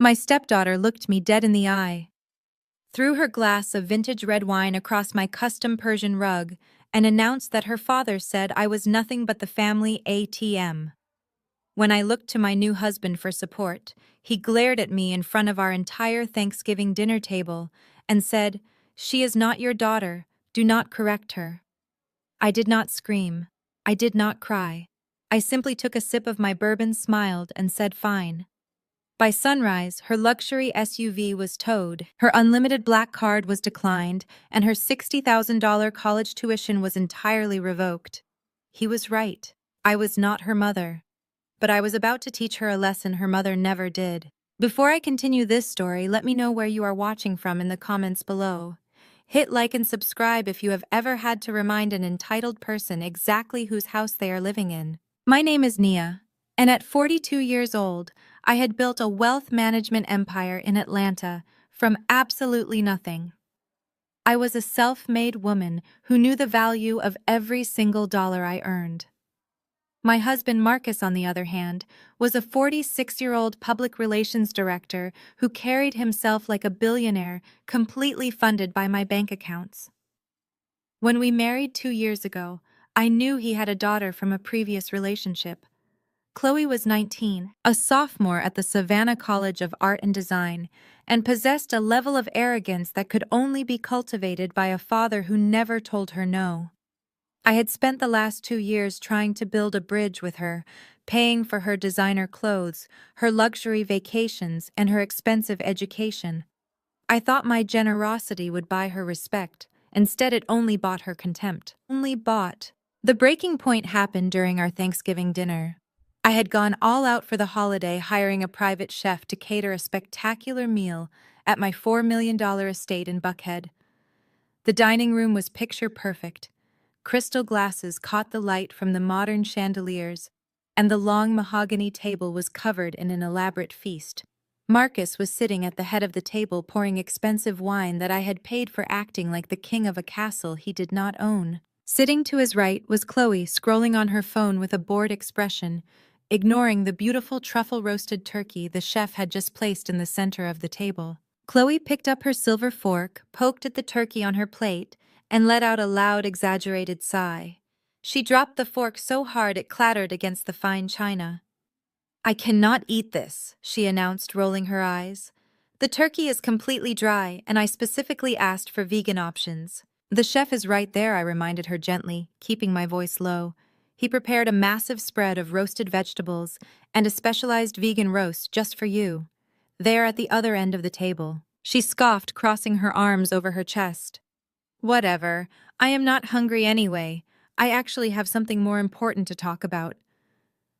My stepdaughter looked me dead in the eye, threw her glass of vintage red wine across my custom Persian rug, and announced that her father said I was nothing but the family ATM. When I looked to my new husband for support, he glared at me in front of our entire Thanksgiving dinner table and said, "She is not your daughter, do not correct her." I did not scream. I did not cry. I simply took a sip of my bourbon, smiled, and said fine. By sunrise, her luxury SUV was towed, her unlimited black card was declined, and her $60,000 college tuition was entirely revoked. He was right. I was not her mother. But I was about to teach her a lesson her mother never did. Before I continue this story, let me know where you are watching from in the comments below. Hit like and subscribe if you have ever had to remind an entitled person exactly whose house they are living in. My name is Nia, and at 42 years old, I had built a wealth management empire in Atlanta from absolutely nothing. I was a self-made woman who knew the value of every single dollar I earned. My husband Marcus, on the other hand, was a 46-year-old public relations director who carried himself like a billionaire, completely funded by my bank accounts. When we married 2 years ago, I knew he had a daughter from a previous relationship. Chloe was 19, a sophomore at the Savannah College of Art and Design, and possessed a level of arrogance that could only be cultivated by a father who never told her no. I had spent the last 2 years trying to build a bridge with her, paying for her designer clothes, her luxury vacations, and her expensive education. I thought my generosity would buy her respect. Instead, it only bought her contempt. Only bought. The breaking point happened during our Thanksgiving dinner. I had gone all out for the holiday, hiring a private chef to cater a spectacular meal at my $4 million estate in Buckhead. The dining room was picture perfect. Crystal glasses caught the light from the modern chandeliers, and the long mahogany table was covered in an elaborate feast. Marcus was sitting at the head of the table pouring expensive wine that I had paid for, acting like the king of a castle he did not own. Sitting to his right was Chloe, scrolling on her phone with a bored expression, ignoring the beautiful truffle-roasted turkey the chef had just placed in the center of the table. Chloe picked up her silver fork, poked at the turkey on her plate, and let out a loud, exaggerated sigh. She dropped the fork so hard it clattered against the fine china. "I cannot eat this," she announced, rolling her eyes. "The turkey is completely dry, and I specifically asked for vegan options." "The chef is right there," I reminded her gently, keeping my voice low. "He prepared a massive spread of roasted vegetables and a specialized vegan roast just for you. There at the other end of the table." She scoffed, crossing her arms over her chest. "Whatever. I am not hungry anyway. I actually have something more important to talk about."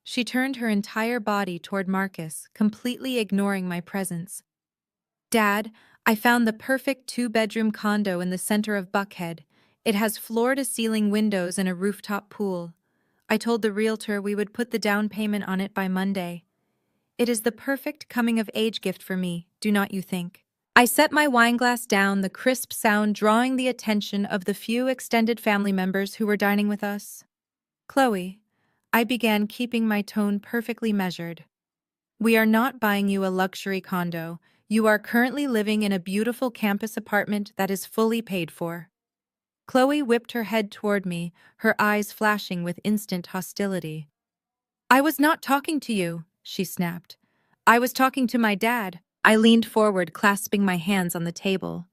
She turned her entire body toward Marcus, completely ignoring my presence. "Dad, I found the perfect 2-bedroom condo in the center of Buckhead. It has floor-to-ceiling windows and a rooftop pool. I told the realtor we would put the down payment on it by Monday. It is the perfect coming-of-age gift for me, do not you think?" I set my wineglass down, the crisp sound drawing the attention of the few extended family members who were dining with us. "Chloe," I began, keeping my tone perfectly measured. "We are not buying you a luxury condo. You are currently living in a beautiful campus apartment that is fully paid for." Chloe whipped her head toward me, her eyes flashing with instant hostility. "I was not talking to you," she snapped. "I was talking to my dad." I leaned forward, clasping my hands on the table.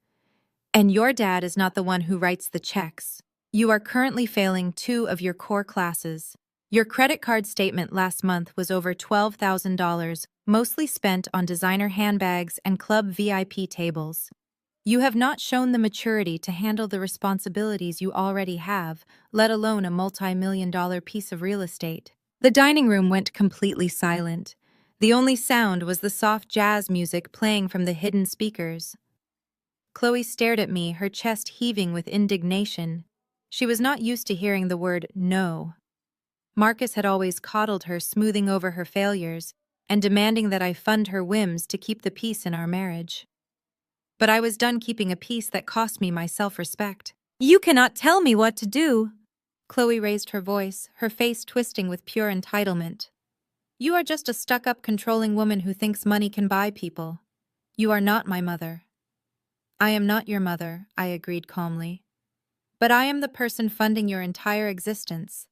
"And your dad is not the one who writes the checks. You are currently failing 2 of your core classes. Your credit card statement last month was over $12,000, mostly spent on designer handbags and club VIP tables. You have not shown the maturity to handle the responsibilities you already have, let alone a multi-million-dollar piece of real estate." The dining room went completely silent. The only sound was the soft jazz music playing from the hidden speakers. Chloe stared at me, her chest heaving with indignation. She was not used to hearing the word no. Marcus had always coddled her, smoothing over her failures, and demanding that I fund her whims to keep the peace in our marriage. But I was done keeping a peace that cost me my self-respect. "You cannot tell me what to do!" Chloe raised her voice, her face twisting with pure entitlement. You are just a stuck-up controlling woman who thinks money can buy people. You are not my mother. I am not your mother, I agreed calmly. But I am the person funding your entire existence.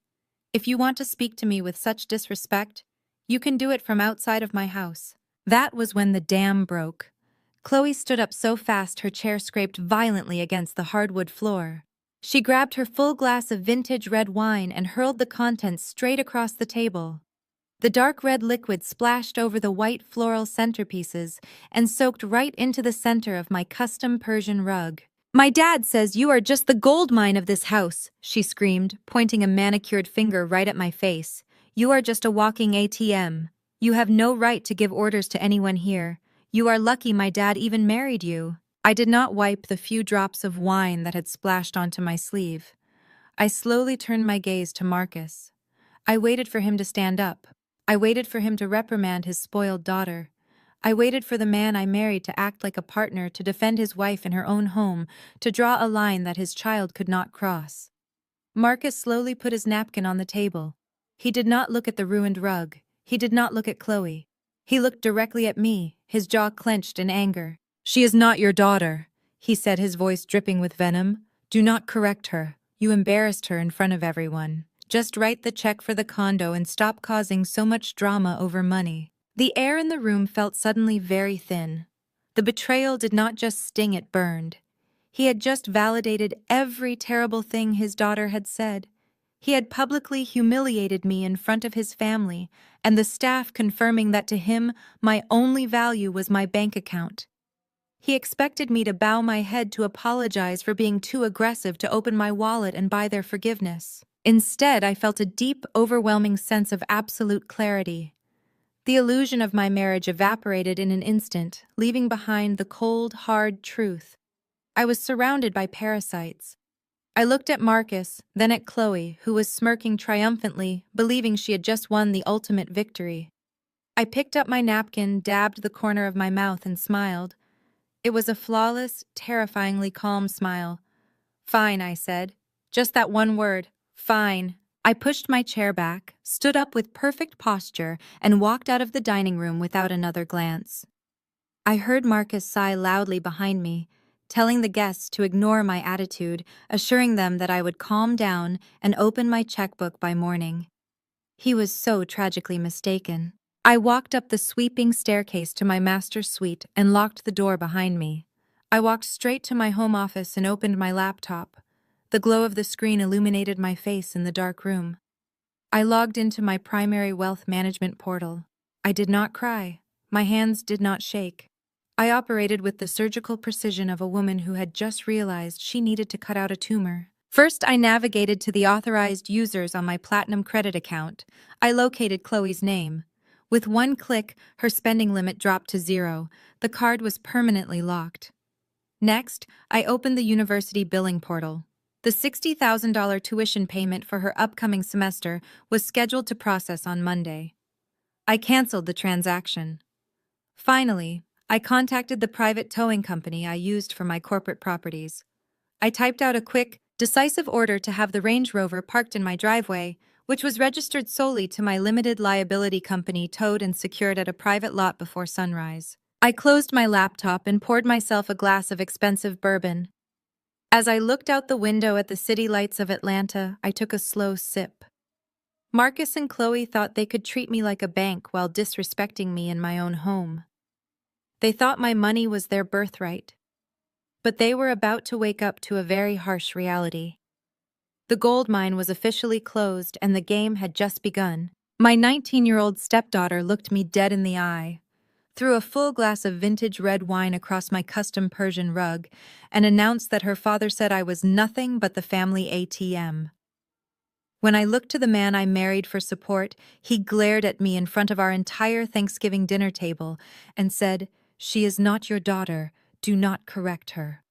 If you want to speak to me with such disrespect, you can do it from outside of my house. That was when the dam broke. Chloe stood up so fast her chair scraped violently against the hardwood floor. She grabbed her full glass of vintage red wine and hurled the contents straight across the table. The dark red liquid splashed over the white floral centerpieces and soaked right into the center of my custom Persian rug. My dad says you are just the gold mine of this house, she screamed, pointing a manicured finger right at my face. You are just a walking ATM. You have no right to give orders to anyone here. You are lucky my dad even married you. I did not wipe the few drops of wine that had splashed onto my sleeve. I slowly turned my gaze to Marcus. I waited for him to stand up. I waited for him to reprimand his spoiled daughter. I waited for the man I married to act like a partner, to defend his wife in her own home, to draw a line that his child could not cross. Marcus slowly put his napkin on the table. He did not look at the ruined rug. He did not look at Chloe. He looked directly at me, his jaw clenched in anger. She is not your daughter, he said, his voice dripping with venom. Do not correct her. You embarrassed her in front of everyone. Just write the check for the condo and stop causing so much drama over money. The air in the room felt suddenly very thin. The betrayal did not just sting, it burned. He had just validated every terrible thing his daughter had said. He had publicly humiliated me in front of his family, and the staff confirming that to him my only value was my bank account. He expected me to bow my head to apologize for being too aggressive to open my wallet and buy their forgiveness. Instead, I felt a deep, overwhelming sense of absolute clarity. The illusion of my marriage evaporated in an instant, leaving behind the cold, hard truth. I was surrounded by parasites. I looked at Marcus, then at Chloe, who was smirking triumphantly, believing she had just won the ultimate victory. I picked up my napkin, dabbed the corner of my mouth, and smiled. It was a flawless, terrifyingly calm smile. Fine, I said. Just that one word. Fine. I pushed my chair back, stood up with perfect posture, and walked out of the dining room without another glance. I heard Marcus sigh loudly behind me, telling the guests to ignore my attitude, assuring them that I would calm down and open my checkbook by morning. He was so tragically mistaken. I walked up the sweeping staircase to my master's suite and locked the door behind me. I walked straight to my home office and opened my laptop. The glow of the screen illuminated my face in the dark room. I logged into my primary wealth management portal. I did not cry. My hands did not shake. I operated with the surgical precision of a woman who had just realized she needed to cut out a tumor. First, I navigated to the authorized users on my Platinum credit account. I located Chloe's name. With one click, her spending limit dropped to 0. The card was permanently locked. Next, I opened the university billing portal. The $60,000 tuition payment for her upcoming semester was scheduled to process on Monday. I canceled the transaction. Finally, I contacted the private towing company I used for my corporate properties. I typed out a quick, decisive order to have the Range Rover parked in my driveway, which was registered solely to my limited liability company, towed and secured at a private lot before sunrise. I closed my laptop and poured myself a glass of expensive bourbon. As I looked out the window at the city lights of Atlanta, I took a slow sip. Marcus and Chloe thought they could treat me like a bank while disrespecting me in my own home. They thought my money was their birthright. But they were about to wake up to a very harsh reality. The gold mine was officially closed and the game had just begun. My 19-year-old stepdaughter looked me dead in the eye, threw a full glass of vintage red wine across my custom Persian rug, and announced that her father said I was nothing but the family ATM. When I looked to the man I married for support, he glared at me in front of our entire Thanksgiving dinner table and said, "She is not your daughter. Do not correct her."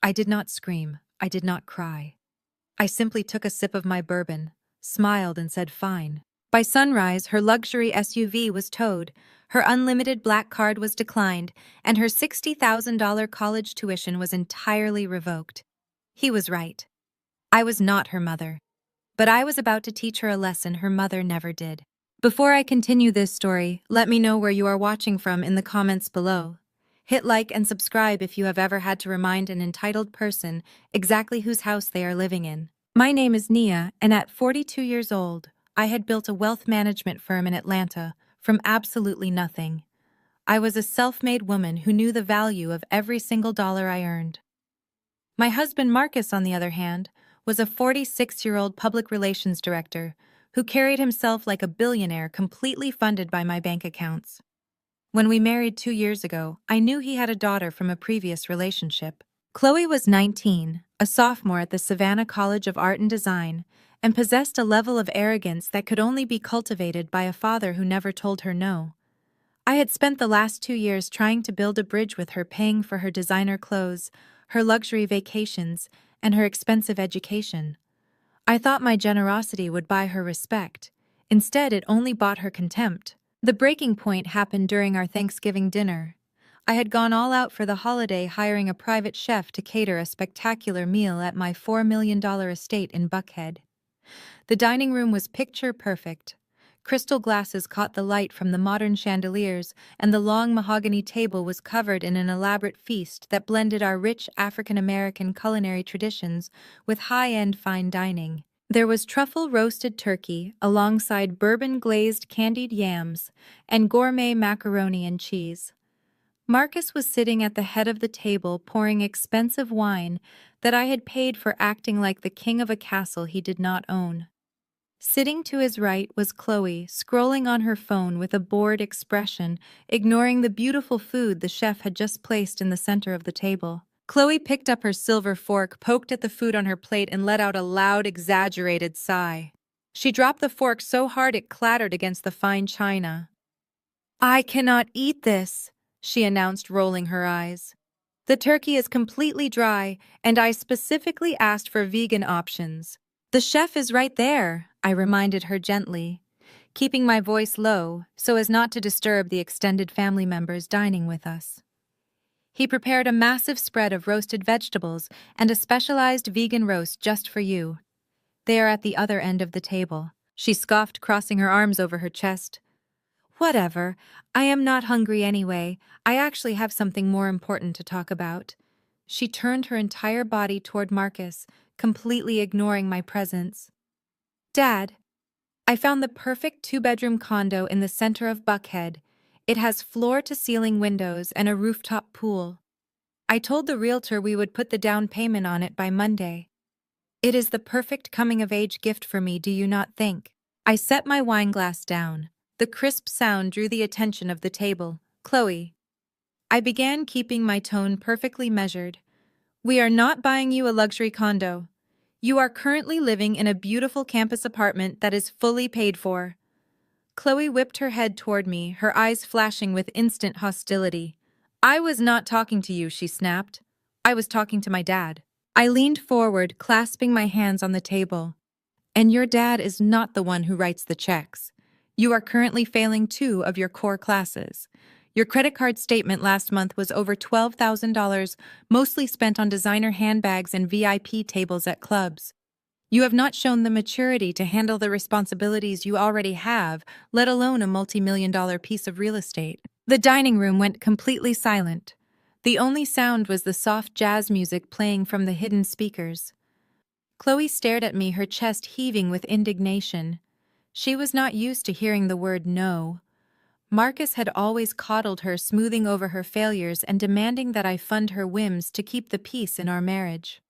I did not scream. I did not cry. I simply took a sip of my bourbon, smiled, and said fine. By sunrise, her luxury SUV was towed, her unlimited black card was declined, and her $60,000 college tuition was entirely revoked. He was right. I was not her mother. But I was about to teach her a lesson her mother never did. Before I continue this story, let me know where you are watching from in the comments below. Hit like and subscribe if you have ever had to remind an entitled person exactly whose house they are living in. My name is Nia, and at 42 years old, I had built a wealth management firm in Atlanta from absolutely nothing. I was a self-made woman who knew the value of every single dollar I earned. My husband Marcus, on the other hand, was a 46-year-old public relations director who carried himself like a billionaire completely funded by my bank accounts. When we married 2 years ago, I knew he had a daughter from a previous relationship. Chloe was 19, a sophomore at the Savannah College of Art and Design, and possessed a level of arrogance that could only be cultivated by a father who never told her no. I had spent the last 2 years trying to build a bridge with her, paying for her designer clothes, her luxury vacations, and her expensive education. I thought my generosity would buy her respect. Instead, it only bought her contempt. The breaking point happened during our Thanksgiving dinner. I had gone all out for the holiday, hiring a private chef to cater a spectacular meal at my $4 million estate in Buckhead. The dining room was picture perfect. Crystal glasses caught the light from the modern chandeliers, and the long mahogany table was covered in an elaborate feast that blended our rich African-American culinary traditions with high-end fine dining. There was truffle roasted turkey alongside bourbon-glazed candied yams and gourmet macaroni and cheese. Marcus was sitting at the head of the table pouring expensive wine that I had paid for, acting like the king of a castle he did not own. Sitting to his right was Chloe, scrolling on her phone with a bored expression, ignoring the beautiful food the chef had just placed in the center of the table. Chloe picked up her silver fork, poked at the food on her plate, and let out a loud, exaggerated sigh. She dropped the fork so hard it clattered against the fine china. "I cannot eat this," she announced, rolling her eyes. "The turkey is completely dry, and I specifically asked for vegan options." "The chef is right there," I reminded her gently, keeping my voice low so as not to disturb the extended family members dining with us. "He prepared a massive spread of roasted vegetables and a specialized vegan roast just for you. They are at the other end of the table," she scoffed, crossing her arms over her chest. "Whatever, I am not hungry anyway. I actually have something more important to talk about." She turned her entire body toward Marcus, completely ignoring my presence. "Dad, I found the perfect 2-bedroom condo in the center of Buckhead. It has floor-to-ceiling windows and a rooftop pool. I told the realtor we would put the down payment on it by Monday. It is the perfect coming-of-age gift for me, do you not think?" I set my wine glass down. The crisp sound drew the attention of the table. "Chloe," I began, keeping my tone perfectly measured, "we are not buying you a luxury condo. You are currently living in a beautiful campus apartment that is fully paid for." Chloe whipped her head toward me, her eyes flashing with instant hostility. "I was not talking to you," she snapped. "I was talking to my dad." I leaned forward, clasping my hands on the table. "And your dad is not the one who writes the checks. You are currently failing 2 of your core classes. Your credit card statement last month was over $12,000, mostly spent on designer handbags and VIP tables at clubs. You have not shown the maturity to handle the responsibilities you already have, let alone a multi-million-dollar piece of real estate." The dining room went completely silent. The only sound was the soft jazz music playing from the hidden speakers. Chloe stared at me, her chest heaving with indignation. She was not used to hearing the word no. Marcus had always coddled her, smoothing over her failures and demanding that I fund her whims to keep the peace in our marriage.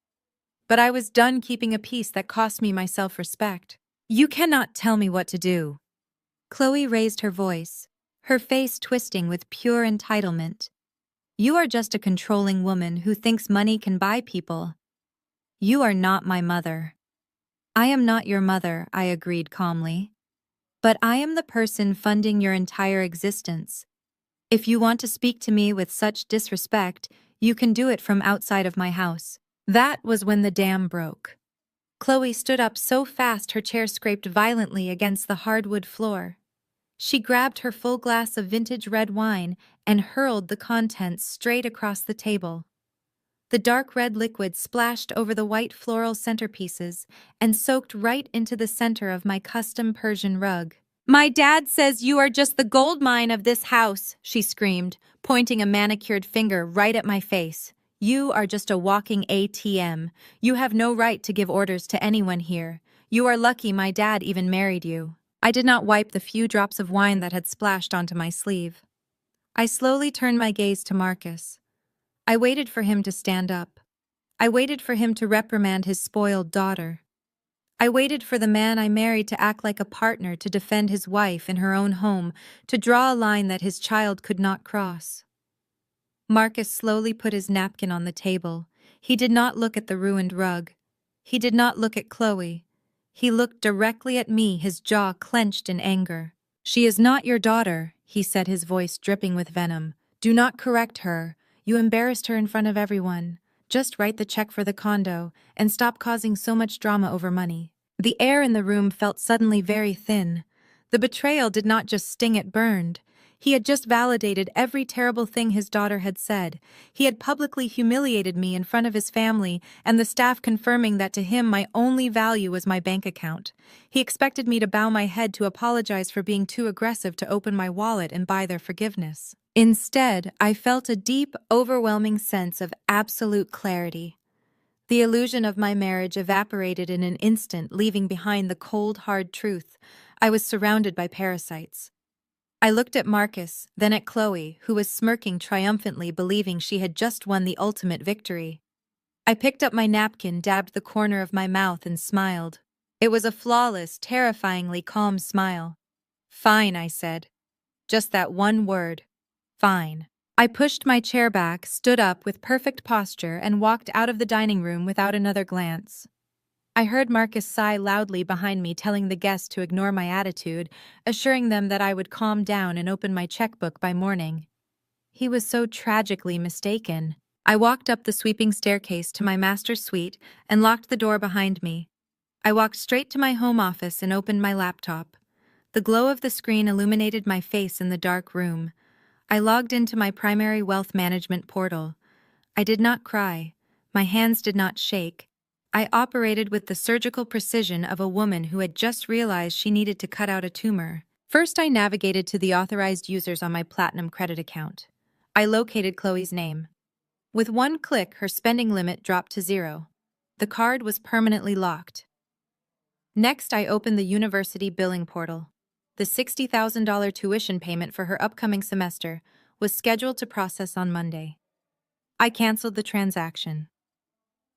But I was done keeping a peace that cost me my self-respect. "You cannot tell me what to do." Chloe raised her voice, her face twisting with pure entitlement. "You are just a controlling woman who thinks money can buy people. You are not my mother." "I am not your mother," I agreed calmly. "But I am the person funding your entire existence. If you want to speak to me with such disrespect, you can do it from outside of my house." That was when the dam broke. Chloe stood up so fast her chair scraped violently against the hardwood floor. She grabbed her full glass of vintage red wine and hurled the contents straight across the table. The dark red liquid splashed over the white floral centerpieces and soaked right into the center of my custom Persian rug. My dad says you are just the gold mine of this house, she screamed, pointing a manicured finger right at my face. You are just a walking ATM. You have no right to give orders to anyone here. You are lucky my dad even married you. I did not wipe the few drops of wine that had splashed onto my sleeve. I slowly turned my gaze to Marcus. I waited for him to stand up. I waited for him to reprimand his spoiled daughter. I waited for the man I married to act like a partner, to defend his wife in her own home, to draw a line that his child could not cross. Marcus slowly put his napkin on the table. He did not look at the ruined rug. He did not look at Chloe. He looked directly at me, his jaw clenched in anger. She is not your daughter, he said, his voice dripping with venom. Do not correct her. You embarrassed her in front of everyone. Just write the check for the condo, and stop causing so much drama over money. The air in the room felt suddenly very thin. The betrayal did not just sting, it burned. He had just validated every terrible thing his daughter had said. He had publicly humiliated me in front of his family and the staff, confirming that to him my only value was my bank account. He expected me to bow my head, to apologize for being too aggressive, to open my wallet and buy their forgiveness. Instead, I felt a deep, overwhelming sense of absolute clarity. The illusion of my marriage evaporated in an instant, leaving behind the cold, hard truth. I was surrounded by parasites. I looked at Marcus, then at Chloe, who was smirking triumphantly, believing she had just won the ultimate victory. I picked up my napkin, dabbed the corner of my mouth, and smiled. It was a flawless, terrifyingly calm smile. Fine, I said. Just that one word. Fine. I pushed my chair back, stood up with perfect posture, and walked out of the dining room without another glance. I heard Marcus sigh loudly behind me, telling the guests to ignore my attitude, assuring them that I would calm down and open my checkbook by morning. He was so tragically mistaken. I walked up the sweeping staircase to my master's suite and locked the door behind me. I walked straight to my home office and opened my laptop. The glow of the screen illuminated my face in the dark room. I logged into my primary wealth management portal. I did not cry. My hands did not shake. I operated with the surgical precision of a woman who had just realized she needed to cut out a tumor. First, I navigated to the authorized users on my Platinum credit account. I located Chloe's name. With one click, her spending limit dropped to 0. The card was permanently locked. Next, I opened the university billing portal. The $60,000 tuition payment for her upcoming semester was scheduled to process on Monday. I canceled the transaction.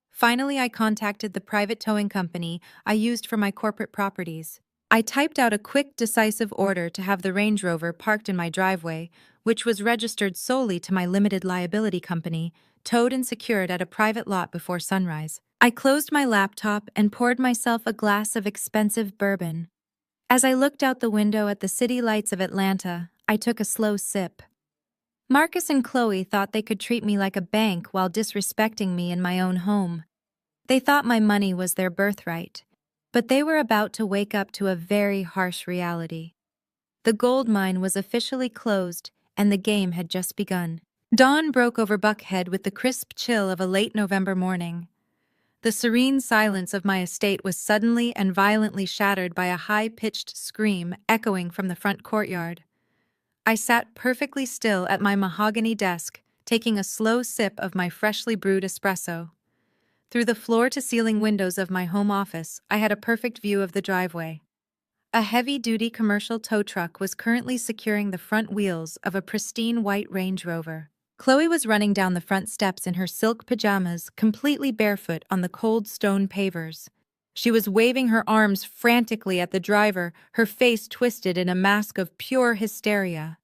Finally, I contacted the private towing company I used for my corporate properties. I typed out a quick, decisive order to have the Range Rover parked in my driveway, which was registered solely to my limited liability company, towed and secured at a private lot before sunrise. I closed my laptop and poured myself a glass of expensive bourbon. As I looked out the window at the city lights of Atlanta, I took a slow sip. Marcus and Chloe thought they could treat me like a bank while disrespecting me in my own home. They thought my money was their birthright, but they were about to wake up to a very harsh reality. The gold mine was officially closed, and the game had just begun. Dawn broke over Buckhead with the crisp chill of a late November morning. The serene silence of my estate was suddenly and violently shattered by a high-pitched scream echoing from the front courtyard. I sat perfectly still at my mahogany desk, taking a slow sip of my freshly brewed espresso. Through the floor-to-ceiling windows of my home office, I had a perfect view of the driveway. A heavy-duty commercial tow truck was currently securing the front wheels of a pristine white Range Rover. Chloe was running down the front steps in her silk pajamas, completely barefoot on the cold stone pavers. She was waving her arms frantically at the driver, her face twisted in a mask of pure hysteria.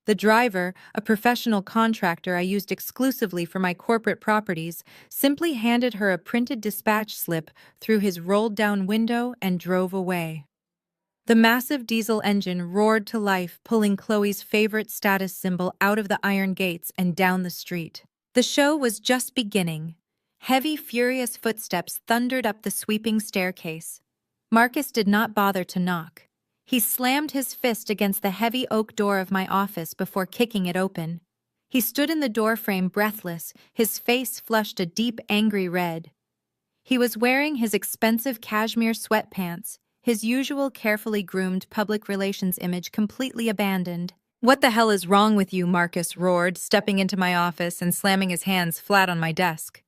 The driver, a professional contractor I used exclusively for my corporate properties, simply handed her a printed dispatch slip through his rolled-down window and drove away. The massive diesel engine roared to life, pulling Chloe's favorite status symbol out of the iron gates and down the street. The show was just beginning. Heavy, furious footsteps thundered up the sweeping staircase. Marcus did not bother to knock. He slammed his fist against the heavy oak door of my office before kicking it open. He stood in the doorframe breathless, his face flushed a deep, angry red. He was wearing his expensive cashmere sweatpants, his usual carefully groomed public relations image completely abandoned. "What the hell is wrong with you?" Marcus roared, stepping into my office and slamming his hands flat on my desk.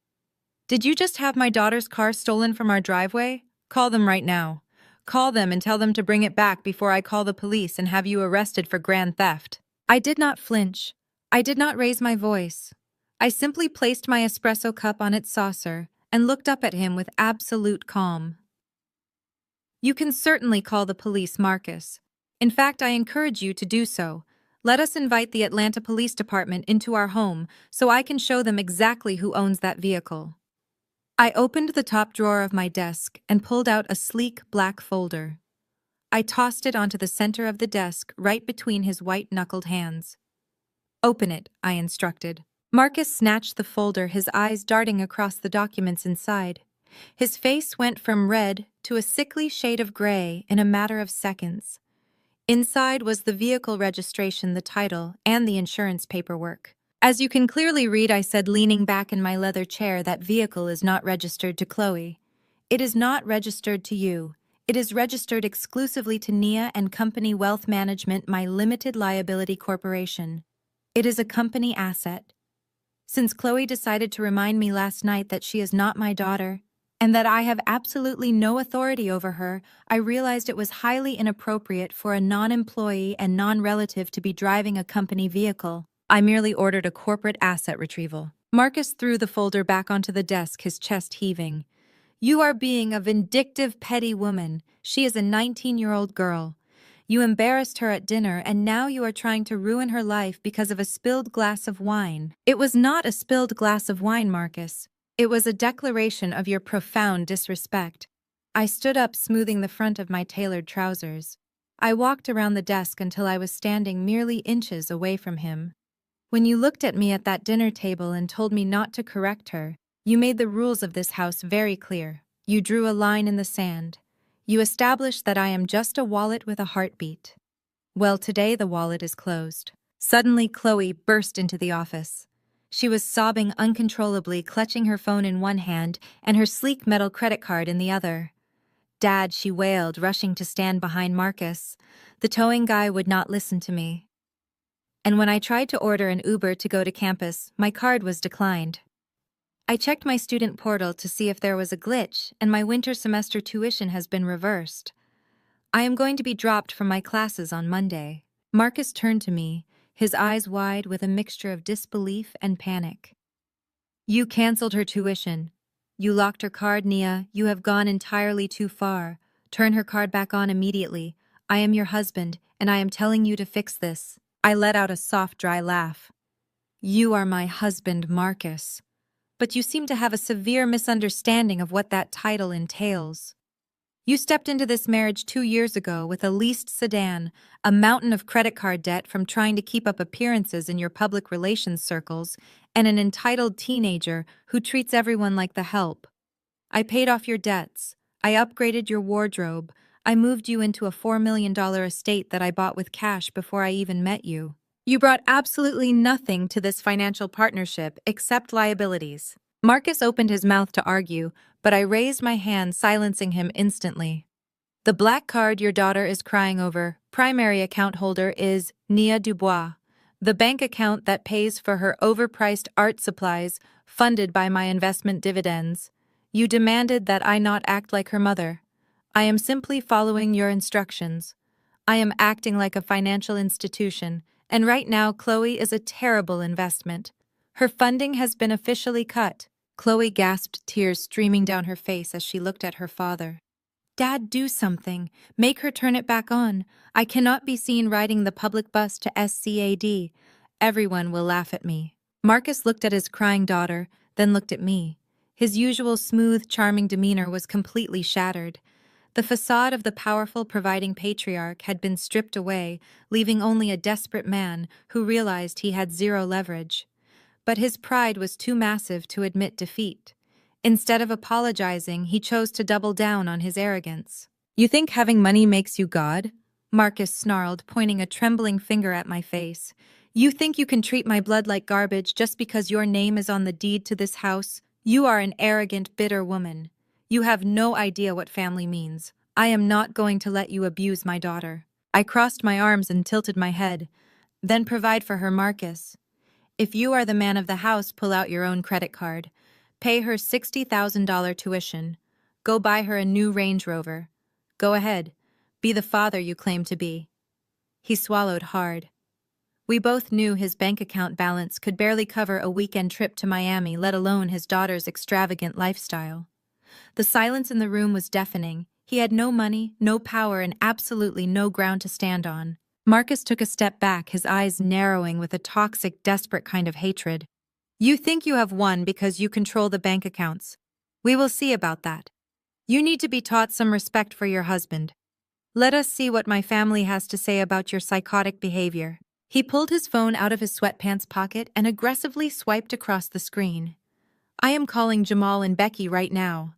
"Did you just have my daughter's car stolen from our driveway? Call them right now. Call them and tell them to bring it back before I call the police and have you arrested for grand theft." I did not flinch. I did not raise my voice. I simply placed my espresso cup on its saucer and looked up at him with absolute calm. "You can certainly call the police, Marcus. In fact, I encourage you to do so. Let us invite the Atlanta Police Department into our home so I can show them exactly who owns that vehicle." I opened the top drawer of my desk and pulled out a sleek black folder. I tossed it onto the center of the desk right between his white-knuckled hands. "Open it," I instructed. Marcus snatched the folder, his eyes darting across the documents inside. His face went from red to a sickly shade of gray in a matter of seconds. Inside was the vehicle registration, the title, and the insurance paperwork. "As you can clearly read," I said, leaning back in my leather chair, "that vehicle is not registered to Chloe. It is not registered to you. It is registered exclusively to Nia and Company Wealth Management, my limited liability corporation. It is a company asset. Since Chloe decided to remind me last night that she is not my daughter, and that I have absolutely no authority over her, I realized it was highly inappropriate for a non-employee and non-relative to be driving a company vehicle. I merely ordered a corporate asset retrieval." Marcus threw the folder back onto the desk, his chest heaving. "You are being a vindictive, petty woman. She is a 19-year-old girl. You embarrassed her at dinner, and now you are trying to ruin her life because of a spilled glass of wine." "It was not a spilled glass of wine, Marcus. It was a declaration of your profound disrespect." I stood up, smoothing the front of my tailored trousers. I walked around the desk until I was standing merely inches away from him. "When you looked at me at that dinner table and told me not to correct her, you made the rules of this house very clear. You drew a line in the sand. You established that I am just a wallet with a heartbeat. Well, today the wallet is closed." Suddenly, Chloe burst into the office. She was sobbing uncontrollably, clutching her phone in one hand and her sleek metal credit card in the other. "Dad," she wailed, rushing to stand behind Marcus. "The towing guy would not listen to me. And when I tried to order an Uber to go to campus, my card was declined. I checked my student portal to see if there was a glitch, and my winter semester tuition has been reversed. I am going to be dropped from my classes on Monday." Marcus turned to me, his eyes wide with a mixture of disbelief and panic. "You canceled her tuition. You locked her card, Nia. You have gone entirely too far. Turn her card back on immediately. I am your husband, and I am telling you to fix this." I let out a soft, dry laugh. "You are my husband, Marcus. But you seem to have a severe misunderstanding of what that title entails. You stepped into this marriage 2 years ago with a leased sedan, a mountain of credit card debt from trying to keep up appearances in your public relations circles, and an entitled teenager who treats everyone like the help. I paid off your debts. I upgraded your wardrobe. I moved you into a $4 million estate that I bought with cash before I even met you. You brought absolutely nothing to this financial partnership except liabilities." Marcus opened his mouth to argue, but I raised my hand, silencing him instantly. "The black card your daughter is crying over, primary account holder is Nia Dubois. The bank account that pays for her overpriced art supplies, funded by my investment dividends. You demanded that I not act like her mother. I am simply following your instructions. I am acting like a financial institution, and right now Chloe is a terrible investment. Her funding has been officially cut." Chloe gasped, tears streaming down her face as she looked at her father. "Dad, do something. Make her turn it back on. I cannot be seen riding the public bus to SCAD. Everyone will laugh at me." Marcus looked at his crying daughter, then looked at me. His usual smooth, charming demeanor was completely shattered. The facade of the powerful, providing patriarch had been stripped away, leaving only a desperate man who realized he had zero leverage. But his pride was too massive to admit defeat. Instead of apologizing, he chose to double down on his arrogance. "You think having money makes you God?" Marcus snarled, pointing a trembling finger at my face. "You think you can treat my blood like garbage just because your name is on the deed to this house? You are an arrogant, bitter woman. You have no idea what family means. I am not going to let you abuse my daughter. I crossed my arms and tilted my head. Then provide for her, Marcus. If you are the man of the house, pull out your own credit card. Pay her $60,000 tuition. Go buy her a new Range Rover. Go ahead. Be the father you claim to be. He swallowed hard. We both knew his bank account balance could barely cover a weekend trip to Miami, let alone his daughter's extravagant lifestyle. The silence in the room was deafening. He had no money, no power, and absolutely no ground to stand on. Marcus took a step back, his eyes narrowing with a toxic, desperate kind of hatred. You think you have won because you control the bank accounts. We will see about that. You need to be taught some respect for your husband. Let us see what my family has to say about your psychotic behavior. He pulled his phone out of his sweatpants pocket and aggressively swiped across the screen. I am calling Jamal and Becky right now.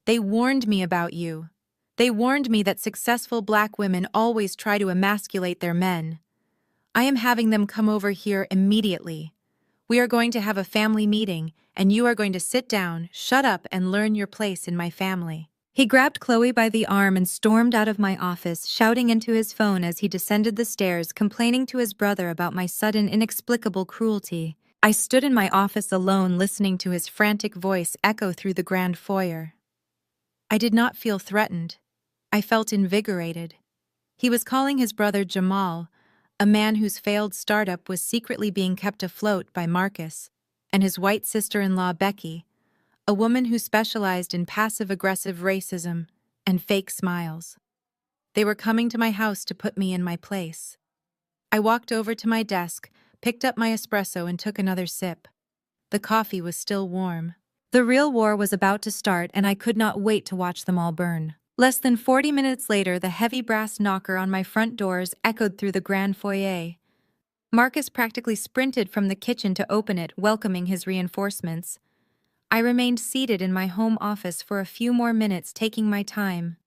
They warned me about you. They warned me that successful black women always try to emasculate their men. I am having them come over here immediately. We are going to have a family meeting, and you are going to sit down, shut up, and learn your place in my family. He grabbed Chloe by the arm and stormed out of my office, shouting into his phone as he descended the stairs, complaining to his brother about my sudden, inexplicable cruelty. I stood in my office alone, listening to his frantic voice echo through the grand foyer. I did not feel threatened. I felt invigorated. He was calling his brother Jamal, a man whose failed startup was secretly being kept afloat by Marcus, and his white sister-in-law Becky, a woman who specialized in passive-aggressive racism and fake smiles. They were coming to my house to put me in my place. I walked over to my desk, picked up my espresso, and took another sip. The coffee was still warm. The real war was about to start, and I could not wait to watch them all burn. Less than 40 minutes later, the heavy brass knocker on my front doors echoed through the grand foyer. Marcus practically sprinted from the kitchen to open it, welcoming his reinforcements. I remained seated in my home office for a few more minutes, taking my time.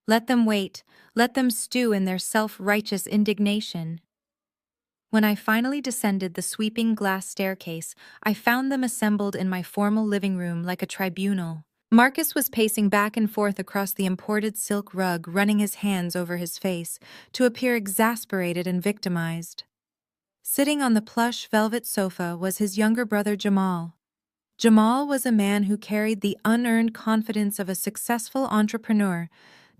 Let them wait, let them stew in their self-righteous indignation. When I finally descended the sweeping glass staircase, I found them assembled in my formal living room like a tribunal. Marcus was pacing back and forth across the imported silk rug, running his hands over his face to appear exasperated and victimized. Sitting on the plush velvet sofa was his younger brother Jamal. Jamal was a man who carried the unearned confidence of a successful entrepreneur,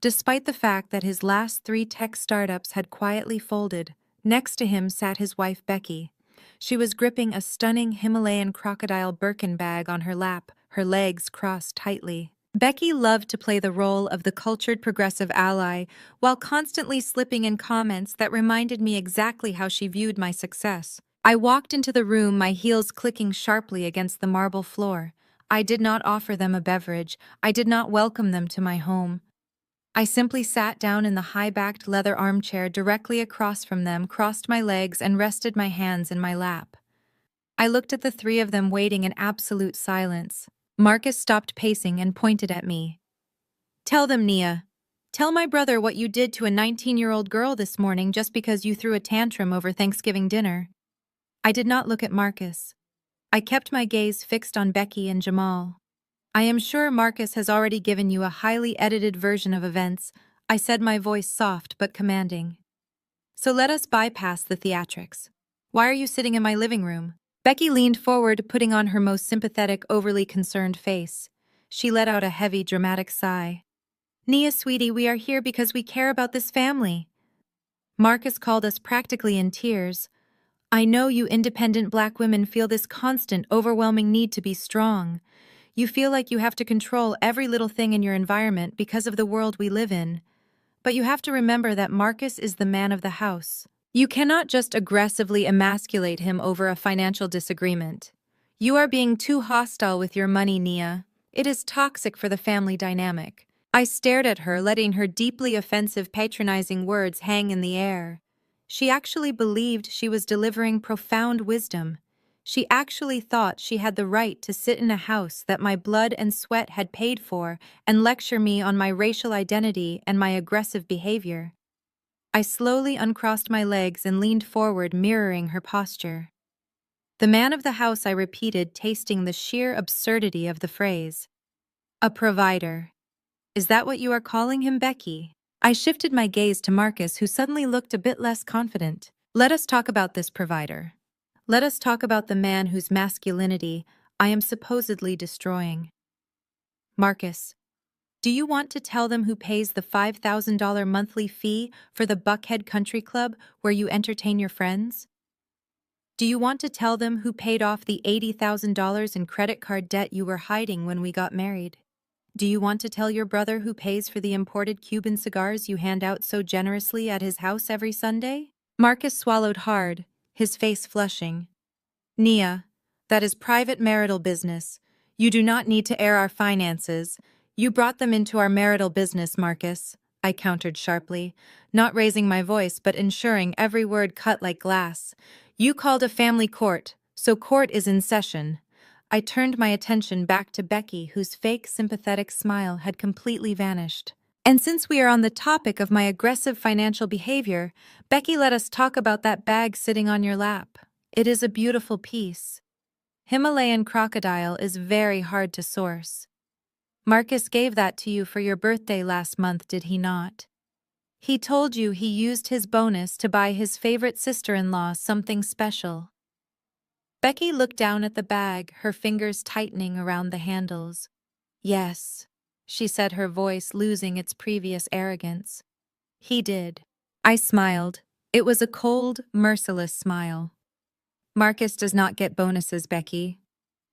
despite the fact that his last 3 tech startups had quietly folded. Next to him sat his wife Becky. She was gripping a stunning Himalayan crocodile Birkin bag on her lap, her legs crossed tightly. Becky loved to play the role of the cultured progressive ally, while constantly slipping in comments that reminded me exactly how she viewed my success. I walked into the room, my heels clicking sharply against the marble floor. I did not offer them a beverage. I did not welcome them to my home. I simply sat down in the high-backed leather armchair directly across from them, crossed my legs, and rested my hands in my lap. I looked at the 3 of them waiting in absolute silence. Marcus stopped pacing and pointed at me. Tell them, Nia. Tell my brother what you did to a 19-year-old girl this morning just because you threw a tantrum over Thanksgiving dinner. I did not look at Marcus. I kept my gaze fixed on Becky and Jamal. I am sure Marcus has already given you a highly edited version of events, I said, my voice soft but commanding. So let us bypass the theatrics. Why are you sitting in my living room? Becky leaned forward, putting on her most sympathetic, overly concerned face. She let out a heavy, dramatic sigh. Nia, sweetie, we are here because we care about this family. Marcus called us practically in tears. I know you independent black women feel this constant, overwhelming need to be strong. You feel like you have to control every little thing in your environment because of the world we live in. But you have to remember that Marcus is the man of the house. You cannot just aggressively emasculate him over a financial disagreement. You are being too hostile with your money, Nia. It is toxic for the family dynamic. I stared at her, letting her deeply offensive, patronizing words hang in the air. She actually believed she was delivering profound wisdom. She actually thought she had the right to sit in a house that my blood and sweat had paid for and lecture me on my racial identity and my aggressive behavior. I slowly uncrossed my legs and leaned forward, mirroring her posture. The man of the house, I repeated, tasting the sheer absurdity of the phrase. A provider. Is that what you are calling him, Becky? I shifted my gaze to Marcus, who suddenly looked a bit less confident. Let us talk about this provider. Let us talk about the man whose masculinity I am supposedly destroying. Marcus, do you want to tell them who pays the $5,000 monthly fee for the Buckhead Country Club where you entertain your friends? Do you want to tell them who paid off the $80,000 in credit card debt you were hiding when we got married? Do you want to tell your brother who pays for the imported Cuban cigars you hand out so generously at his house every Sunday? Marcus swallowed hard, his face flushing. Nia, that is private marital business. You do not need to air our finances. You brought them into our marital business, Marcus, I countered sharply, not raising my voice but ensuring every word cut like glass. You called a family court, so court is in session. I turned my attention back to Becky, whose fake sympathetic smile had completely vanished. And since we are on the topic of my aggressive financial behavior, Becky, let us talk about that bag sitting on your lap. It is a beautiful piece. Himalayan crocodile is very hard to source. Marcus gave that to you for your birthday last month, did he not? He told you he used his bonus to buy his favorite sister-in-law something special. Becky looked down at the bag, her fingers tightening around the handles. Yes, she said, her voice losing its previous arrogance. He did. I smiled. It was a cold, merciless smile. Marcus does not get bonuses, Becky.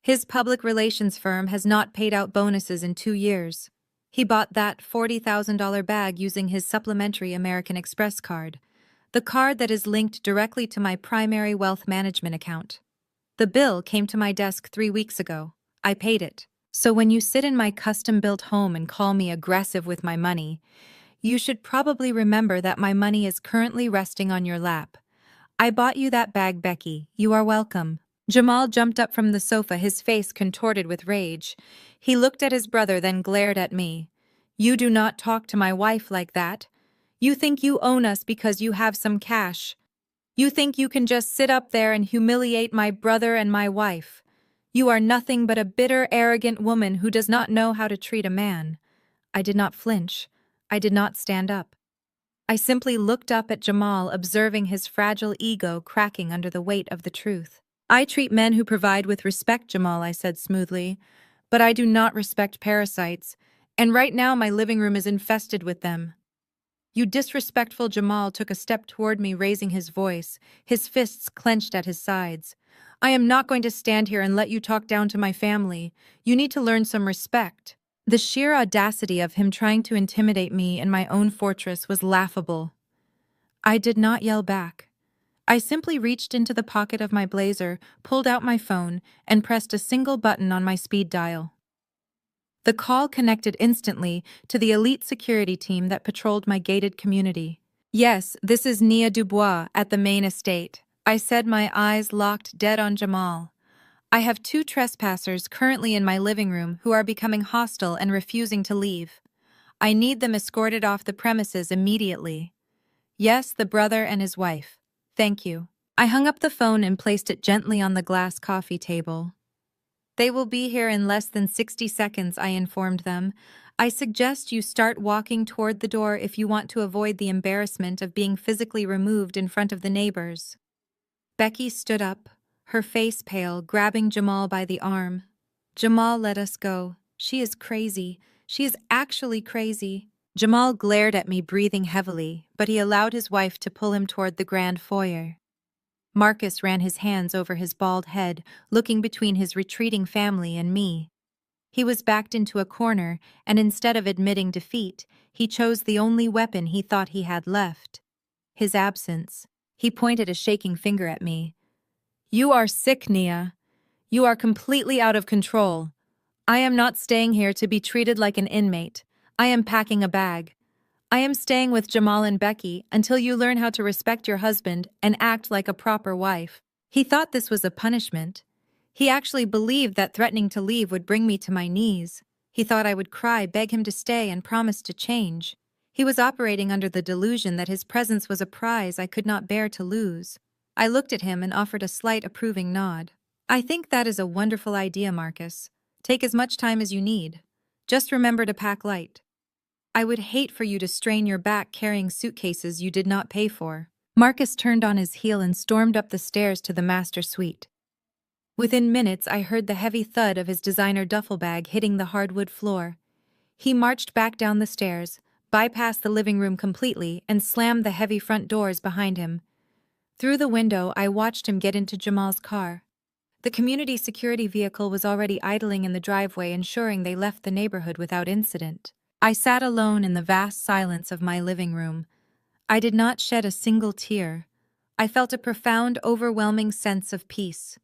His public relations firm has not paid out bonuses in 2 years. He bought that $40,000 bag using his supplementary American Express card, the card that is linked directly to my primary wealth management account. The bill came to my desk 3 weeks ago. I paid it. So when you sit in my custom-built home and call me aggressive with my money, you should probably remember that my money is currently resting on your lap. I bought you that bag, Becky. You are welcome. Jamal jumped up from the sofa, his face contorted with rage. He looked at his brother, then glared at me. You do not talk to my wife like that. You think you own us because you have some cash. You think you can just sit up there and humiliate my brother and my wife. You are nothing but a bitter, arrogant woman who does not know how to treat a man. I did not flinch. I did not stand up. I simply looked up at Jamal, observing his fragile ego cracking under the weight of the truth. I treat men who provide with respect, Jamal, I said smoothly, but I do not respect parasites, and right now my living room is infested with them. You disrespectful. Jamal took a step toward me, raising his voice, his fists clenched at his sides. I am not going to stand here and let you talk down to my family. You need to learn some respect. The sheer audacity of him trying to intimidate me in my own fortress was laughable. I did not yell back. I simply reached into the pocket of my blazer, pulled out my phone, and pressed a single button on my speed dial. The call connected instantly to the elite security team that patrolled my gated community. Yes, this is Nia Dubois at the main estate, I said, my eyes locked dead on Jamal. I have 2 trespassers currently in my living room who are becoming hostile and refusing to leave. I need them escorted off the premises immediately. Yes, the brother and his wife. Thank you. I hung up the phone and placed it gently on the glass coffee table. They will be here in less than 60 seconds, I informed them. I suggest you start walking toward the door if you want to avoid the embarrassment of being physically removed in front of the neighbors. Becky stood up, her face pale, grabbing Jamal by the arm. Jamal, let us go. She is crazy. She is actually crazy. Jamal glared at me, breathing heavily, but he allowed his wife to pull him toward the grand foyer. Marcus ran his hands over his bald head, looking between his retreating family and me. He was backed into a corner, and instead of admitting defeat, he chose the only weapon he thought he had left: his absence. He pointed a shaking finger at me. You are sick, Nia. You are completely out of control. I am not staying here to be treated like an inmate. I am packing a bag. I am staying with Jamal and Becky until you learn how to respect your husband and act like a proper wife. He thought this was a punishment. He actually believed that threatening to leave would bring me to my knees. He thought I would cry, beg him to stay, and promise to change. He was operating under the delusion that his presence was a prize I could not bear to lose. I looked at him and offered a slight approving nod. I think that is a wonderful idea, Marcus. Take as much time as you need. Just remember to pack light. I would hate for you to strain your back carrying suitcases you did not pay for. Marcus turned on his heel and stormed up the stairs to the master suite. Within minutes, I heard the heavy thud of his designer duffel bag hitting the hardwood floor. He marched back down the stairs, bypassed the living room completely, and slammed the heavy front doors behind him. Through the window, I watched him get into Jamal's car. The community security vehicle was already idling in the driveway, ensuring they left the neighborhood without incident. I sat alone in the vast silence of my living room. I did not shed a single tear. I felt a profound, overwhelming sense of peace.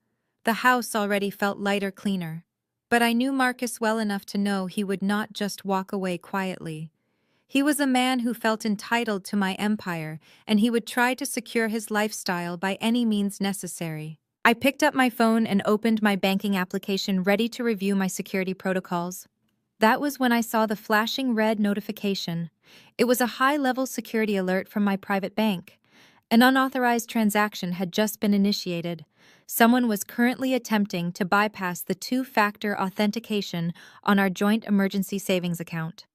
The house already felt lighter, cleaner. But I knew Marcus well enough to know he would not just walk away quietly. He was a man who felt entitled to my empire, and he would try to secure his lifestyle by any means necessary. I picked up my phone and opened my banking application, ready to review my security protocols. That was when I saw the flashing red notification. It was a high-level security alert from my private bank. An unauthorized transaction had just been initiated. Someone was currently attempting to bypass the two-factor authentication on our joint emergency savings account.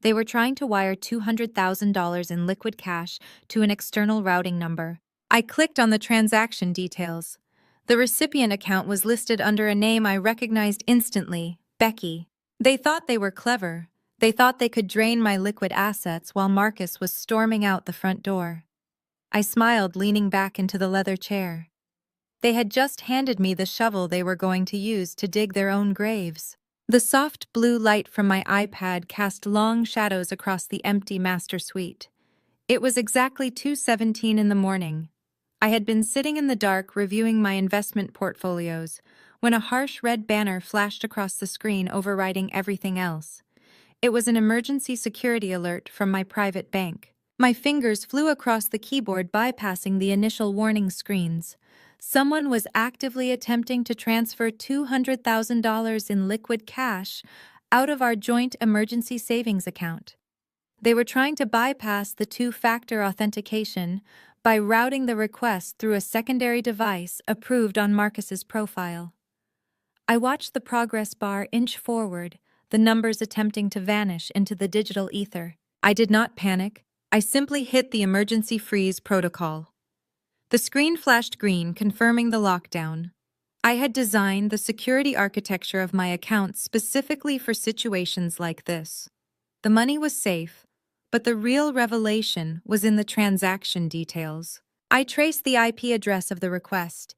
They were trying to wire $200,000 in liquid cash to an external routing number. I clicked on the transaction details. The recipient account was listed under a name I recognized instantly, Becky. They thought they were clever. They thought they could drain my liquid assets while Marcus was storming out the front door. I smiled, leaning back into the leather chair. They had just handed me the shovel they were going to use to dig their own graves. The soft blue light from my iPad cast long shadows across the empty master suite. It was exactly 2:17 in the morning. I had been sitting in the dark reviewing my investment portfolios when a harsh red banner flashed across the screen, overriding everything else. It was an emergency security alert from my private bank. My fingers flew across the keyboard, bypassing the initial warning screens. Someone was actively attempting to transfer $200,000 in liquid cash out of our joint emergency savings account. They were trying to bypass the two-factor authentication by routing the request through a secondary device approved on Marcus's profile. I watched the progress bar inch forward, the numbers attempting to vanish into the digital ether. I did not panic. I simply hit the emergency freeze protocol. The screen flashed green, confirming the lockdown. I had designed the security architecture of my account specifically for situations like this. The money was safe, but the real revelation was in the transaction details. I traced the IP address of the request.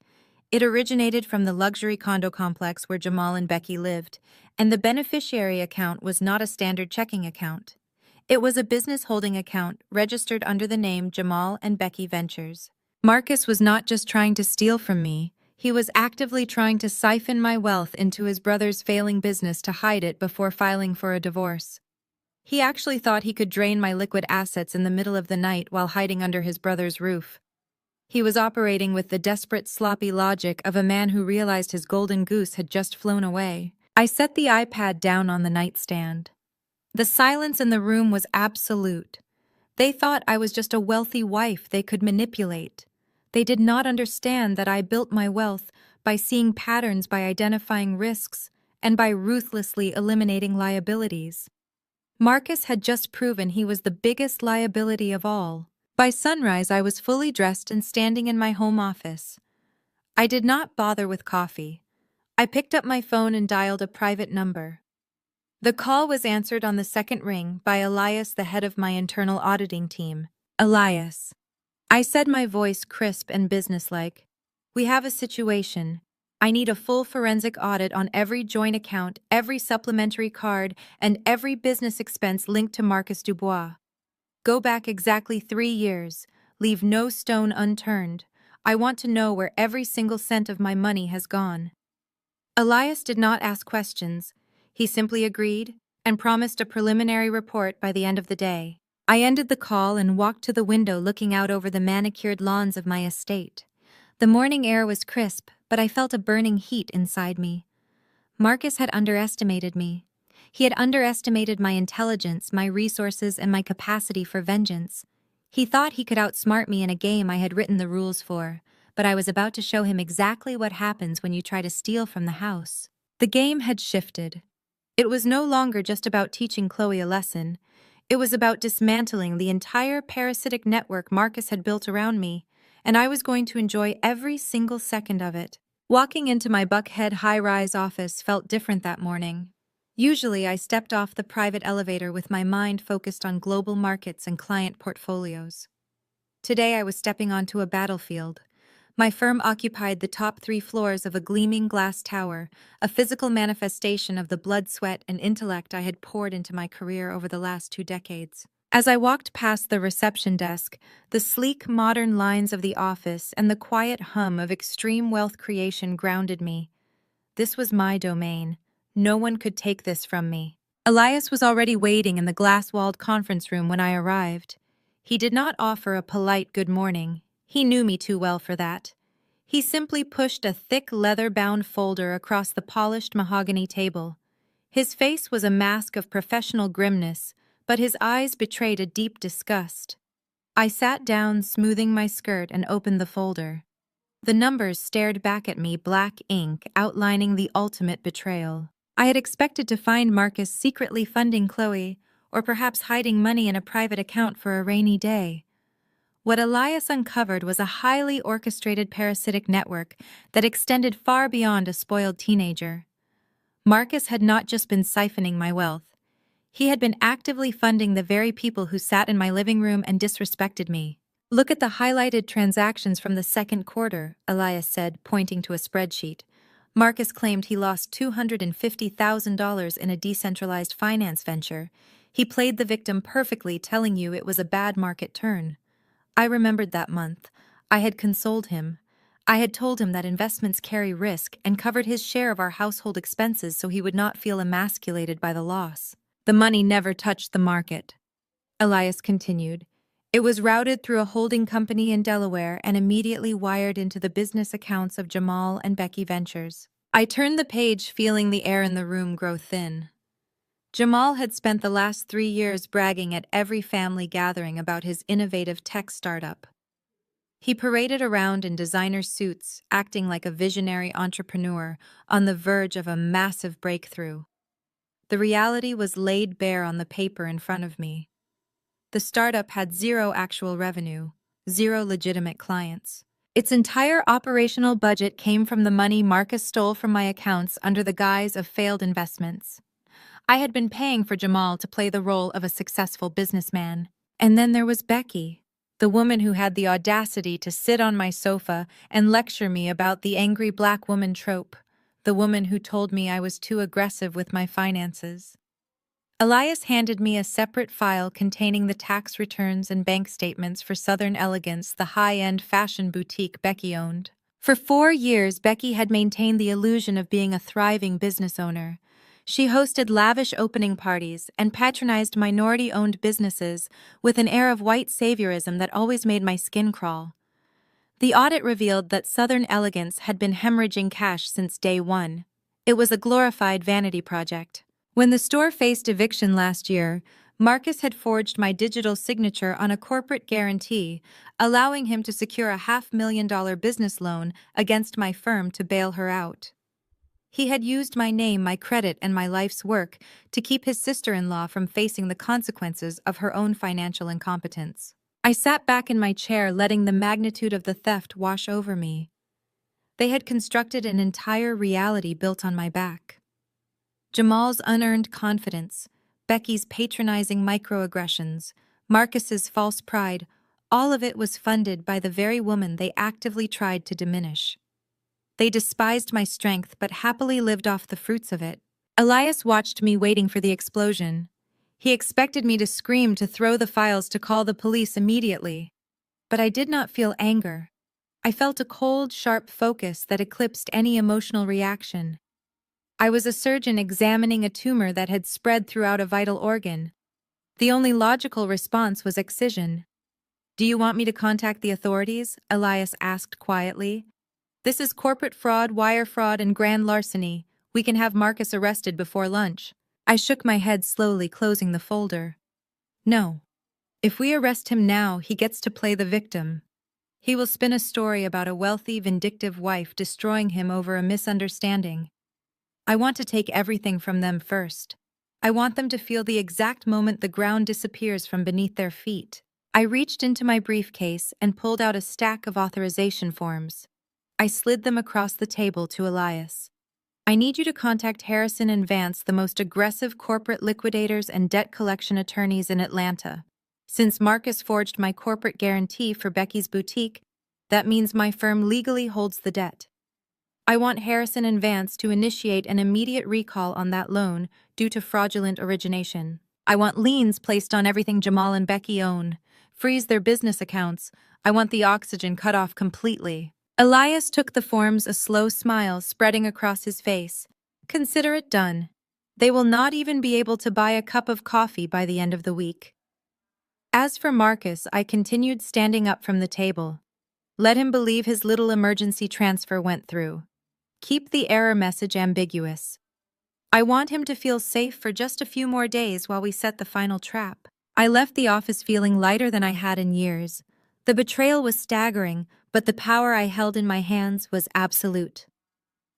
It originated from the luxury condo complex where Jamal and Becky lived, and the beneficiary account was not a standard checking account. It was a business holding account registered under the name Jamal and Becky Ventures. Marcus was not just trying to steal from me, he was actively trying to siphon my wealth into his brother's failing business to hide it before filing for a divorce. He actually thought he could drain my liquid assets in the middle of the night while hiding under his brother's roof. He was operating with the desperate, sloppy logic of a man who realized his golden goose had just flown away. I set the iPad down on the nightstand. The silence in the room was absolute. They thought I was just a wealthy wife they could manipulate. They did not understand that I built my wealth by seeing patterns, by identifying risks, and by ruthlessly eliminating liabilities. Marcus had just proven he was the biggest liability of all. By sunrise, I was fully dressed and standing in my home office. I did not bother with coffee. I picked up my phone and dialed a private number. The call was answered on the second ring by Elias, the head of my internal auditing team. Elias. I said, my voice crisp and businesslike. We have a situation. I need a full forensic audit on every joint account, every supplementary card, and every business expense linked to Marcus Dubois. Go back exactly 3 years. Leave no stone unturned. I want to know where every single cent of my money has gone. Elias did not ask questions. He simply agreed and promised a preliminary report by the end of the day. I ended the call and walked to the window, looking out over the manicured lawns of my estate. The morning air was crisp, but I felt a burning heat inside me. Marcus had underestimated me. He had underestimated my intelligence, my resources, and my capacity for vengeance. He thought he could outsmart me in a game I had written the rules for, but I was about to show him exactly what happens when you try to steal from the house. The game had shifted. It was no longer just about teaching Chloe a lesson. It was about dismantling the entire parasitic network Marcus had built around me, and I was going to enjoy every single second of it. Walking into my Buckhead high-rise office felt different that morning. Usually, I stepped off the private elevator with my mind focused on global markets and client portfolios. Today, I was stepping onto a battlefield. My firm occupied the top 3 floors of a gleaming glass tower, a physical manifestation of the blood, sweat, and intellect I had poured into my career over the last 2 decades. As I walked past the reception desk, the sleek, modern lines of the office and the quiet hum of extreme wealth creation grounded me. This was my domain. No one could take this from me. Elias was already waiting in the glass-walled conference room when I arrived. He did not offer a polite good morning. He knew me too well for that. He simply pushed a thick leather-bound folder across the polished mahogany table. His face was a mask of professional grimness, but his eyes betrayed a deep disgust. I sat down, smoothing my skirt, and opened the folder. The numbers stared back at me, black ink outlining the ultimate betrayal. I had expected to find Marcus secretly funding Chloe, or perhaps hiding money in a private account for a rainy day. What Elias uncovered was a highly orchestrated parasitic network that extended far beyond a spoiled teenager. Marcus had not just been siphoning my wealth. He had been actively funding the very people who sat in my living room and disrespected me. "Look at the highlighted transactions from the second quarter," Elias said, pointing to a spreadsheet. Marcus claimed he lost $250,000 in a decentralized finance venture. He played the victim perfectly, telling you it was a bad market turn. I remembered that month. I had consoled him. I had told him that investments carry risk and covered his share of our household expenses so he would not feel emasculated by the loss. "The money never touched the market," Elias continued. "It was routed through a holding company in Delaware and immediately wired into the business accounts of Jamal and Becky Ventures." I turned the page, feeling the air in the room grow thin. Jamal had spent the last 3 years bragging at every family gathering about his innovative tech startup. He paraded around in designer suits, acting like a visionary entrepreneur on the verge of a massive breakthrough. The reality was laid bare on the paper in front of me. The startup had zero actual revenue, zero legitimate clients. Its entire operational budget came from the money Marcus stole from my accounts under the guise of failed investments. I had been paying for Jamal to play the role of a successful businessman. And then there was Becky, the woman who had the audacity to sit on my sofa and lecture me about the angry black woman trope, the woman who told me I was too aggressive with my finances. Elias handed me a separate file containing the tax returns and bank statements for Southern Elegance, the high-end fashion boutique Becky owned. For 4 years, Becky had maintained the illusion of being a thriving business owner. She hosted lavish opening parties and patronized minority-owned businesses with an air of white saviorism that always made my skin crawl. The audit revealed that Southern Elegance had been hemorrhaging cash since day one. It was a glorified vanity project. When the store faced eviction last year, Marcus had forged my digital signature on a corporate guarantee, allowing him to secure a $500,000 business loan against my firm to bail her out. He had used my name, my credit, and my life's work to keep his sister-in-law from facing the consequences of her own financial incompetence. I sat back in my chair, letting the magnitude of the theft wash over me. They had constructed an entire reality built on my back. Jamal's unearned confidence, Becky's patronizing microaggressions, Marcus's false pride, all of it was funded by the very woman they actively tried to diminish. They despised my strength but happily lived off the fruits of it. Elias watched me, waiting for the explosion. He expected me to scream, to throw the files, to call the police immediately. But I did not feel anger. I felt a cold, sharp focus that eclipsed any emotional reaction. I was a surgeon examining a tumor that had spread throughout a vital organ. The only logical response was excision. "Do you want me to contact the authorities?" Elias asked quietly. "This is corporate fraud, wire fraud, and grand larceny. We can have Marcus arrested before lunch." I shook my head slowly, closing the folder. "No. If we arrest him now, he gets to play the victim. He will spin a story about a wealthy, vindictive wife destroying him over a misunderstanding. I want to take everything from them first. I want them to feel the exact moment the ground disappears from beneath their feet. I reached into my briefcase and pulled out a stack of authorization forms. I slid them across the table to Elias. I need you to contact Harrison and Vance, the most aggressive corporate liquidators and debt collection attorneys in Atlanta. Since Marcus forged my corporate guarantee for Becky's boutique, that means my firm legally holds the debt. I want Harrison and Vance to initiate an immediate recall on that loan due to fraudulent origination. I want liens placed on everything Jamal and Becky own. Freeze their business accounts. I want the oxygen cut off completely. Elias took the forms, a slow smile spreading across his face. Consider it done. They will not even be able to buy a cup of coffee by the end of the week. As for Marcus, I continued standing up from the table. Let him believe his little emergency transfer went through. Keep the error message ambiguous. I want him to feel safe for just a few more days while we set the final trap. I left the office feeling lighter than I had in years. The betrayal was staggering, but the power I held in my hands was absolute.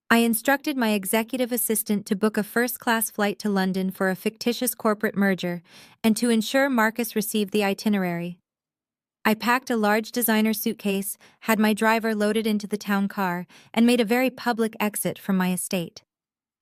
I instructed my executive assistant to book a first-class flight to London for a fictitious corporate merger and to ensure Marcus received the itinerary. I packed a large designer suitcase, had my driver loaded into the town car, and made a very public exit from my estate.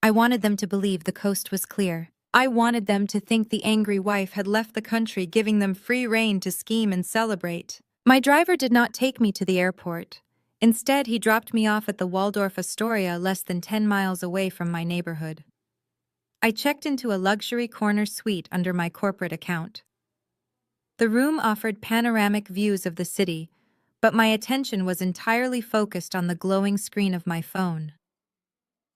I wanted them to believe the coast was clear. I wanted them to think the angry wife had left the country, giving them free rein to scheme and celebrate. My driver did not take me to the airport. Instead, he dropped me off at the Waldorf Astoria, less than 10 miles away from my neighborhood. I checked into a luxury corner suite under my corporate account. The room offered panoramic views of the city, but my attention was entirely focused on the glowing screen of my phone.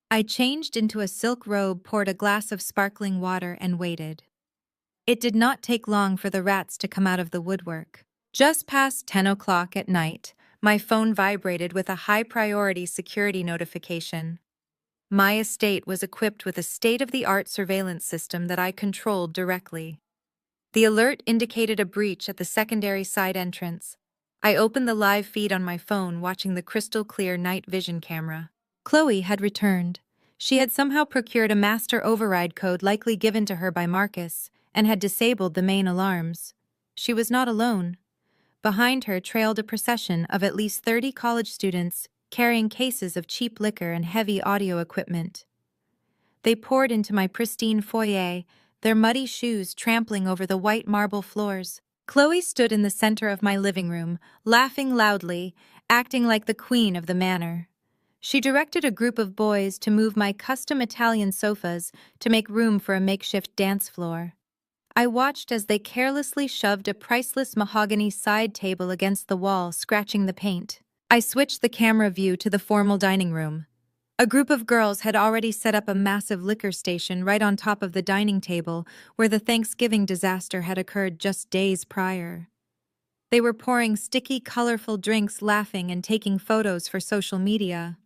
I changed into a silk robe, poured a glass of sparkling water, and waited. It did not take long for the rats to come out of the woodwork. Just past 10 o'clock at night, my phone vibrated with a high-priority security notification. My estate was equipped with a state-of-the-art surveillance system that I controlled directly. The alert indicated a breach at the secondary side entrance. I opened the live feed on my phone, watching the crystal-clear night vision camera. Chloe had returned. She had somehow procured a master override code likely given to her by Marcus and had disabled the main alarms. She was not alone. Behind her trailed a procession of at least 30 college students carrying cases of cheap liquor and heavy audio equipment. They poured into my pristine foyer, their muddy shoes trampling over the white marble floors. Chloe stood in the center of my living room, laughing loudly, acting like the queen of the manor. She directed a group of boys to move my custom Italian sofas to make room for a makeshift dance floor. I watched as they carelessly shoved a priceless mahogany side table against the wall, scratching the paint. I switched the camera view to the formal dining room. A group of girls had already set up a massive liquor station right on top of the dining table where the Thanksgiving disaster had occurred just days prior. They were pouring sticky, colorful drinks, laughing and taking photos for social media.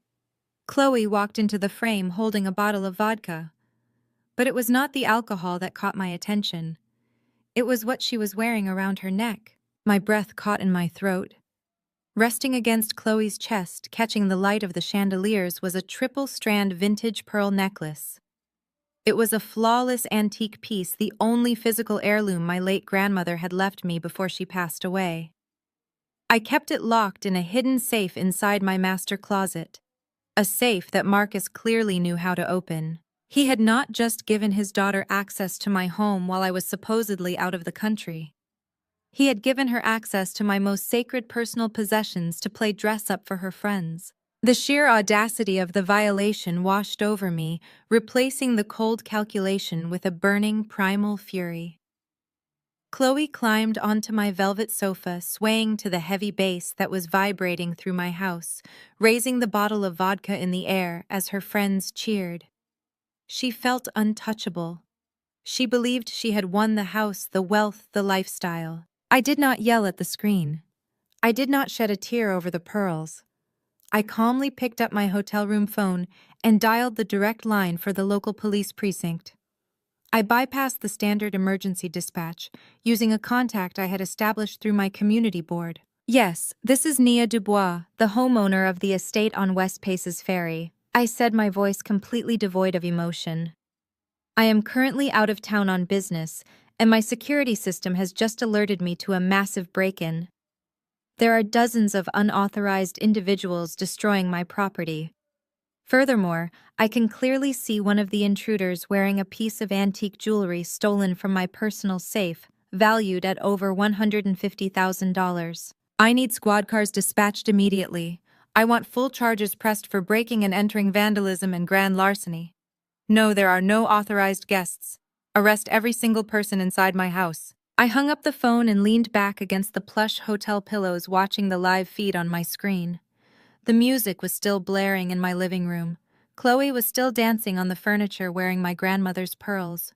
Chloe walked into the frame holding a bottle of vodka. But it was not the alcohol that caught my attention. It was what she was wearing around her neck. My breath caught in my throat. Resting against Chloe's chest, catching the light of the chandeliers, was a triple-strand vintage pearl necklace. It was a flawless antique piece, the only physical heirloom my late grandmother had left me before she passed away. I kept it locked in a hidden safe inside my master closet, a safe that Marcus clearly knew how to open. He had not just given his daughter access to my home while I was supposedly out of the country. He had given her access to my most sacred personal possessions to play dress-up for her friends. The sheer audacity of the violation washed over me, replacing the cold calculation with a burning primal fury. Chloe climbed onto my velvet sofa, swaying to the heavy bass that was vibrating through my house, raising the bottle of vodka in the air as her friends cheered. She felt untouchable. She believed she had won the house, the wealth, the lifestyle. I did not yell at the screen. I did not shed a tear over the pearls. I calmly picked up my hotel room phone and dialed the direct line for the local police precinct. I bypassed the standard emergency dispatch, using a contact I had established through my community board. Yes, this is Nia Dubois, the homeowner of the estate on West Paces Ferry. I said, my voice completely devoid of emotion. I am currently out of town on business, and my security system has just alerted me to a massive break-in. There are dozens of unauthorized individuals destroying my property. Furthermore, I can clearly see one of the intruders wearing a piece of antique jewelry stolen from my personal safe, valued at over $150,000. I need squad cars dispatched immediately. I want full charges pressed for breaking and entering, vandalism, and grand larceny. No, there are no authorized guests. Arrest every single person inside my house. I hung up the phone and leaned back against the plush hotel pillows, watching the live feed on my screen. The music was still blaring in my living room. Chloe was still dancing on the furniture, wearing my grandmother's pearls.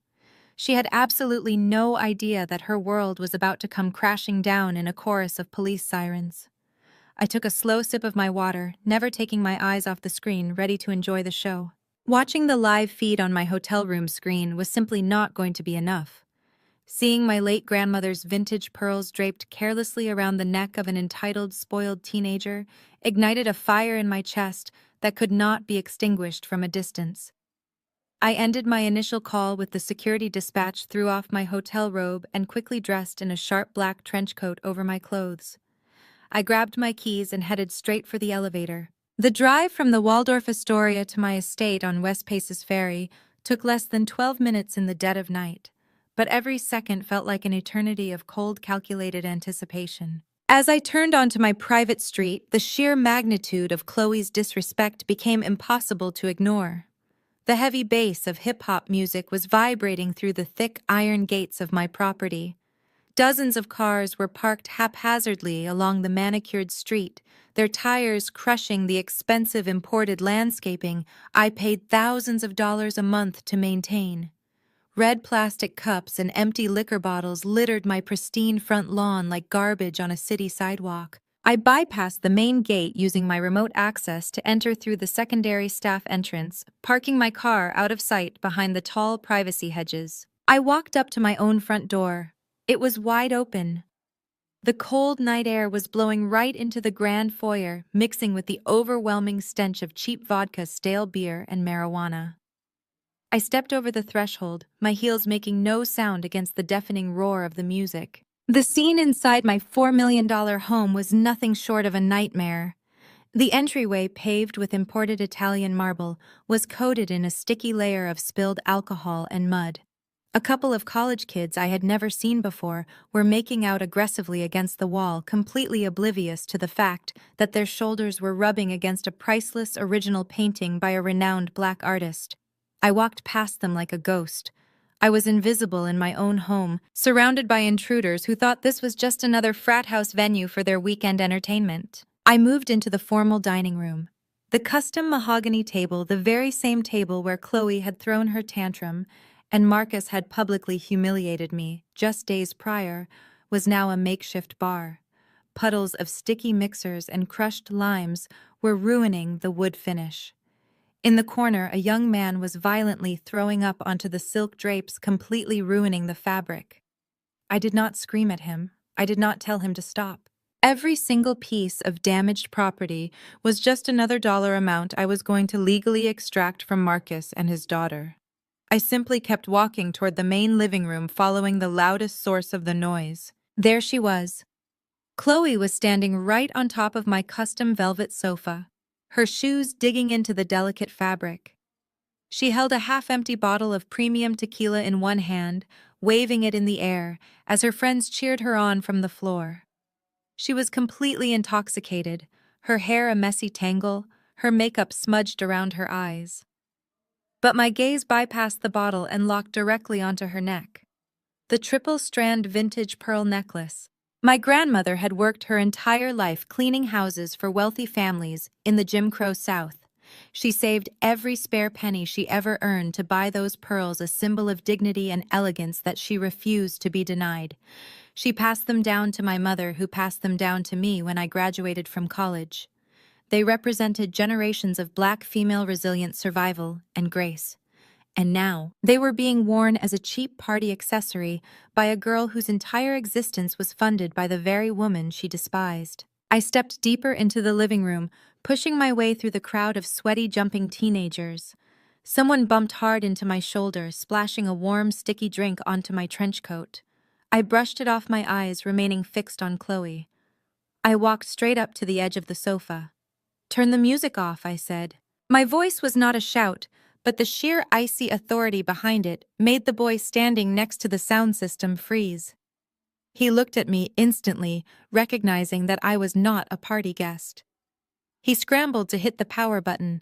She had absolutely no idea that her world was about to come crashing down in a chorus of police sirens. I took a slow sip of my water, never taking my eyes off the screen, ready to enjoy the show. Watching the live feed on my hotel room screen was simply not going to be enough. Seeing my late grandmother's vintage pearls draped carelessly around the neck of an entitled, spoiled teenager ignited a fire in my chest that could not be extinguished from a distance. I ended my initial call with the security dispatch, threw off my hotel robe, and quickly dressed in a sharp black trench coat over my clothes. I grabbed my keys and headed straight for the elevator. The drive from the Waldorf Astoria to my estate on West Paces Ferry took less than 12 minutes in the dead of night, but every second felt like an eternity of cold, calculated anticipation. As I turned onto my private street, the sheer magnitude of Chloe's disrespect became impossible to ignore. The heavy bass of hip-hop music was vibrating through the thick iron gates of my property. Dozens of cars were parked haphazardly along the manicured street, their tires crushing the expensive imported landscaping I paid thousands of dollars a month to maintain. Red plastic cups and empty liquor bottles littered my pristine front lawn like garbage on a city sidewalk. I bypassed the main gate using my remote access to enter through the secondary staff entrance, parking my car out of sight behind the tall privacy hedges. I walked up to my own front door. It was wide open. The cold night air was blowing right into the grand foyer, mixing with the overwhelming stench of cheap vodka, stale beer, and marijuana. I stepped over the threshold, my heels making no sound against the deafening roar of the music. The scene inside my $4 million home was nothing short of a nightmare. The entryway, paved with imported Italian marble, was coated in a sticky layer of spilled alcohol and mud. A couple of college kids I had never seen before were making out aggressively against the wall, completely oblivious to the fact that their shoulders were rubbing against a priceless original painting by a renowned black artist. I walked past them like a ghost. I was invisible in my own home, surrounded by intruders who thought this was just another frat house venue for their weekend entertainment. I moved into the formal dining room. The custom mahogany table, the very same table where Chloe had thrown her tantrum and Marcus had publicly humiliated me just days prior, was now a makeshift bar. Puddles of sticky mixers and crushed limes were ruining the wood finish. In the corner, a young man was violently throwing up onto the silk drapes, completely ruining the fabric. I did not scream at him. I did not tell him to stop. Every single piece of damaged property was just another dollar amount I was going to legally extract from Marcus and his daughter. I simply kept walking toward the main living room, following the loudest source of the noise. There she was. Chloe was standing right on top of my custom velvet sofa, her shoes digging into the delicate fabric. She held a half-empty bottle of premium tequila in one hand, waving it in the air as her friends cheered her on from the floor. She was completely intoxicated, her hair a messy tangle, her makeup smudged around her eyes. But my gaze bypassed the bottle and locked directly onto her neck. The triple-strand vintage pearl necklace. My grandmother had worked her entire life cleaning houses for wealthy families in the Jim Crow South. She saved every spare penny she ever earned to buy those pearls, a symbol of dignity and elegance that she refused to be denied. She passed them down to my mother, who passed them down to me when I graduated from college. They represented generations of Black female resilient survival and grace. And now, they were being worn as a cheap party accessory by a girl whose entire existence was funded by the very woman she despised. I stepped deeper into the living room, pushing my way through the crowd of sweaty, jumping teenagers. Someone bumped hard into my shoulder, splashing a warm, sticky drink onto my trench coat. I brushed it off my eyes, remaining fixed on Chloe. I walked straight up to the edge of the sofa. "Turn the music off," I said. My voice was not a shout, but the sheer icy authority behind it made the boy standing next to the sound system freeze. He looked at me instantly, recognizing that I was not a party guest. He scrambled to hit the power button.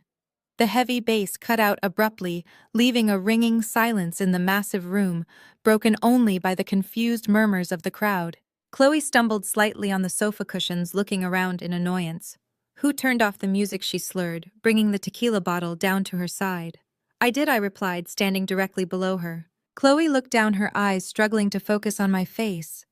The heavy bass cut out abruptly, leaving a ringing silence in the massive room, broken only by the confused murmurs of the crowd. Chloe stumbled slightly on the sofa cushions, looking around in annoyance. "Who turned off the music?" she slurred, bringing the tequila bottle down to her side. "I did," I replied, standing directly below her. Chloe looked down, her eyes struggling to focus on my face.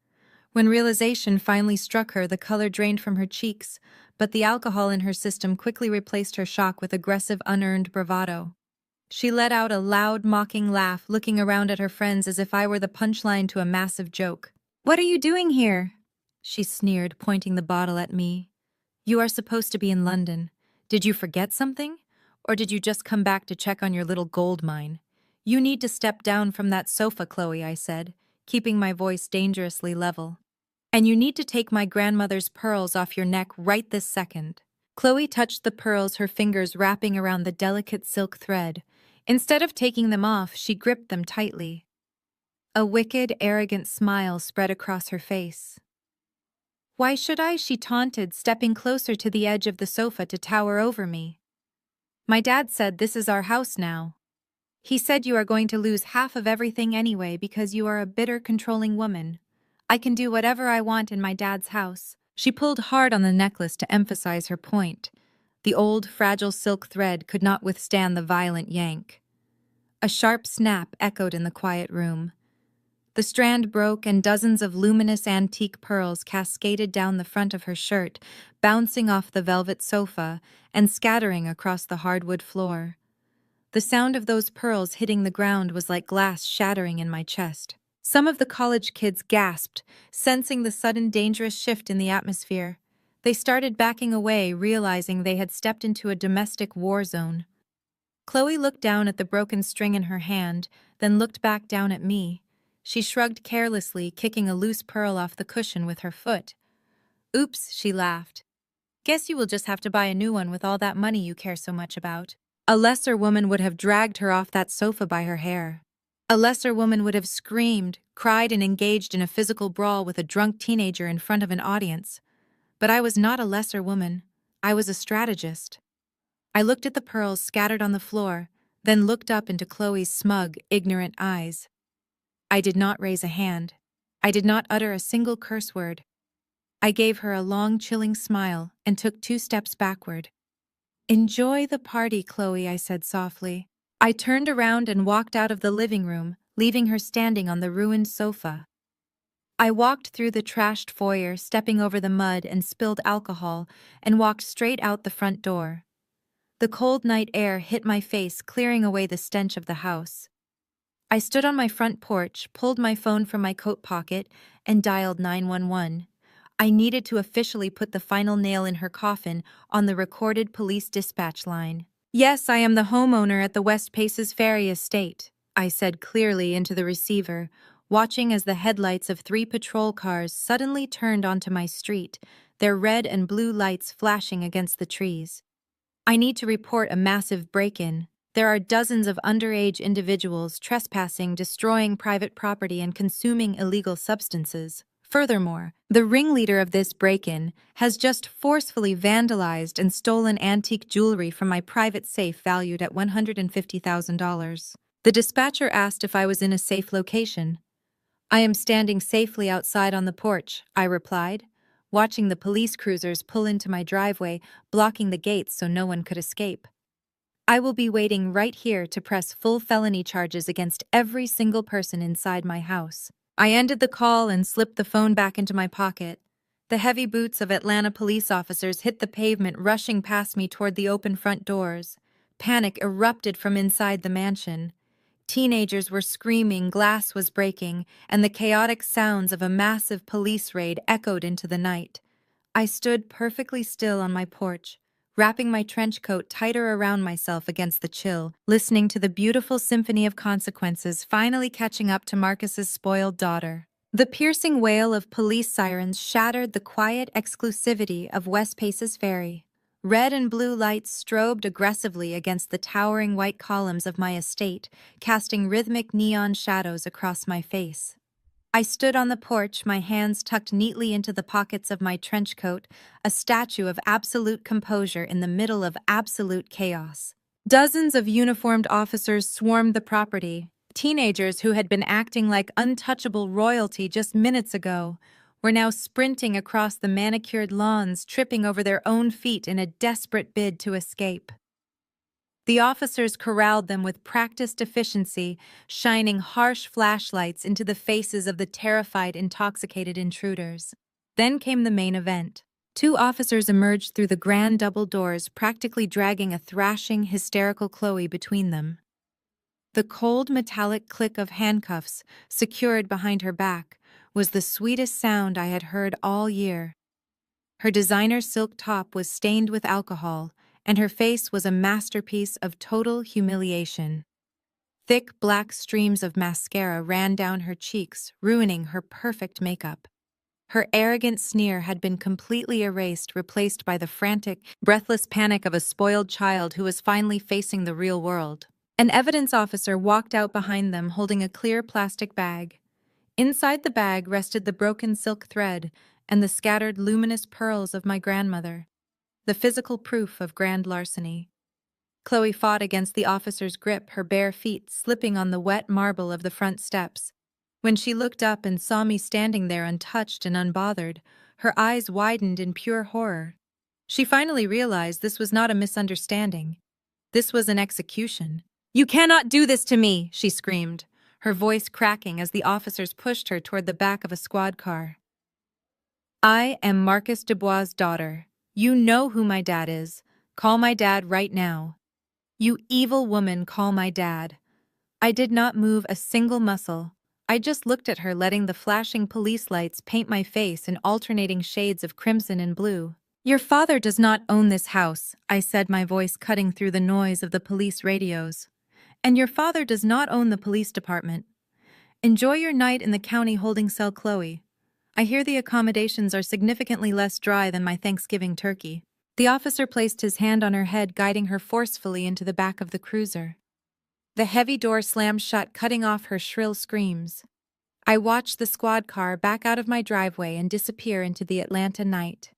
When realization finally struck her, the color drained from her cheeks, but the alcohol in her system quickly replaced her shock with aggressive, unearned bravado. She let out a loud, mocking laugh, looking around at her friends as if I were the punchline to a massive joke. "What are you doing here?" she sneered, pointing the bottle at me. "You are supposed to be in London. Did you forget something? Or did you just come back to check on your little gold mine? You need to step down from that sofa, Chloe," I said, keeping my voice dangerously level. "And you need to take my grandmother's pearls off your neck right this second." Chloe touched the pearls, her fingers wrapping around the delicate silk thread. Instead of taking them off, she gripped them tightly. A wicked, arrogant smile spread across her face. "Why should I?" she taunted, stepping closer to the edge of the sofa to tower over me. "My dad said this is our house now. He said you are going to lose half of everything anyway because you are a bitter, controlling woman. I can do whatever I want in my dad's house." She pulled hard on the necklace to emphasize her point. The old, fragile silk thread could not withstand the violent yank. A sharp snap echoed in the quiet room. The strand broke and dozens of luminous antique pearls cascaded down the front of her shirt, bouncing off the velvet sofa and scattering across the hardwood floor. The sound of those pearls hitting the ground was like glass shattering in my chest. Some of the college kids gasped, sensing the sudden dangerous shift in the atmosphere. They started backing away, realizing they had stepped into a domestic war zone. Chloe looked down at the broken string in her hand, then looked back down at me. She shrugged carelessly, kicking a loose pearl off the cushion with her foot. "Oops," she laughed. "Guess you will just have to buy a new one with all that money you care so much about." A lesser woman would have dragged her off that sofa by her hair. A lesser woman would have screamed, cried, and engaged in a physical brawl with a drunk teenager in front of an audience. But I was not a lesser woman. I was a strategist. I looked at the pearls scattered on the floor, then looked up into Chloe's smug, ignorant eyes. I did not raise a hand. I did not utter a single curse word. I gave her a long, chilling smile and took 2 steps backward. "Enjoy the party, Chloe," I said softly. I turned around and walked out of the living room, leaving her standing on the ruined sofa. I walked through the trashed foyer, stepping over the mud and spilled alcohol, and walked straight out the front door. The cold night air hit my face, clearing away the stench of the house. I stood on my front porch, pulled my phone from my coat pocket, and dialed 911. I needed to officially put the final nail in her coffin on the recorded police dispatch line. "Yes, I am the homeowner at the West Paces Ferry Estate," I said clearly into the receiver, watching as the headlights of 3 patrol cars suddenly turned onto my street, their red and blue lights flashing against the trees. "I need to report a massive break-in. There are dozens of underage individuals trespassing, destroying private property, and consuming illegal substances. Furthermore, the ringleader of this break-in has just forcefully vandalized and stolen antique jewelry from my private safe valued at $150,000. The dispatcher asked if I was in a safe location. "I am standing safely outside on the porch," I replied, watching the police cruisers pull into my driveway, blocking the gates so no one could escape. "I will be waiting right here to press full felony charges against every single person inside my house." I ended the call and slipped the phone back into my pocket. The heavy boots of Atlanta police officers hit the pavement, rushing past me toward the open front doors. Panic erupted from inside the mansion. Teenagers were screaming, glass was breaking, and the chaotic sounds of a massive police raid echoed into the night. I stood perfectly still on my porch, wrapping my trench coat tighter around myself against the chill, listening to the beautiful symphony of consequences finally catching up to Marcus's spoiled daughter. The piercing wail of police sirens shattered the quiet exclusivity of West Pace's ferry. Red and blue lights strobed aggressively against the towering white columns of my estate, casting rhythmic neon shadows across my face. I stood on the porch, my hands tucked neatly into the pockets of my trench coat, a statue of absolute composure in the middle of absolute chaos. Dozens of uniformed officers swarmed the property. Teenagers who had been acting like untouchable royalty just minutes ago were now sprinting across the manicured lawns, tripping over their own feet in a desperate bid to escape. The officers corralled them with practiced efficiency, shining harsh flashlights into the faces of the terrified, intoxicated intruders. Then came the main event. Two officers emerged through the grand double doors, practically dragging a thrashing, hysterical Chloe between them. The cold, metallic click of handcuffs, secured behind her back, was the sweetest sound I had heard all year. Her designer silk top was stained with alcohol, and her face was a masterpiece of total humiliation. Thick black streams of mascara ran down her cheeks, ruining her perfect makeup. Her arrogant sneer had been completely erased, replaced by the frantic, breathless panic of a spoiled child who was finally facing the real world. An evidence officer walked out behind them holding a clear plastic bag. Inside the bag rested the broken silk thread and the scattered luminous pearls of my grandmother, the physical proof of grand larceny. Chloe fought against the officer's grip, her bare feet slipping on the wet marble of the front steps. When she looked up and saw me standing there untouched and unbothered, her eyes widened in pure horror. She finally realized this was not a misunderstanding. This was an execution. "You cannot do this to me!" she screamed, her voice cracking as the officers pushed her toward the back of a squad car. "I am Marcus Dubois' daughter. You know who my dad is. Call my dad right now. You evil woman, call my dad." I did not move a single muscle. I just looked at her, letting the flashing police lights paint my face in alternating shades of crimson and blue. "Your father does not own this house," I said, my voice cutting through the noise of the police radios. "And your father does not own the police department. Enjoy your night in the county holding cell, Chloe. I hear the accommodations are significantly less dry than my Thanksgiving turkey." The officer placed his hand on her head, guiding her forcefully into the back of the cruiser. The heavy door slammed shut, cutting off her shrill screams. I watched the squad car back out of my driveway and disappear into the Atlanta night.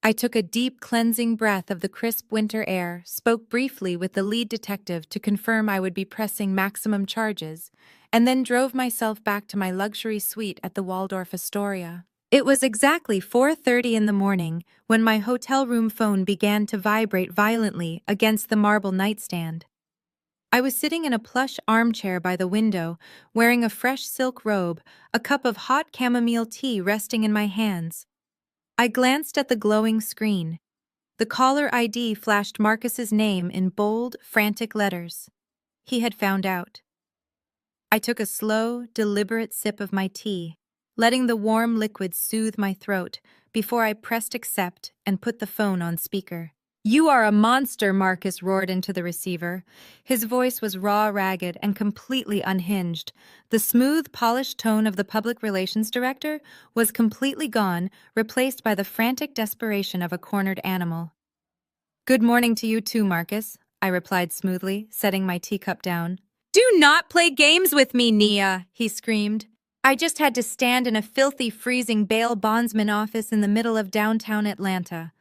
I took a deep, cleansing breath of the crisp winter air, spoke briefly with the lead detective to confirm I would be pressing maximum charges, and then drove myself back to my luxury suite at the Waldorf Astoria. It was exactly 4:30 in the morning when my hotel room phone began to vibrate violently against the marble nightstand. I was sitting in a plush armchair by the window, wearing a fresh silk robe, a cup of hot chamomile tea resting in my hands. I glanced at the glowing screen. The caller ID flashed Marcus's name in bold, frantic letters. He had found out. I took a slow, deliberate sip of my tea, letting the warm liquid soothe my throat before I pressed accept and put the phone on speaker. "You are a monster," Marcus roared into the receiver. His voice was raw, ragged, and completely unhinged. The smooth, polished tone of the public relations director was completely gone, replaced by the frantic desperation of a cornered animal. "Good morning to you too, Marcus," I replied smoothly, setting my teacup down. "Do not play games with me, Nia," he screamed. I just had to stand in a filthy, freezing bail bondsman office in the middle of downtown Atlanta.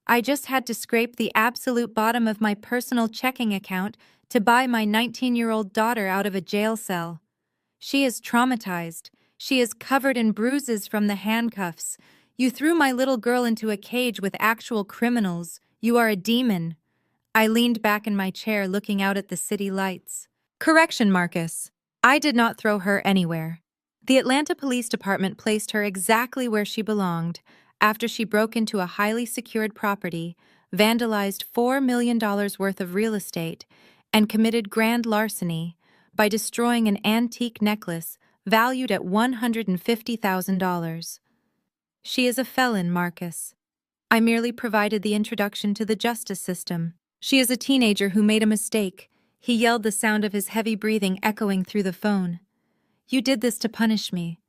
I just had to scrape the absolute bottom of my personal checking account to buy my 19-year-old daughter out of a jail cell. She is traumatized. She is covered in bruises from the handcuffs. You threw my little girl into a cage with actual criminals. You are a demon. I leaned back in my chair, looking out at the city lights. Correction, Marcus. I did not throw her anywhere. The Atlanta Police Department placed her exactly where she belonged, after she broke into a highly secured property, vandalized $4 million worth of real estate, and committed grand larceny by destroying an antique necklace valued at $150,000. She is a felon, Marcus. I merely provided the introduction to the justice system. She is a teenager who made a mistake. He yelled, the sound of his heavy breathing echoing through the phone. You did this to punish me.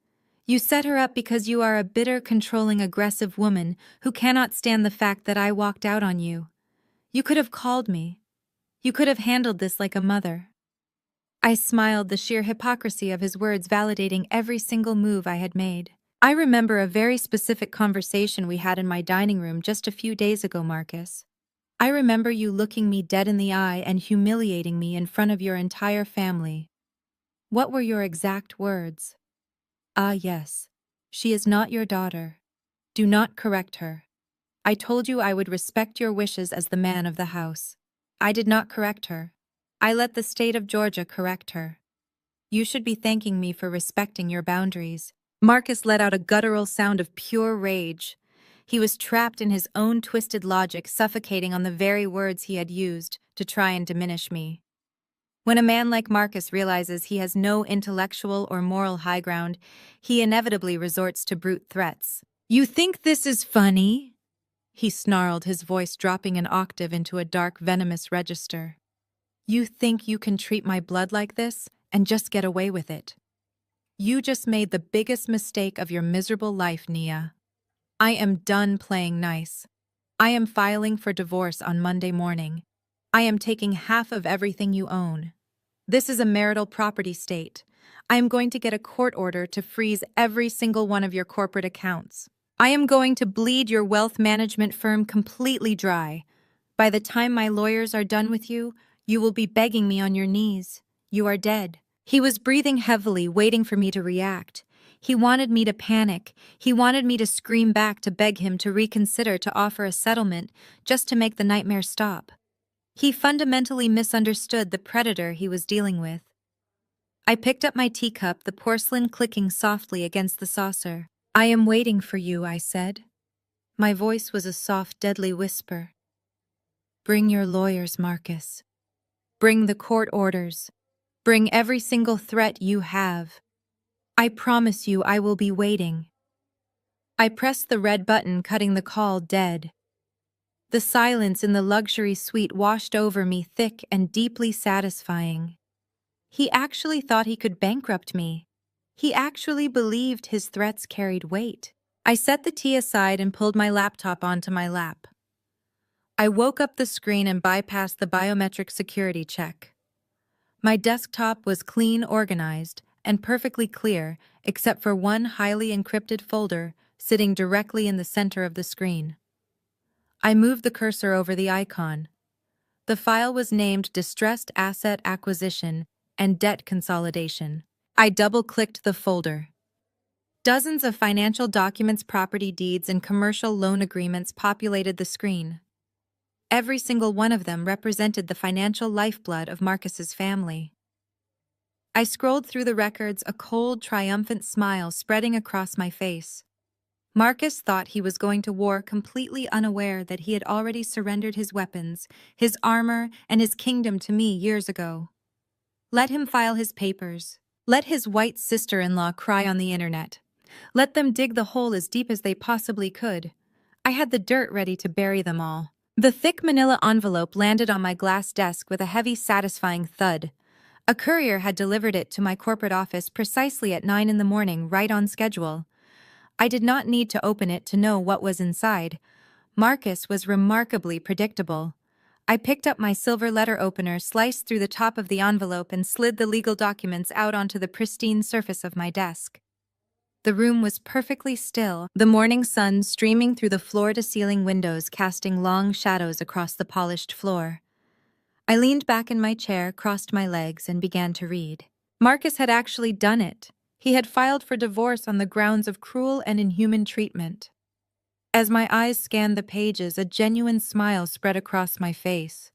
You set her up because you are a bitter, controlling, aggressive woman who cannot stand the fact that I walked out on you. You could have called me. You could have handled this like a mother. I smiled, the sheer hypocrisy of his words validating every single move I had made. I remember a very specific conversation we had in my dining room just a few days ago, Marcus. I remember you looking me dead in the eye and humiliating me in front of your entire family. What were your exact words? Ah, yes. She is not your daughter. Do not correct her. I told you I would respect your wishes as the man of the house. I did not correct her. I let the state of Georgia correct her. You should be thanking me for respecting your boundaries. Marcus let out a guttural sound of pure rage. He was trapped in his own twisted logic, suffocating on the very words he had used to try and diminish me. When a man like Marcus realizes he has no intellectual or moral high ground, he inevitably resorts to brute threats. You think this is funny? He snarled, his voice dropping an octave into a dark, venomous register. You think you can treat my blood like this and just get away with it? You just made the biggest mistake of your miserable life, Nia. I am done playing nice. I am filing for divorce on Monday morning. I am taking half of everything you own. This is a marital property state. I am going to get a court order to freeze every single one of your corporate accounts. I am going to bleed your wealth management firm completely dry. By the time my lawyers are done with you, you will be begging me on your knees. You are dead. He was breathing heavily, waiting for me to react. He wanted me to panic. He wanted me to scream back, to beg him to reconsider, to offer a settlement, just to make the nightmare stop. He fundamentally misunderstood the predator he was dealing with. I picked up my teacup, the porcelain clicking softly against the saucer. I am waiting for you, I said. My voice was a soft, deadly whisper. Bring your lawyers, Marcus. Bring the court orders. Bring every single threat you have. I promise you I will be waiting. I pressed the red button, cutting the call dead. The silence in the luxury suite washed over me, thick and deeply satisfying. He actually thought he could bankrupt me. He actually believed his threats carried weight. I set the tea aside and pulled my laptop onto my lap. I woke up the screen and bypassed the biometric security check. My desktop was clean, organized, and perfectly clear, except for one highly encrypted folder sitting directly in the center of the screen. I moved the cursor over the icon. The file was named Distressed Asset Acquisition and Debt Consolidation. I double-clicked the folder. Dozens of financial documents, property deeds, and commercial loan agreements populated the screen. Every single one of them represented the financial lifeblood of Marcus's family. I scrolled through the records, a cold, triumphant smile spreading across my face. Marcus thought he was going to war, completely unaware that he had already surrendered his weapons, his armor, and his kingdom to me years ago. Let him file his papers. Let his white sister-in-law cry on the internet. Let them dig the hole as deep as they possibly could. I had the dirt ready to bury them all. The thick manila envelope landed on my glass desk with a heavy, satisfying thud. A courier had delivered it to my corporate office precisely at 9 in the morning, right on schedule. I did not need to open it to know what was inside. Marcus was remarkably predictable. I picked up my silver letter opener, sliced through the top of the envelope, and slid the legal documents out onto the pristine surface of my desk. The room was perfectly still, the morning sun streaming through the floor-to-ceiling windows, casting long shadows across the polished floor. I leaned back in my chair, crossed my legs, and began to read. Marcus had actually done it. He had filed for divorce on the grounds of cruel and inhuman treatment. As my eyes scanned the pages, a genuine smile spread across my face.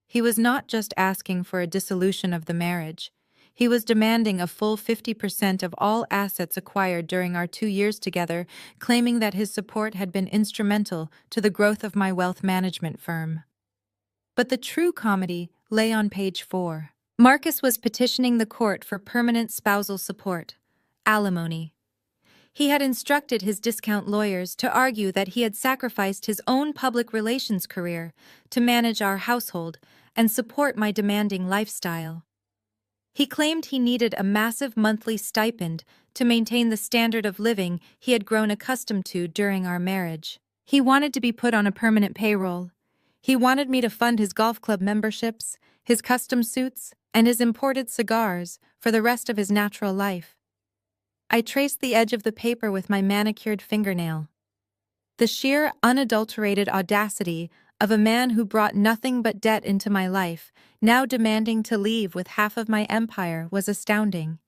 He was not just asking for a dissolution of the marriage. He was demanding a full 50% of all assets acquired during our 2 years together, claiming that his support had been instrumental to the growth of my wealth management firm. But the true comedy lay on page 4. Marcus was petitioning the court for permanent spousal support, alimony. He had instructed his discount lawyers to argue that he had sacrificed his own public relations career to manage our household and support my demanding lifestyle. He claimed he needed a massive monthly stipend to maintain the standard of living he had grown accustomed to during our marriage. He wanted to be put on a permanent payroll. He wanted me to fund his golf club memberships, his custom suits, and his imported cigars for the rest of his natural life. I traced the edge of the paper with my manicured fingernail. The sheer, unadulterated audacity of a man who brought nothing but debt into my life, now demanding to leave with half of my empire, was astounding.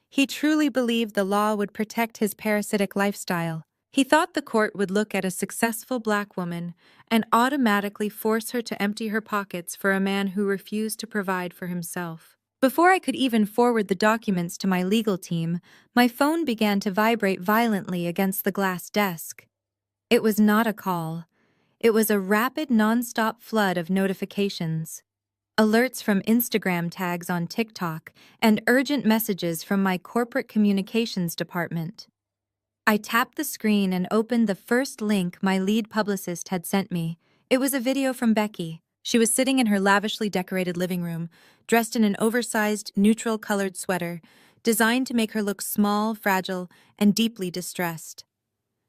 He truly believed the law would protect his parasitic lifestyle. He thought the court would look at a successful black woman and automatically force her to empty her pockets for a man who refused to provide for himself. Before I could even forward the documents to my legal team, my phone began to vibrate violently against the glass desk. It was not a call. It was a rapid, non-stop flood of notifications. Alerts from Instagram tags on TikTok and urgent messages from my corporate communications department. I tapped the screen and opened the first link my lead publicist had sent me. It was a video from Becky. She was sitting in her lavishly decorated living room, dressed in an oversized, neutral-colored sweater, designed to make her look small, fragile, and deeply distressed.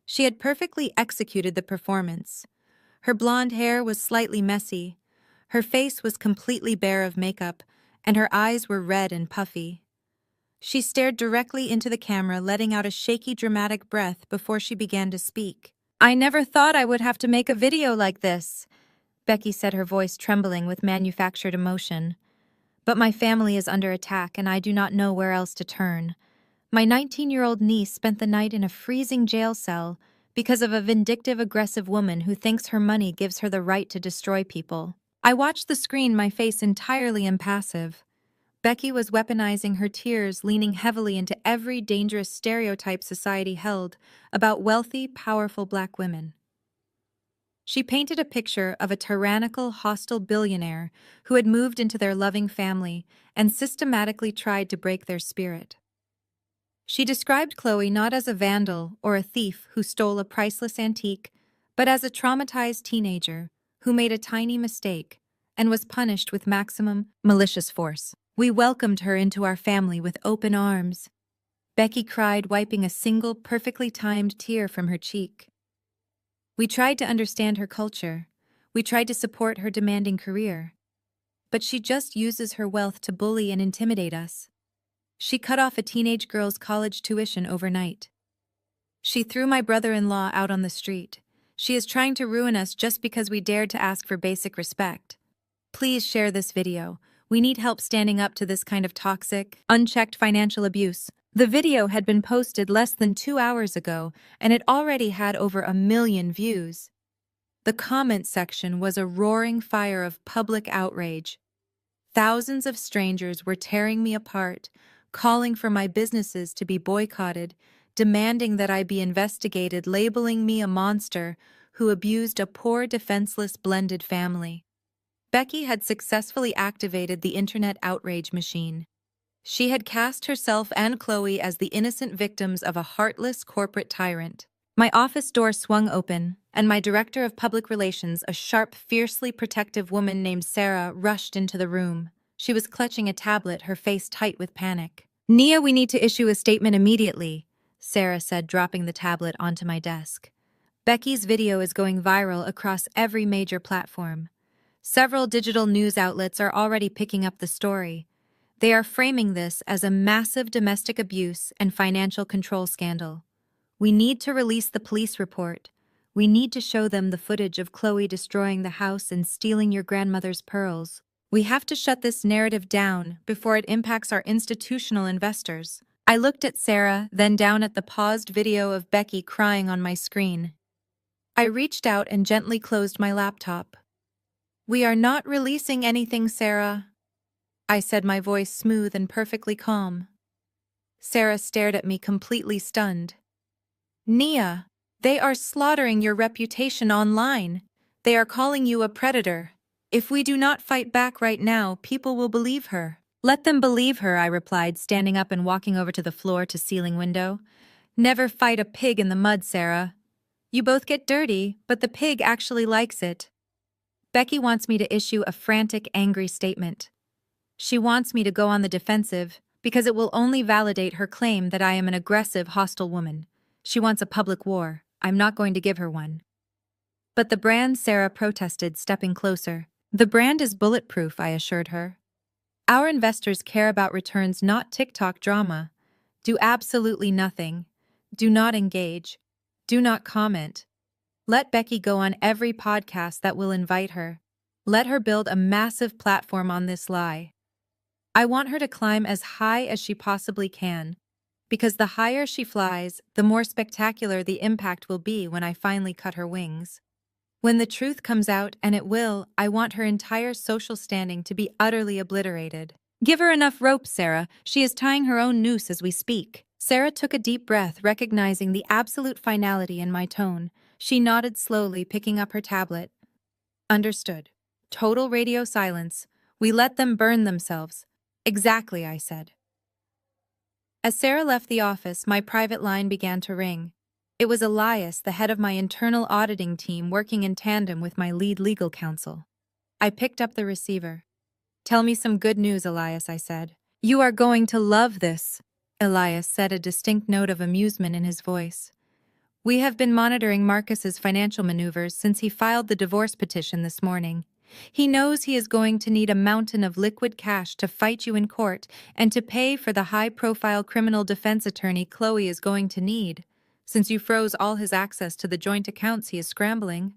She had perfectly executed the performance. Her blonde hair was slightly messy, her face was completely bare of makeup, and her eyes were red and puffy. She stared directly into the camera, letting out a shaky, dramatic breath before she began to speak. "I never thought I would have to make a video like this," Becky said, her voice trembling with manufactured emotion. "But my family is under attack, and I do not know where else to turn. My 19-year-old niece spent the night in a freezing jail cell because of a vindictive, aggressive woman who thinks her money gives her the right to destroy people." I watched the screen, my face entirely impassive. Becky was weaponizing her tears, leaning heavily into every dangerous stereotype society held about wealthy, powerful black women. She painted a picture of a tyrannical, hostile billionaire who had moved into their loving family and systematically tried to break their spirit. She described Chloe not as a vandal or a thief who stole a priceless antique, but as a traumatized teenager who made a tiny mistake and was punished with maximum malicious force. We welcomed her into our family with open arms. Becky cried, wiping a single, perfectly timed tear from her cheek. We tried to understand her culture. We tried to support her demanding career. But she just uses her wealth to bully and intimidate us. She cut off a teenage girl's college tuition overnight. She threw my brother-in-law out on the street. She is trying to ruin us just because we dared to ask for basic respect. Please share this video. We need help standing up to this kind of toxic, unchecked financial abuse. The video had been posted less than 2 hours ago, and it already had over 1 million views. The comment section was a roaring fire of public outrage. Thousands of strangers were tearing me apart, calling for my businesses to be boycotted, demanding that I be investigated, labeling me a monster who abused a poor, defenseless blended family. Becky had successfully activated the internet outrage machine. She had cast herself and Chloe as the innocent victims of a heartless corporate tyrant. My office door swung open, and my director of public relations, a sharp, fiercely protective woman named Sarah, rushed into the room. She was clutching a tablet, her face tight with panic. "Nia, we need to issue a statement immediately," Sarah said, dropping the tablet onto my desk. "Becky's video is going viral across every major platform. Several digital news outlets are already picking up the story. They are framing this as a massive domestic abuse and financial control scandal. We need to release the police report. We need to show them the footage of Chloe destroying the house and stealing your grandmother's pearls. We have to shut this narrative down before it impacts our institutional investors." I looked at Sarah, then down at the paused video of Becky crying on my screen. I reached out and gently closed my laptop. "We are not releasing anything, Sarah," I said, my voice smooth and perfectly calm. Sarah stared at me, completely stunned. "Nia, they are slaughtering your reputation online. They are calling you a predator. If we do not fight back right now, people will believe her." "Let them believe her," I replied, standing up and walking over to the floor-to-ceiling window. Never fight a pig in the mud, Sarah. You both get dirty, but the pig actually likes it. Becky wants me to issue a frantic, angry statement. She wants me to go on the defensive because it will only validate her claim that I am an aggressive, hostile woman. She wants a public war. I'm not going to give her one. But the brand, Sarah protested, stepping closer. The brand is bulletproof, I assured her. Our investors care about returns, not TikTok drama. Do absolutely nothing. Do not engage. Do not comment. Let Becky go on every podcast that will invite her. Let her build a massive platform on this lie. I want her to climb as high as she possibly can, because the higher she flies, the more spectacular the impact will be when I finally cut her wings. When the truth comes out, and it will, I want her entire social standing to be utterly obliterated. Give her enough rope, Sarah. She is tying her own noose as we speak. Sarah took a deep breath, recognizing the absolute finality in my tone. She nodded slowly, picking up her tablet. Understood. Total radio silence. We let them burn themselves. Exactly, I said. As Sarah left the office, my private line began to ring. It was Elias, the head of my internal auditing team, working in tandem with my lead legal counsel. I picked up the receiver. Tell me some good news, Elias, I said. You are going to love this, Elias said, a distinct note of amusement in his voice. We have been monitoring Marcus's financial maneuvers since he filed the divorce petition this morning. He knows he is going to need a mountain of liquid cash to fight you in court and to pay for the high-profile criminal defense attorney Chloe is going to need, since you froze all his access to the joint accounts he is scrambling.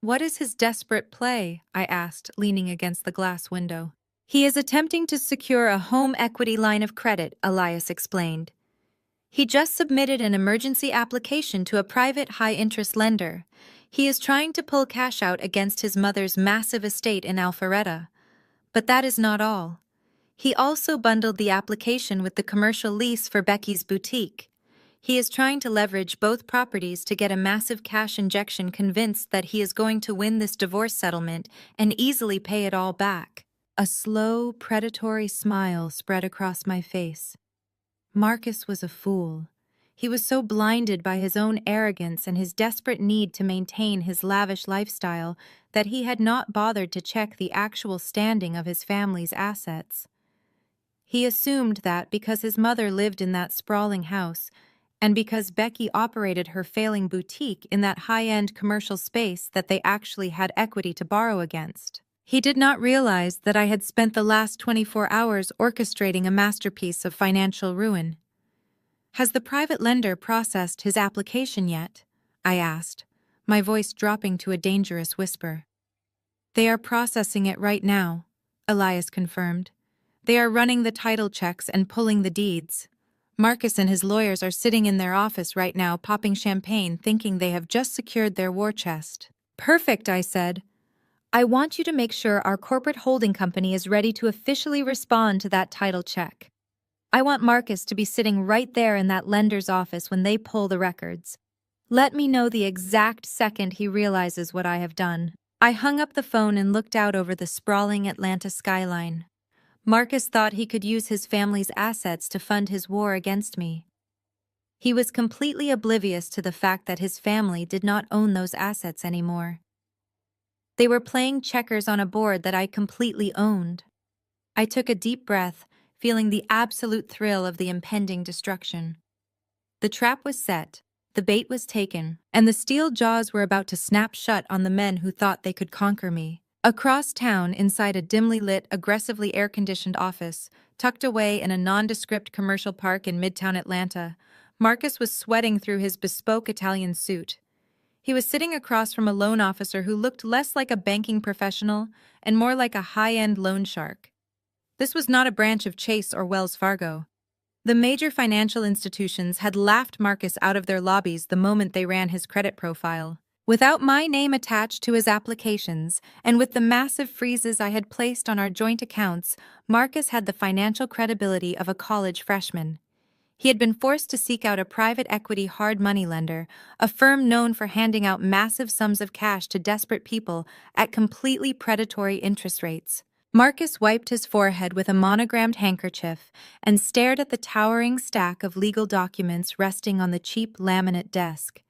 What is his desperate play? I asked, leaning against the glass window. He is attempting to secure a home equity line of credit, Elias explained. He just submitted an emergency application to a private high-interest lender. He is trying to pull cash out against his mother's massive estate in Alpharetta. But that is not all. He also bundled the application with the commercial lease for Becky's boutique. He is trying to leverage both properties to get a massive cash injection, convinced that he is going to win this divorce settlement and easily pay it all back. A slow, predatory smile spread across my face. Marcus was a fool. He was so blinded by his own arrogance and his desperate need to maintain his lavish lifestyle that he had not bothered to check the actual standing of his family's assets. He assumed that because his mother lived in that sprawling house, and because Becky operated her failing boutique in that high-end commercial space, that they actually had equity to borrow against. He did not realize that I had spent the last 24 hours orchestrating a masterpiece of financial ruin. Has the private lender processed his application yet? I asked, my voice dropping to a dangerous whisper. They are processing it right now, Elias confirmed. They are running the title checks and pulling the deeds. Marcus and his lawyers are sitting in their office right now, popping champagne, thinking they have just secured their war chest. Perfect, I said. I want you to make sure our corporate holding company is ready to officially respond to that title check. I want Marcus to be sitting right there in that lender's office when they pull the records. Let me know the exact second he realizes what I have done. I hung up the phone and looked out over the sprawling Atlanta skyline. Marcus thought he could use his family's assets to fund his war against me. He was completely oblivious to the fact that his family did not own those assets anymore. They were playing checkers on a board that I completely owned. I took a deep breath, feeling the absolute thrill of the impending destruction. The trap was set, the bait was taken, and the steel jaws were about to snap shut on the men who thought they could conquer me. Across town, inside a dimly lit, aggressively air-conditioned office, tucked away in a nondescript commercial park in Midtown Atlanta, Marcus was sweating through his bespoke Italian suit. He was sitting across from a loan officer who looked less like a banking professional and more like a high-end loan shark. This was not a branch of Chase or Wells Fargo. The major financial institutions had laughed Marcus out of their lobbies the moment they ran his credit profile. Without my name attached to his applications, and with the massive freezes I had placed on our joint accounts, Marcus had the financial credibility of a college freshman. He had been forced to seek out a private equity hard money lender, a firm known for handing out massive sums of cash to desperate people at completely predatory interest rates. Marcus wiped his forehead with a monogrammed handkerchief and stared at the towering stack of legal documents resting on the cheap laminate desk.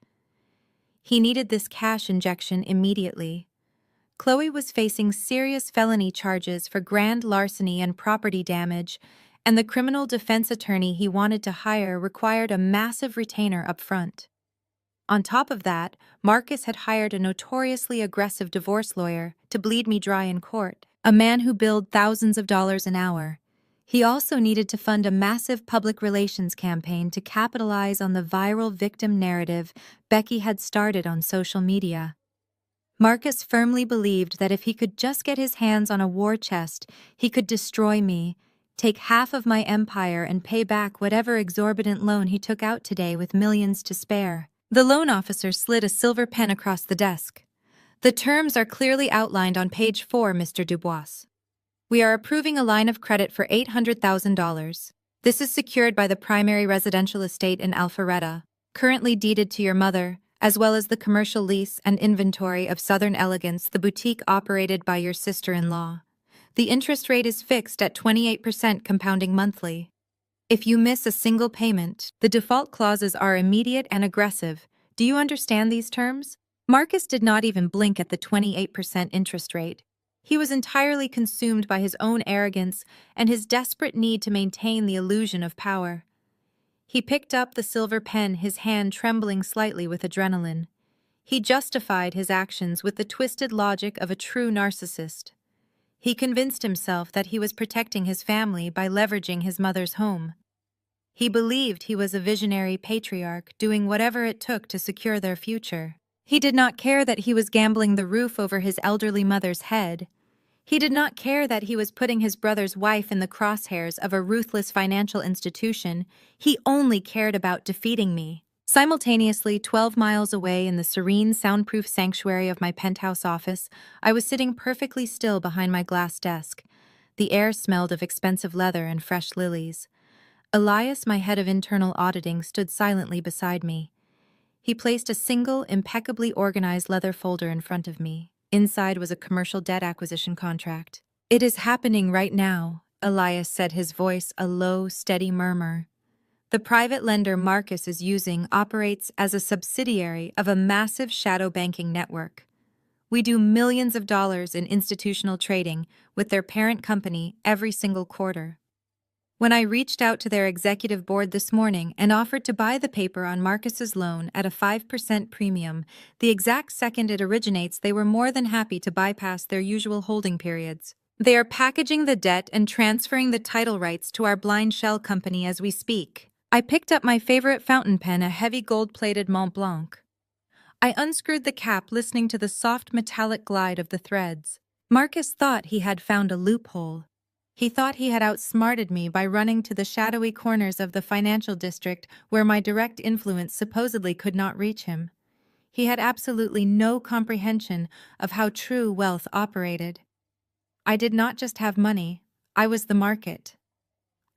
He needed this cash injection immediately. Chloe was facing serious felony charges for grand larceny and property damage, and the criminal defense attorney he wanted to hire required a massive retainer up front. On top of that, Marcus had hired a notoriously aggressive divorce lawyer to bleed me dry in court, a man who billed thousands of dollars an hour. He also needed to fund a massive public relations campaign to capitalize on the viral victim narrative Becky had started on social media. Marcus firmly believed that if he could just get his hands on a war chest, he could destroy me, take half of my empire, and pay back whatever exorbitant loan he took out today with millions to spare. The loan officer slid a silver pen across the desk. The terms are clearly outlined on page 4, Mr. Dubois. We are approving a line of credit for $800,000. This is secured by the primary residential estate in Alpharetta, currently deeded to your mother, as well as the commercial lease and inventory of Southern Elegance, the boutique operated by your sister-in-law. The interest rate is fixed at 28% compounding monthly. If you miss a single payment, the default clauses are immediate and aggressive. Do you understand these terms? Marcus did not even blink at the 28% interest rate. He was entirely consumed by his own arrogance and his desperate need to maintain the illusion of power. He picked up the silver pen, his hand trembling slightly with adrenaline. He justified his actions with the twisted logic of a true narcissist. He convinced himself that he was protecting his family by leveraging his mother's home. He believed he was a visionary patriarch doing whatever it took to secure their future. He did not care that he was gambling the roof over his elderly mother's head. He did not care that he was putting his brother's wife in the crosshairs of a ruthless financial institution. He only cared about defeating me. Simultaneously, 12 miles away in the serene, soundproof sanctuary of my penthouse office, I was sitting perfectly still behind my glass desk. The air smelled of expensive leather and fresh lilies. Elias, my head of internal auditing, stood silently beside me. He placed a single, impeccably organized leather folder in front of me. Inside was a commercial debt acquisition contract. "It is happening right now," Elias said, his voice a low, steady murmur. "The private lender Marcus is using operates as a subsidiary of a massive shadow banking network. We do millions of dollars in institutional trading with their parent company every single quarter. When I reached out to their executive board this morning and offered to buy the paper on Marcus's loan at a 5% premium, the exact second it originates, they were more than happy to bypass their usual holding periods. They are packaging the debt and transferring the title rights to our blind shell company as we speak." I picked up my favorite fountain pen, a heavy gold-plated Mont Blanc. I unscrewed the cap, listening to the soft metallic glide of the threads. Marcus thought he had found a loophole. He thought he had outsmarted me by running to the shadowy corners of the financial district where my direct influence supposedly could not reach him. He had absolutely no comprehension of how true wealth operated. I did not just have money, I was the market.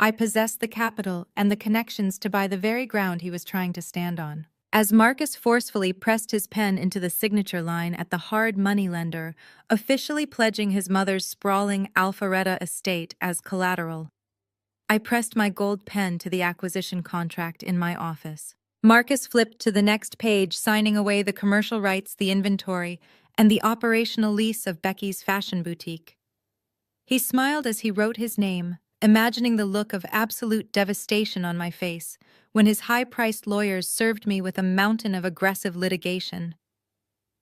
I possessed the capital and the connections to buy the very ground he was trying to stand on. As Marcus forcefully pressed his pen into the signature line at the hard money lender, officially pledging his mother's sprawling Alpharetta estate as collateral, I pressed my gold pen to the acquisition contract in my office. Marcus flipped to the next page, signing away the commercial rights, the inventory, and the operational lease of Becky's fashion boutique. He smiled as he wrote his name, imagining the look of absolute devastation on my face when his high-priced lawyers served me with a mountain of aggressive litigation.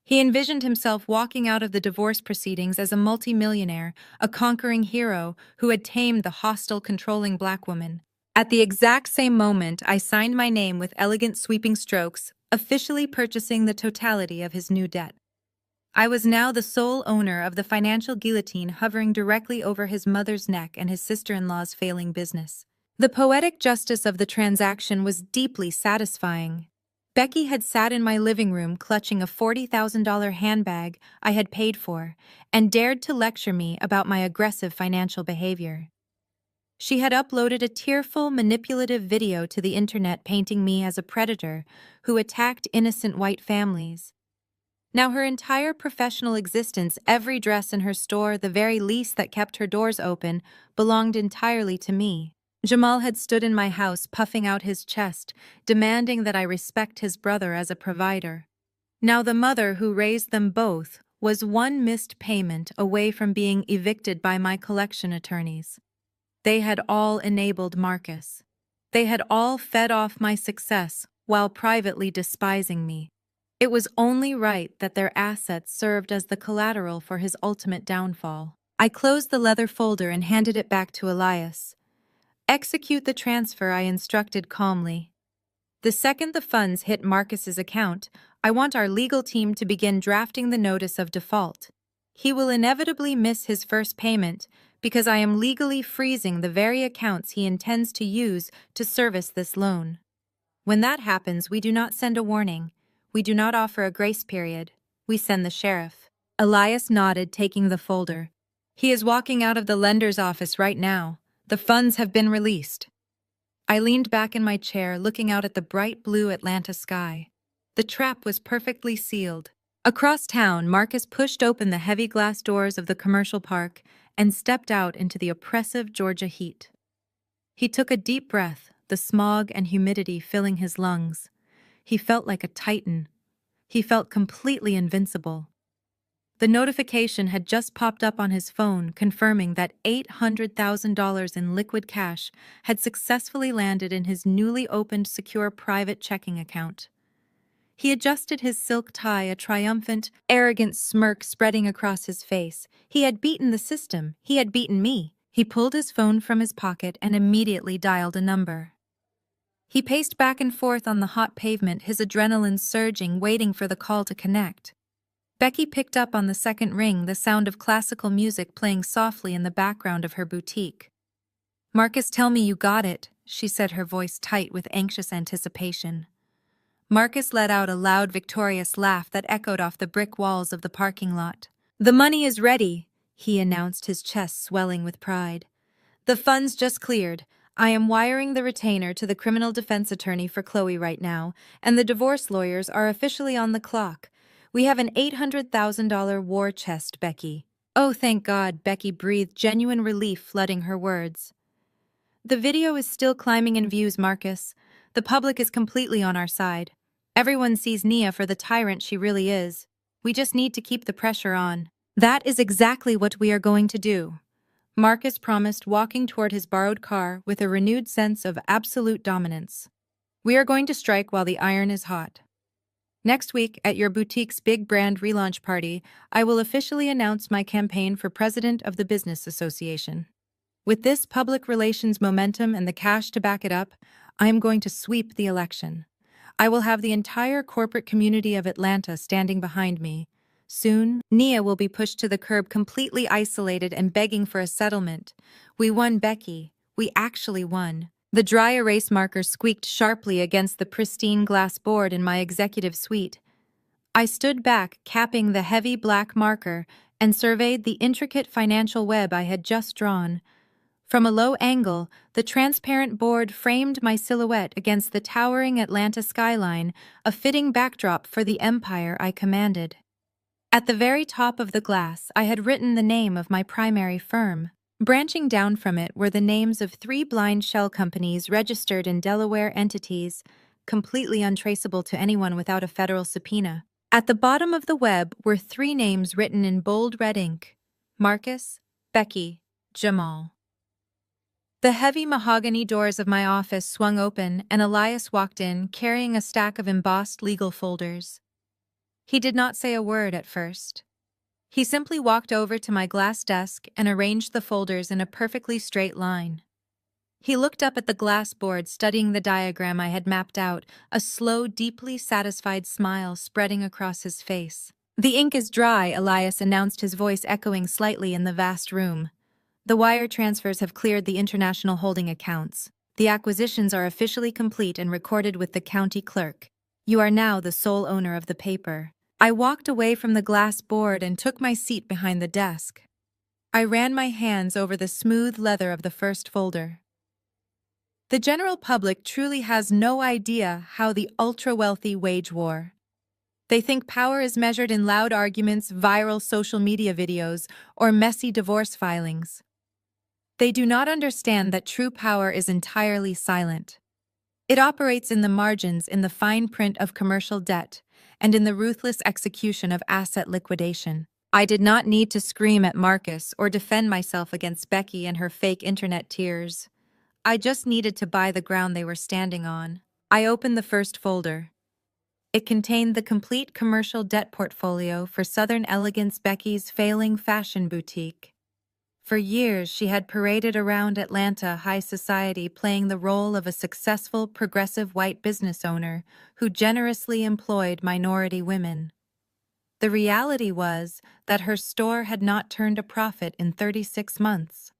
He envisioned himself walking out of the divorce proceedings as a multimillionaire, a conquering hero who had tamed the hostile, controlling black woman. At the exact same moment, I signed my name with elegant sweeping strokes, officially purchasing the totality of his new debt. I was now the sole owner of the financial guillotine hovering directly over his mother's neck and his sister-in-law's failing business. The poetic justice of the transaction was deeply satisfying. Becky had sat in my living room clutching a $40,000 handbag I had paid for and dared to lecture me about my aggressive financial behavior. She had uploaded a tearful, manipulative video to the internet painting me as a predator who attacked innocent white families. Now her entire professional existence, every dress in her store, the very lease that kept her doors open, belonged entirely to me. Jamal had stood in my house puffing out his chest, demanding that I respect his brother as a provider. Now the mother who raised them both was one missed payment away from being evicted by my collection attorneys. They had all enabled Marcus. They had all fed off my success while privately despising me. It was only right that their assets served as the collateral for his ultimate downfall. I closed the leather folder and handed it back to Elias. Execute the transfer, I instructed calmly. The second the funds hit Marcus's account, I want our legal team to begin drafting the notice of default. He will inevitably miss his first payment because I am legally freezing the very accounts he intends to use to service this loan. When that happens, we do not send a warning. We do not offer a grace period. We send the sheriff. Elias nodded, taking the folder. He is walking out of the lender's office right now. The funds have been released. I leaned back in my chair, looking out at the bright blue Atlanta sky. The trap was perfectly sealed. Across town, Marcus pushed open the heavy glass doors of the commercial park and stepped out into the oppressive Georgia heat. He took a deep breath, the smog and humidity filling his lungs. He felt like a titan. He felt completely invincible. The notification had just popped up on his phone, confirming that $800,000 in liquid cash had successfully landed in his newly opened secure private checking account. He adjusted his silk tie, a triumphant, arrogant smirk spreading across his face. He had beaten the system. He had beaten me. He pulled his phone from his pocket and immediately dialed a number. He paced back and forth on the hot pavement, his adrenaline surging, waiting for the call to connect. Becky picked up on the second ring, the sound of classical music playing softly in the background of her boutique. "Marcus, tell me you got it," she said, her voice tight with anxious anticipation. Marcus let out a loud, victorious laugh that echoed off the brick walls of the parking lot. "The money is ready," he announced, his chest swelling with pride. "The funds just cleared. I am wiring the retainer to the criminal defense attorney for Chloe right now, and the divorce lawyers are officially on the clock. We have an $800,000 war chest, Becky." "Oh, thank God," Becky breathed, genuine relief flooding her words. "The video is still climbing in views, Marcus. The public is completely on our side. Everyone sees Nia for the tyrant she really is. We just need to keep the pressure on." "That is exactly what we are going to do," Marcus promised, walking toward his borrowed car with a renewed sense of absolute dominance. "We are going to strike while the iron is hot. Next week, at your boutique's big brand relaunch party, I will officially announce my campaign for president of the Business Association. With this public relations momentum and the cash to back it up, I am going to sweep the election. I will have the entire corporate community of Atlanta standing behind me. Soon, Nia will be pushed to the curb, completely isolated and begging for a settlement. We won, Becky. We actually won." The dry erase marker squeaked sharply against the pristine glass board in my executive suite. I stood back, capping the heavy black marker, and surveyed the intricate financial web I had just drawn. From a low angle, the transparent board framed my silhouette against the towering Atlanta skyline, a fitting backdrop for the empire I commanded. At the very top of the glass, I had written the name of my primary firm. Branching down from it were the names of 3 blind shell companies registered in Delaware entities, completely untraceable to anyone without a federal subpoena. At the bottom of the web were 3 names written in bold red ink: Marcus, Becky, Jamal. The heavy mahogany doors of my office swung open, and Elias walked in, carrying a stack of embossed legal folders. He did not say a word at first. He simply walked over to my glass desk and arranged the folders in a perfectly straight line. He looked up at the glass board, studying the diagram I had mapped out, a slow, deeply satisfied smile spreading across his face. "The ink is dry," Elias announced, his voice echoing slightly in the vast room. "The wire transfers have cleared the international holding accounts. The acquisitions are officially complete and recorded with the county clerk. You are now the sole owner of the paper." I walked away from the glass board and took my seat behind the desk. I ran my hands over the smooth leather of the first folder. The general public truly has no idea how the ultra-wealthy wage war. They think power is measured in loud arguments, viral social media videos, or messy divorce filings. They do not understand that true power is entirely silent. It operates in the margins, in the fine print of commercial debt, and in the ruthless execution of asset liquidation. I did not need to scream at Marcus or defend myself against Becky and her fake internet tears. I just needed to buy the ground they were standing on. I opened the first folder. It contained the complete commercial debt portfolio for Southern Elegance Becky's failing fashion boutique. For years, she had paraded around Atlanta high society playing the role of a successful, progressive white business owner who generously employed minority women. The reality was that her store had not turned a profit in 36 months.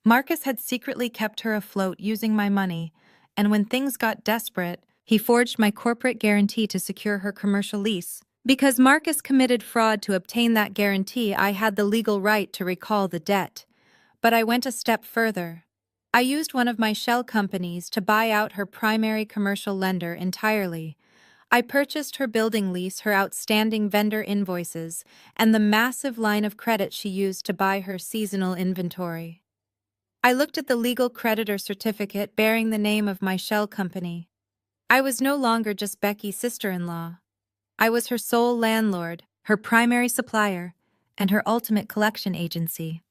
Marcus had secretly kept her afloat using my money, and when things got desperate, he forged my corporate guarantee to secure her commercial lease. Because Marcus committed fraud to obtain that guarantee, I had the legal right to recall the debt. But I went a step further. I used one of my shell companies to buy out her primary commercial lender entirely. I purchased her building lease, her outstanding vendor invoices, and the massive line of credit she used to buy her seasonal inventory. I looked at the legal creditor certificate bearing the name of my shell company. I was no longer just Becky's sister-in-law. I was her sole landlord, her primary supplier, and her ultimate collection agency.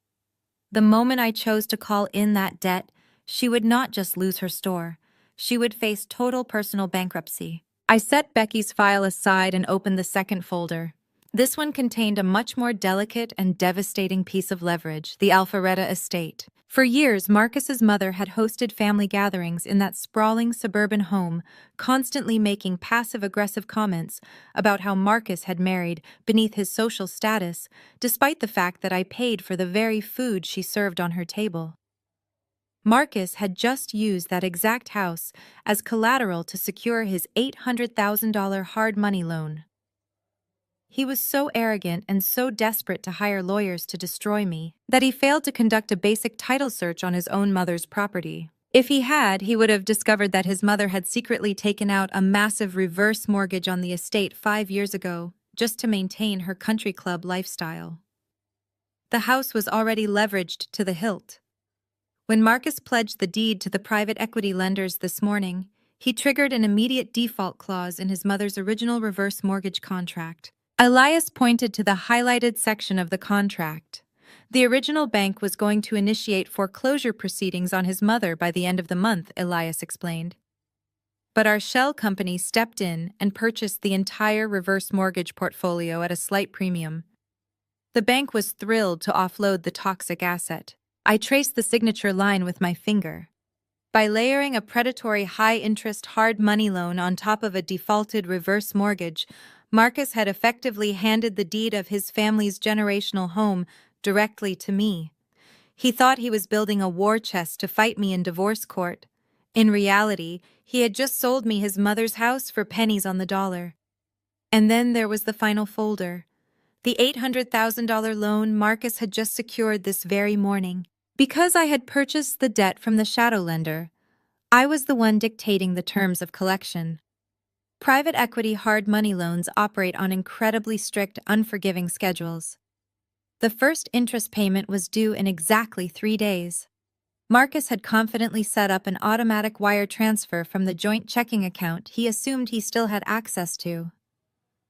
The moment I chose to call in that debt, she would not just lose her store. She would face total personal bankruptcy. I set Becky's file aside and opened the second folder. This one contained a much more delicate and devastating piece of leverage, the Alpharetta estate. For years, Marcus's mother had hosted family gatherings in that sprawling suburban home, constantly making passive-aggressive comments about how Marcus had married beneath his social status, despite the fact that I paid for the very food she served on her table. Marcus had just used that exact house as collateral to secure his $800,000 hard money loan. He was so arrogant and so desperate to hire lawyers to destroy me that he failed to conduct a basic title search on his own mother's property. If he had, he would have discovered that his mother had secretly taken out a massive reverse mortgage on the estate 5 years ago, just to maintain her country club lifestyle. The house was already leveraged to the hilt. When Marcus pledged the deed to the private equity lenders this morning, he triggered an immediate default clause in his mother's original reverse mortgage contract. Elias pointed to the highlighted section of the contract. The original bank was going to initiate foreclosure proceedings on his mother by the end of the month, Elias explained. But our shell company stepped in and purchased the entire reverse mortgage portfolio at a slight premium. The bank was thrilled to offload the toxic asset. I traced the signature line with my finger. By layering a predatory high-interest hard money loan on top of a defaulted reverse mortgage, Marcus had effectively handed the deed of his family's generational home directly to me. He thought he was building a war chest to fight me in divorce court. In reality, he had just sold me his mother's house for pennies on the dollar. And then there was the final folder. The $800,000 loan Marcus had just secured this very morning. Because I had purchased the debt from the shadow lender, I was the one dictating the terms of collection. Private equity hard money loans operate on incredibly strict, unforgiving schedules. The first interest payment was due in exactly 3 days. Marcus had confidently set up an automatic wire transfer from the joint checking account he assumed he still had access to.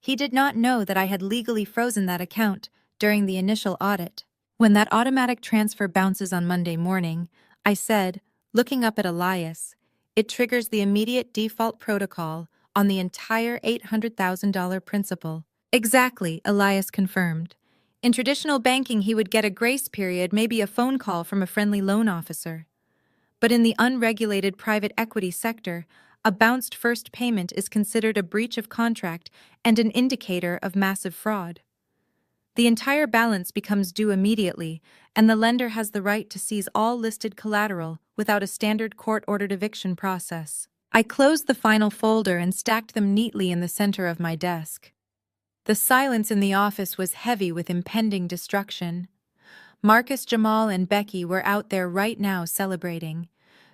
He did not know that I had legally frozen that account during the initial audit. When that automatic transfer bounces on Monday morning, I said, looking up at Elias, it triggers the immediate default protocol on the entire $800,000 principal. Exactly, Elias confirmed. In traditional banking, he would get a grace period, maybe a phone call from a friendly loan officer. But in the unregulated private equity sector, a bounced first payment is considered a breach of contract and an indicator of massive fraud. The entire balance becomes due immediately, and the lender has the right to seize all listed collateral without a standard court-ordered eviction process. I closed the final folder and stacked them neatly in the center of my desk. The silence in the office was heavy with impending destruction. Marcus, Jamal, and Becky were out there right now celebrating.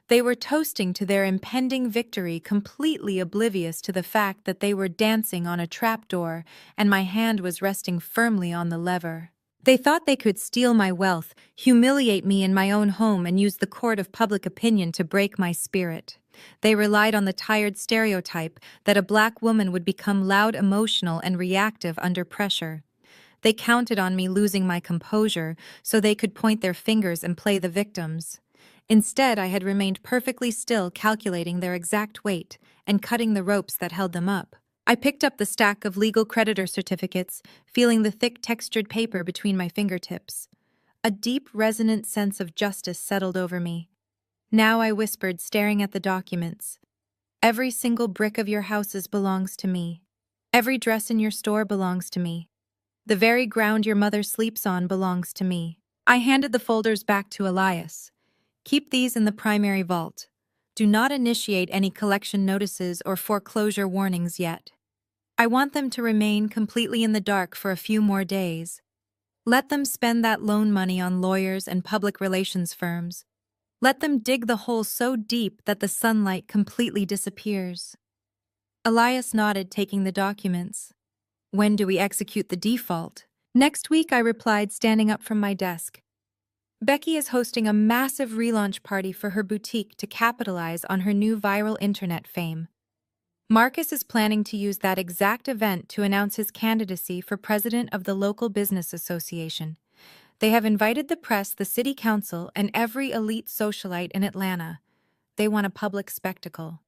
They were toasting to their impending victory, completely oblivious to the fact that they were dancing on a trapdoor and my hand was resting firmly on the lever. They thought they could steal my wealth, humiliate me in my own home, and use the court of public opinion to break my spirit. They relied on the tired stereotype that a black woman would become loud, emotional, and reactive under pressure. They counted on me losing my composure so they could point their fingers and play the victims. Instead, I had remained perfectly still, calculating their exact weight and cutting the ropes that held them up. I picked up the stack of legal creditor certificates, feeling the thick textured paper between my fingertips. A deep, resonant sense of justice settled over me. Now I whispered, staring at the documents. Every single brick of your houses belongs to me. Every dress in your store belongs to me. The very ground your mother sleeps on belongs to me. I handed the folders back to Elias. Keep these in the primary vault. Do not initiate any collection notices or foreclosure warnings yet. I want them to remain completely in the dark for a few more days. Let them spend that loan money on lawyers and public relations firms. Let them dig the hole so deep that the sunlight completely disappears. Elias nodded, taking the documents. When do we execute the default? Next week, I replied, standing up from my desk. Becky is hosting a massive relaunch party for her boutique to capitalize on her new viral internet fame. Marcus is planning to use that exact event to announce his candidacy for president of the local business association. They have invited the press, the city council, and every elite socialite in Atlanta. They want a public spectacle.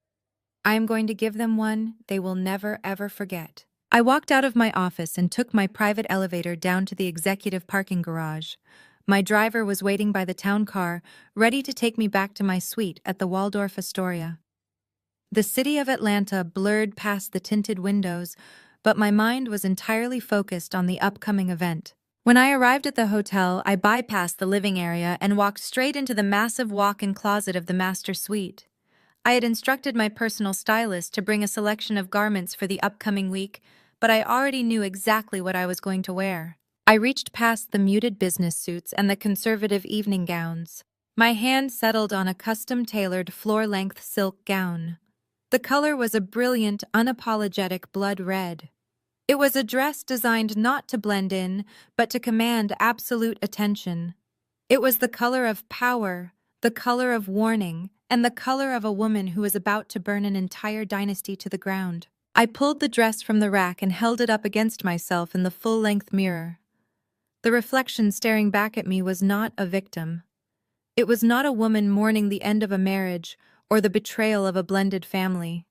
I am going to give them one they will never, ever forget. I walked out of my office and took my private elevator down to the executive parking garage. My driver was waiting by the town car, ready to take me back to my suite at the Waldorf Astoria. The city of Atlanta blurred past the tinted windows, but my mind was entirely focused on the upcoming event. When I arrived at the hotel, I bypassed the living area and walked straight into the massive walk-in closet of the master suite. I had instructed my personal stylist to bring a selection of garments for the upcoming week, but I already knew exactly what I was going to wear. I reached past the muted business suits and the conservative evening gowns. My hand settled on a custom-tailored floor-length silk gown. The color was a brilliant, unapologetic blood red. It was a dress designed not to blend in, but to command absolute attention. It was the color of power, the color of warning, and the color of a woman who is about to burn an entire dynasty to the ground. I pulled the dress from the rack and held it up against myself in the full-length mirror. The reflection staring back at me was not a victim. It was not a woman mourning the end of a marriage or the betrayal of a blended family.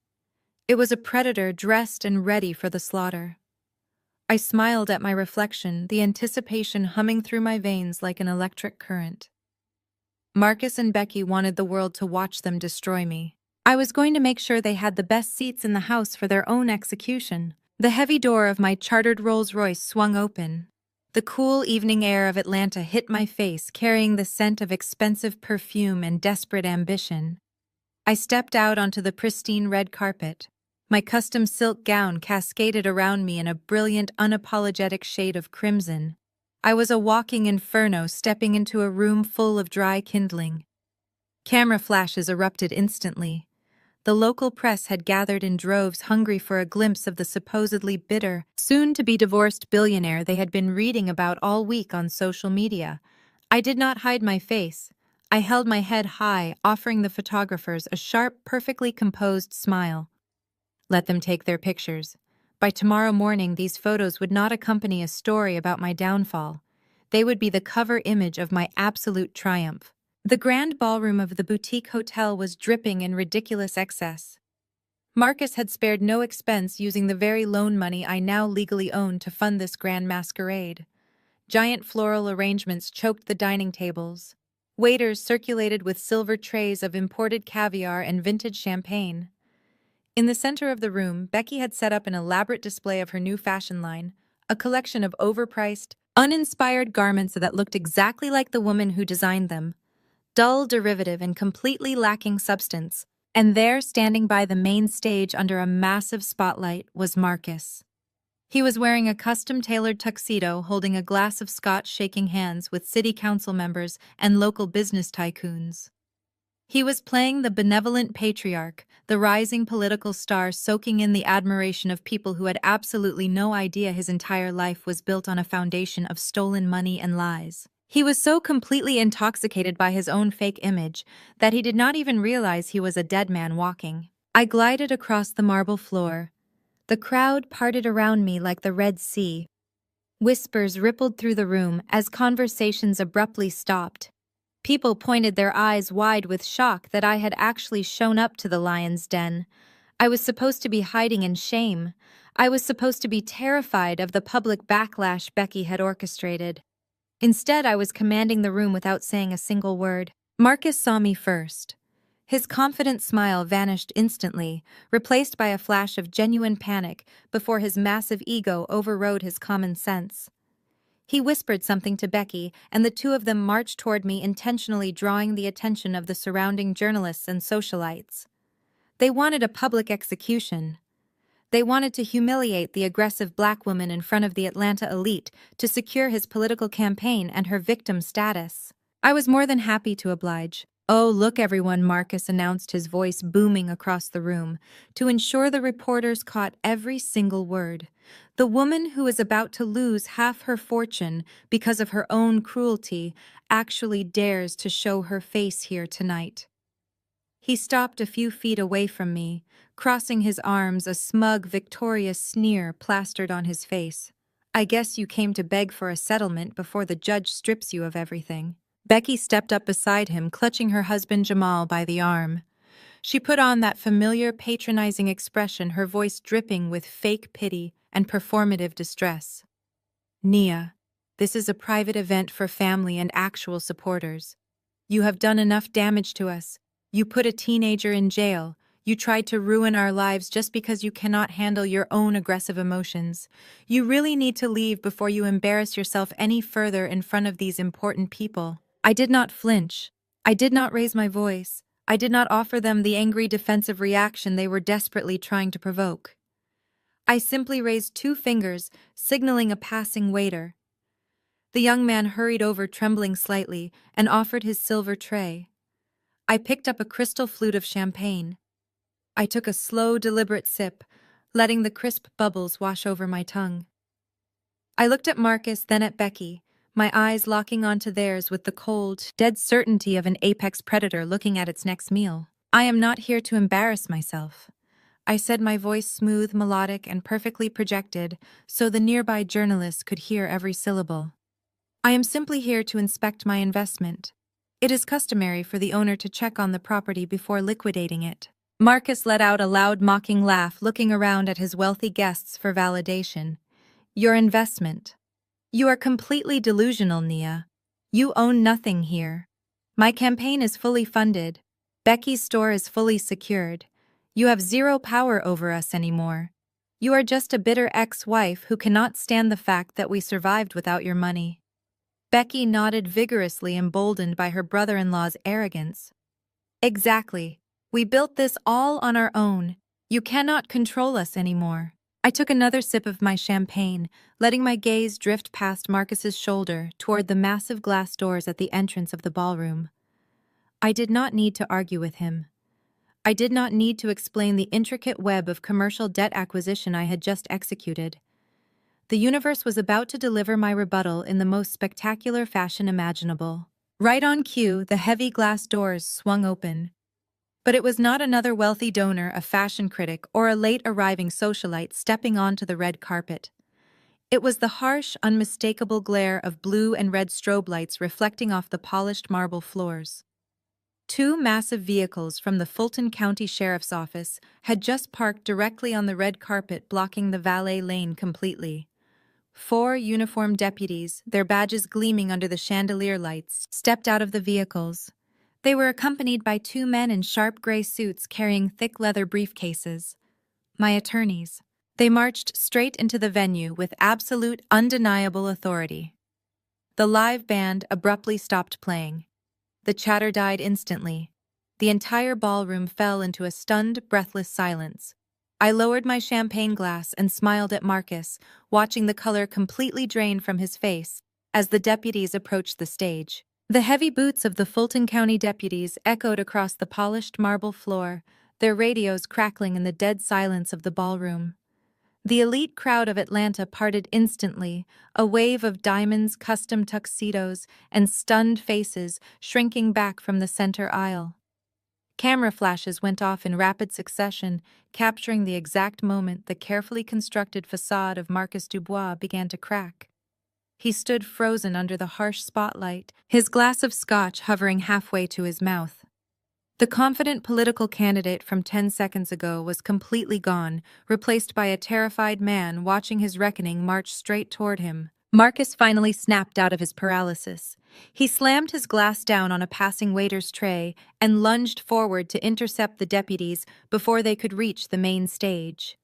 It was a predator dressed and ready for the slaughter. I smiled at my reflection, the anticipation humming through my veins like an electric current. Marcus and Becky wanted the world to watch them destroy me. I was going to make sure they had the best seats in the house for their own execution. The heavy door of my chartered Rolls-Royce swung open. The cool evening air of Atlanta hit my face, carrying the scent of expensive perfume and desperate ambition. I stepped out onto the pristine red carpet. My custom silk gown cascaded around me in a brilliant, unapologetic shade of crimson. I was a walking inferno stepping into a room full of dry kindling. Camera flashes erupted instantly. The local press had gathered in droves, hungry for a glimpse of the supposedly bitter, soon-to-be-divorced billionaire they had been reading about all week on social media. I did not hide my face. I held my head high, offering the photographers a sharp, perfectly composed smile. Let them take their pictures. By tomorrow morning, these photos would not accompany a story about my downfall. They would be the cover image of my absolute triumph. The grand ballroom of the boutique hotel was dripping in ridiculous excess. Marcus had spared no expense using the very loan money I now legally owned to fund this grand masquerade. Giant floral arrangements choked the dining tables. Waiters circulated with silver trays of imported caviar and vintage champagne. In the center of the room, Becky had set up an elaborate display of her new fashion line, a collection of overpriced, uninspired garments that looked exactly like the woman who designed them, dull, derivative, and completely lacking substance. And there, standing by the main stage under a massive spotlight, was Marcus. He was wearing a custom-tailored tuxedo, holding a glass of scotch, shaking hands with city council members and local business tycoons. He was playing the benevolent patriarch, the rising political star soaking in the admiration of people who had absolutely no idea his entire life was built on a foundation of stolen money and lies. He was so completely intoxicated by his own fake image that he did not even realize he was a dead man walking. I glided across the marble floor. The crowd parted around me like the Red Sea. Whispers rippled through the room as conversations abruptly stopped. People pointed their eyes wide with shock that I had actually shown up to the lion's den. I was supposed to be hiding in shame. I was supposed to be terrified of the public backlash Becky had orchestrated. Instead, I was commanding the room without saying a single word. Marcus saw me first. His confident smile vanished instantly, replaced by a flash of genuine panic before his massive ego overrode his common sense. He whispered something to Becky, and the two of them marched toward me, intentionally drawing the attention of the surrounding journalists and socialites. They wanted a public execution. They wanted to humiliate the aggressive black woman in front of the Atlanta elite to secure his political campaign and her victim status. I was more than happy to oblige. "Oh, look everyone," Marcus announced, his voice booming across the room, to ensure the reporters caught every single word. "The woman who is about to lose half her fortune because of her own cruelty actually dares to show her face here tonight." He stopped a few feet away from me, crossing his arms, a smug, victorious sneer plastered on his face. "I guess you came to beg for a settlement before the judge strips you of everything." Becky stepped up beside him, clutching her husband Jamal by the arm. She put on that familiar, patronizing expression, her voice dripping with fake pity and performative distress. "Nia, this is a private event for family and actual supporters. You have done enough damage to us. You put a teenager in jail. You tried to ruin our lives just because you cannot handle your own aggressive emotions. You really need to leave before you embarrass yourself any further in front of these important people." I did not flinch. I did not raise my voice. I did not offer them the angry defensive reaction they were desperately trying to provoke. I simply raised 2 fingers, signaling a passing waiter. The young man hurried over, trembling slightly, and offered his silver tray. I picked up a crystal flute of champagne. I took a slow, deliberate sip, letting the crisp bubbles wash over my tongue. I looked at Marcus, then at Becky, my eyes locking onto theirs with the cold, dead certainty of an apex predator looking at its next meal. "I am not here to embarrass myself," I said, my voice smooth, melodic, and perfectly projected so the nearby journalists could hear every syllable. "I am simply here to inspect my investment. It is customary for the owner to check on the property before liquidating it." Marcus let out a loud, mocking laugh, looking around at his wealthy guests for validation. "Your investment? You are completely delusional, Nia. You own nothing here. My campaign is fully funded. Becky's store is fully secured. You have zero power over us anymore. You are just a bitter ex-wife who cannot stand the fact that we survived without your money." Becky nodded vigorously, emboldened by her brother-in-law's arrogance. "Exactly. We built this all on our own. You cannot control us anymore." I took another sip of my champagne, letting my gaze drift past Marcus's shoulder toward the massive glass doors at the entrance of the ballroom. I did not need to argue with him. I did not need to explain the intricate web of commercial debt acquisition I had just executed. The universe was about to deliver my rebuttal in the most spectacular fashion imaginable. Right on cue, the heavy glass doors swung open. But it was not another wealthy donor, a fashion critic, or a late-arriving socialite stepping onto the red carpet. It was the harsh, unmistakable glare of blue and red strobe lights reflecting off the polished marble floors. 2 massive vehicles from the Fulton County Sheriff's Office had just parked directly on the red carpet, blocking the valet lane completely. 4 uniformed deputies, their badges gleaming under the chandelier lights, stepped out of the vehicles. They were accompanied by 2 men in sharp gray suits carrying thick leather briefcases. My attorneys. They marched straight into the venue with absolute, undeniable authority. The live band abruptly stopped playing. The chatter died instantly. The entire ballroom fell into a stunned, breathless silence. I lowered my champagne glass and smiled at Marcus, watching the color completely drain from his face as the deputies approached the stage. The heavy boots of the Fulton County deputies echoed across the polished marble floor, their radios crackling in the dead silence of the ballroom. The elite crowd of Atlanta parted instantly, a wave of diamonds, custom tuxedos, and stunned faces shrinking back from the center aisle. Camera flashes went off in rapid succession, capturing the exact moment the carefully constructed facade of Marcus Dubois began to crack. He stood frozen under the harsh spotlight, his glass of scotch hovering halfway to his mouth. The confident political candidate from 10 seconds ago was completely gone, replaced by a terrified man watching his reckoning march straight toward him. Marcus finally snapped out of his paralysis. He slammed his glass down on a passing waiter's tray and lunged forward to intercept the deputies before they could reach the main stage.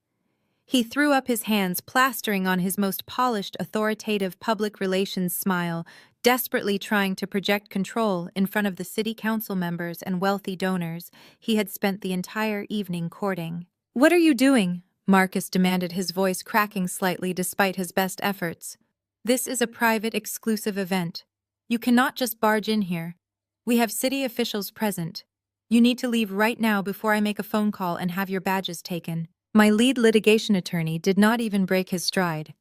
He threw up his hands, plastering on his most polished, authoritative public relations smile, desperately trying to project control in front of the city council members and wealthy donors he had spent the entire evening courting. "What are you doing?" Marcus demanded, his voice cracking slightly despite his best efforts. "This is a private, exclusive event. You cannot just barge in here. We have city officials present. You need to leave right now before I make a phone call and have your badges taken." My lead litigation attorney did not even break his stride.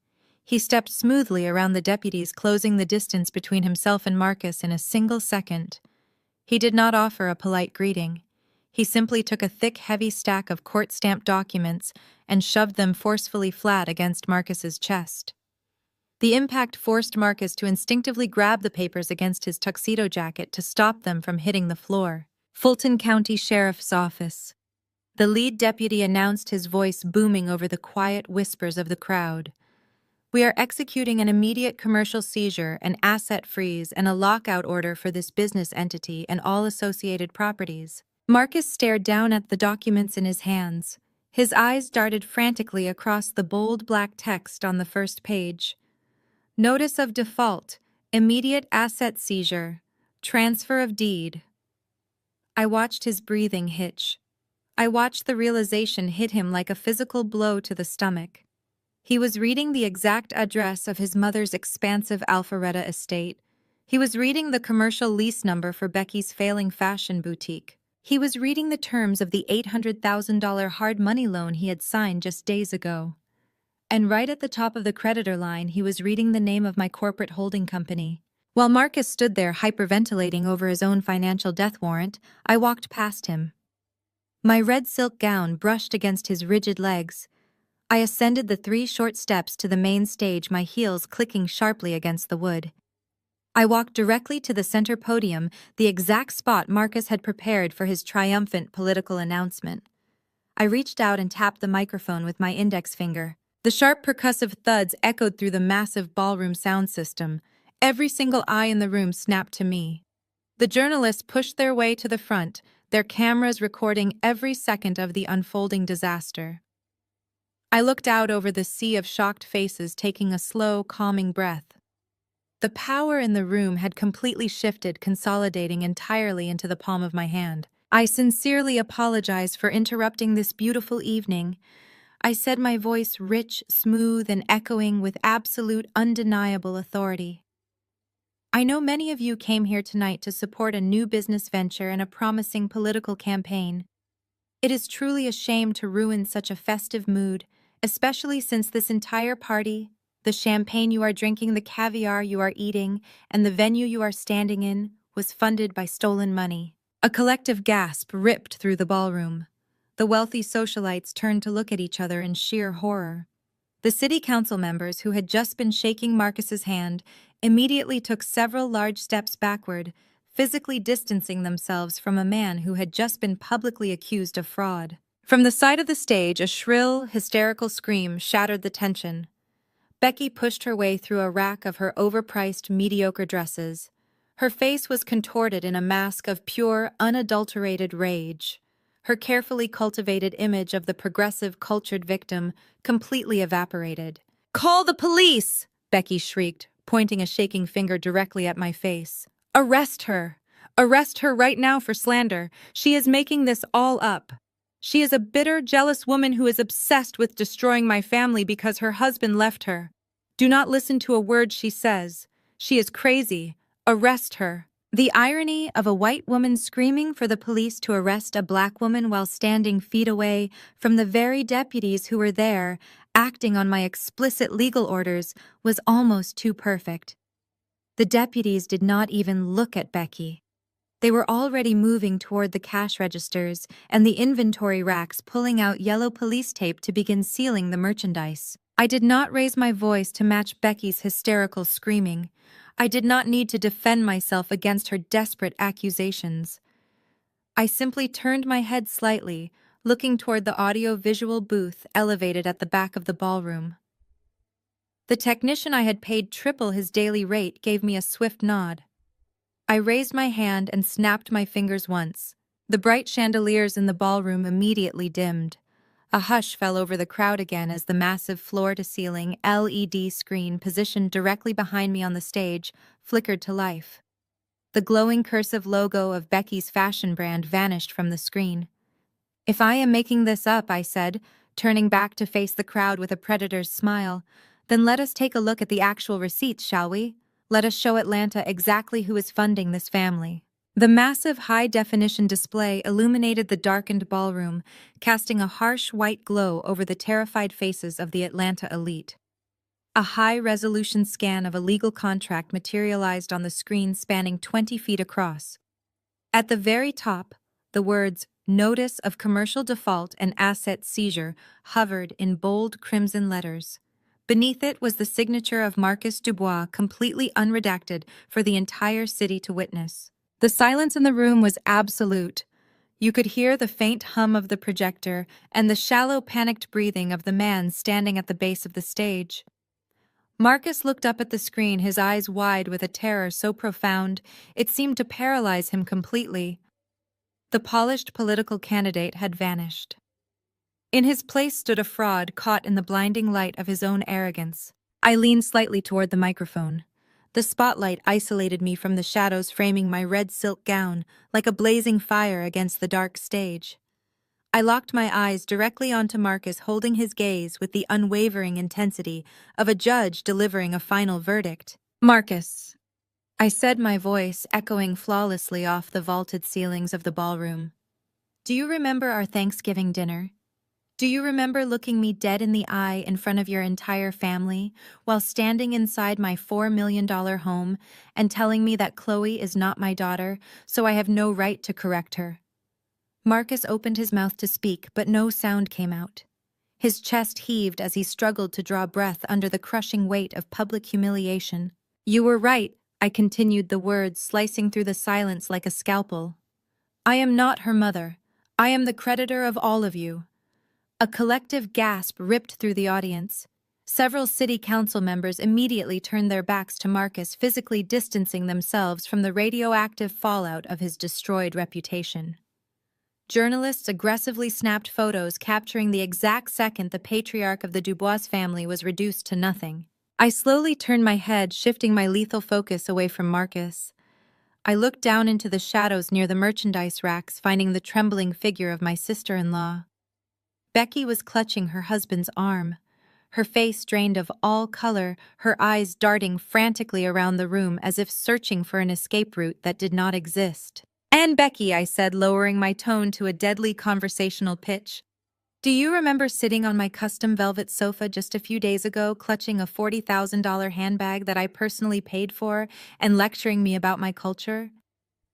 He stepped smoothly around the deputies, closing the distance between himself and Marcus in a single second. He did not offer a polite greeting. He simply took a thick, heavy stack of court-stamped documents and shoved them forcefully flat against Marcus's chest. The impact forced Marcus to instinctively grab the papers against his tuxedo jacket to stop them from hitting the floor. "Fulton County Sheriff's Office." The lead deputy announced, his voice booming over the quiet whispers of the crowd. "We are executing an immediate commercial seizure, an asset freeze, and a lockout order for this business entity and all associated properties." Marcus stared down at the documents in his hands. His eyes darted frantically across the bold black text on the first page. "Notice of default, immediate asset seizure, transfer of deed." I watched his breathing hitch. I watched the realization hit him like a physical blow to the stomach. He was reading the exact address of his mother's expansive Alpharetta estate. He was reading the commercial lease number for Becky's failing fashion boutique. He was reading the terms of the $800,000 hard money loan he had signed just days ago. And right at the top of the creditor line, he was reading the name of my corporate holding company. While Marcus stood there hyperventilating over his own financial death warrant, I walked past him. My red silk gown brushed against his rigid legs. I ascended the 3 short steps to the main stage, my heels clicking sharply against the wood. I walked directly to the center podium, the exact spot Marcus had prepared for his triumphant political announcement. I reached out and tapped the microphone with my index finger. The sharp percussive thuds echoed through the massive ballroom sound system. Every single eye in the room snapped to me. The journalists pushed their way to the front, their cameras recording every second of the unfolding disaster. I looked out over the sea of shocked faces, taking a slow, calming breath. The power in the room had completely shifted, consolidating entirely into the palm of my hand. "I sincerely apologize for interrupting this beautiful evening," I said, my voice rich, smooth, and echoing with absolute, undeniable authority. "I know many of you came here tonight to support a new business venture and a promising political campaign. It is truly a shame to ruin such a festive mood, especially since this entire party, the champagne you are drinking, the caviar you are eating, and the venue you are standing in, was funded by stolen money." A collective gasp ripped through the ballroom. The wealthy socialites turned to look at each other in sheer horror. The city council members, who had just been shaking Marcus's hand, immediately took several large steps backward, physically distancing themselves from a man who had just been publicly accused of fraud. From the side of the stage, a shrill, hysterical scream shattered the tension. Becky pushed her way through a rack of her overpriced, mediocre dresses. Her face was contorted in a mask of pure, unadulterated rage. Her carefully cultivated image of the progressive, cultured victim completely evaporated. "Call the police!" Becky shrieked, pointing a shaking finger directly at my face. "Arrest her! Arrest her right now for slander. She is making this all up. She is a bitter, jealous woman who is obsessed with destroying my family because her husband left her. Do not listen to a word she says. She is crazy. Arrest her." The irony of a white woman screaming for the police to arrest a black woman while standing feet away from the very deputies who were there, acting on my explicit legal orders, was almost too perfect. The deputies did not even look at Becky. They were already moving toward the cash registers and the inventory racks, pulling out yellow police tape to begin sealing the merchandise. I did not raise my voice to match Becky's hysterical screaming. I did not need to defend myself against her desperate accusations. I simply turned my head slightly, looking toward the audio-visual booth elevated at the back of the ballroom. The technician I had paid triple his daily rate gave me a swift nod. I raised my hand and snapped my fingers once. The bright chandeliers in the ballroom immediately dimmed. A hush fell over the crowd again as the massive floor-to-ceiling LED screen positioned directly behind me on the stage flickered to life. The glowing cursive logo of Becky's fashion brand vanished from the screen. "If I am making this up," I said, turning back to face the crowd with a predator's smile, "then let us take a look at the actual receipts, shall we? Let us show Atlanta exactly who is funding this family." The massive high-definition display illuminated the darkened ballroom, casting a harsh white glow over the terrified faces of the Atlanta elite. A high-resolution scan of a legal contract materialized on the screen spanning 20 feet across. At the very top, the words "Notice of Commercial Default and Asset Seizure" hovered in bold crimson letters. Beneath it was the signature of Marcus Dubois, completely unredacted for the entire city to witness. The silence in the room was absolute. You could hear the faint hum of the projector and the shallow, panicked breathing of the man standing at the base of the stage. Marcus looked up at the screen, his eyes wide with a terror so profound it seemed to paralyze him completely. The polished political candidate had vanished. In his place stood a fraud caught in the blinding light of his own arrogance. I leaned slightly toward the microphone. The spotlight isolated me from the shadows framing my red silk gown like a blazing fire against the dark stage. I locked my eyes directly onto Marcus, holding his gaze with the unwavering intensity of a judge delivering a final verdict. "Marcus," I said, my voice echoing flawlessly off the vaulted ceilings of the ballroom. "Do you remember our Thanksgiving dinner? Do you remember looking me dead in the eye in front of your entire family while standing inside my $4 million home and telling me that Chloe is not my daughter, so I have no right to correct her?" Marcus opened his mouth to speak, but no sound came out. His chest heaved as he struggled to draw breath under the crushing weight of public humiliation. "You were right," I continued, the words slicing through the silence like a scalpel. "I am not her mother. I am the creditor of all of you." A collective gasp ripped through the audience. Several city council members immediately turned their backs to Marcus, physically distancing themselves from the radioactive fallout of his destroyed reputation. Journalists aggressively snapped photos capturing the exact second the patriarch of the Dubois family was reduced to nothing. I slowly turned my head, shifting my lethal focus away from Marcus. I looked down into the shadows near the merchandise racks, finding the trembling figure of my sister-in-law. Becky was clutching her husband's arm, her face drained of all color, her eyes darting frantically around the room as if searching for an escape route that did not exist. "And Becky," I said, lowering my tone to a deadly conversational pitch, "do you remember sitting on my custom velvet sofa just a few days ago, clutching a $40,000 handbag that I personally paid for and lecturing me about my culture?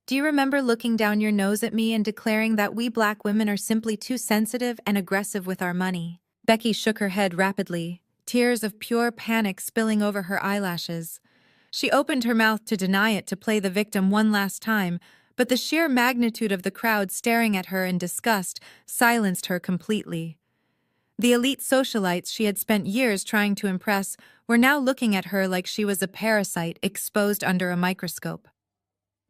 Do you remember looking down your nose at me and declaring that we Black women are simply too sensitive and aggressive with our money?" Becky shook her head rapidly, tears of pure panic spilling over her eyelashes. She opened her mouth to deny it, to play the victim one last time, but the sheer magnitude of the crowd staring at her in disgust silenced her completely. The elite socialites she had spent years trying to impress were now looking at her like she was a parasite exposed under a microscope.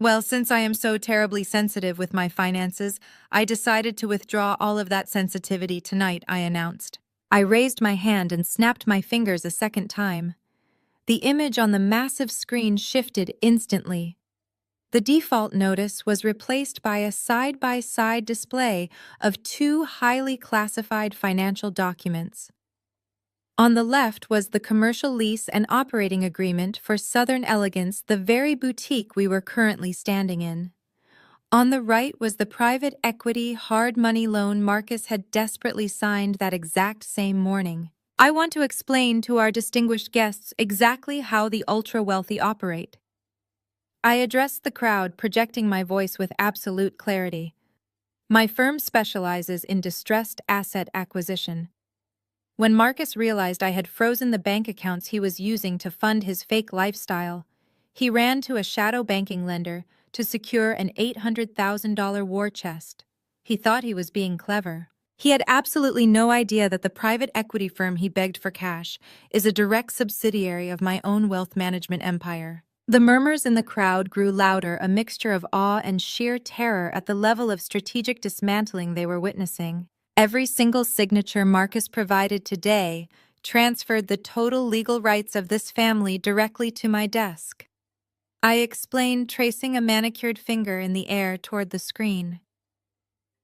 "Well, since I am so terribly sensitive with my finances, I decided to withdraw all of that sensitivity tonight," I announced. I raised my hand and snapped my fingers a second time. The image on the massive screen shifted instantly. The default notice was replaced by a side-by-side display of two highly classified financial documents. On the left was the commercial lease and operating agreement for Southern Elegance, the very boutique we were currently standing in. On the right was the private equity hard money loan Marcus had desperately signed that exact same morning. I want to explain to our distinguished guests exactly how the ultra-wealthy operate. I addressed the crowd, projecting my voice with absolute clarity. My firm specializes in distressed asset acquisition. When Marcus realized I had frozen the bank accounts he was using to fund his fake lifestyle, he ran to a shadow banking lender to secure an $800,000 war chest. He thought he was being clever. He had absolutely no idea that the private equity firm he begged for cash is a direct subsidiary of my own wealth management empire. The murmurs in the crowd grew louder, a mixture of awe and sheer terror at the level of strategic dismantling they were witnessing. Every single signature Marcus provided today transferred the total legal rights of this family directly to my desk. I explained, tracing a manicured finger in the air toward the screen.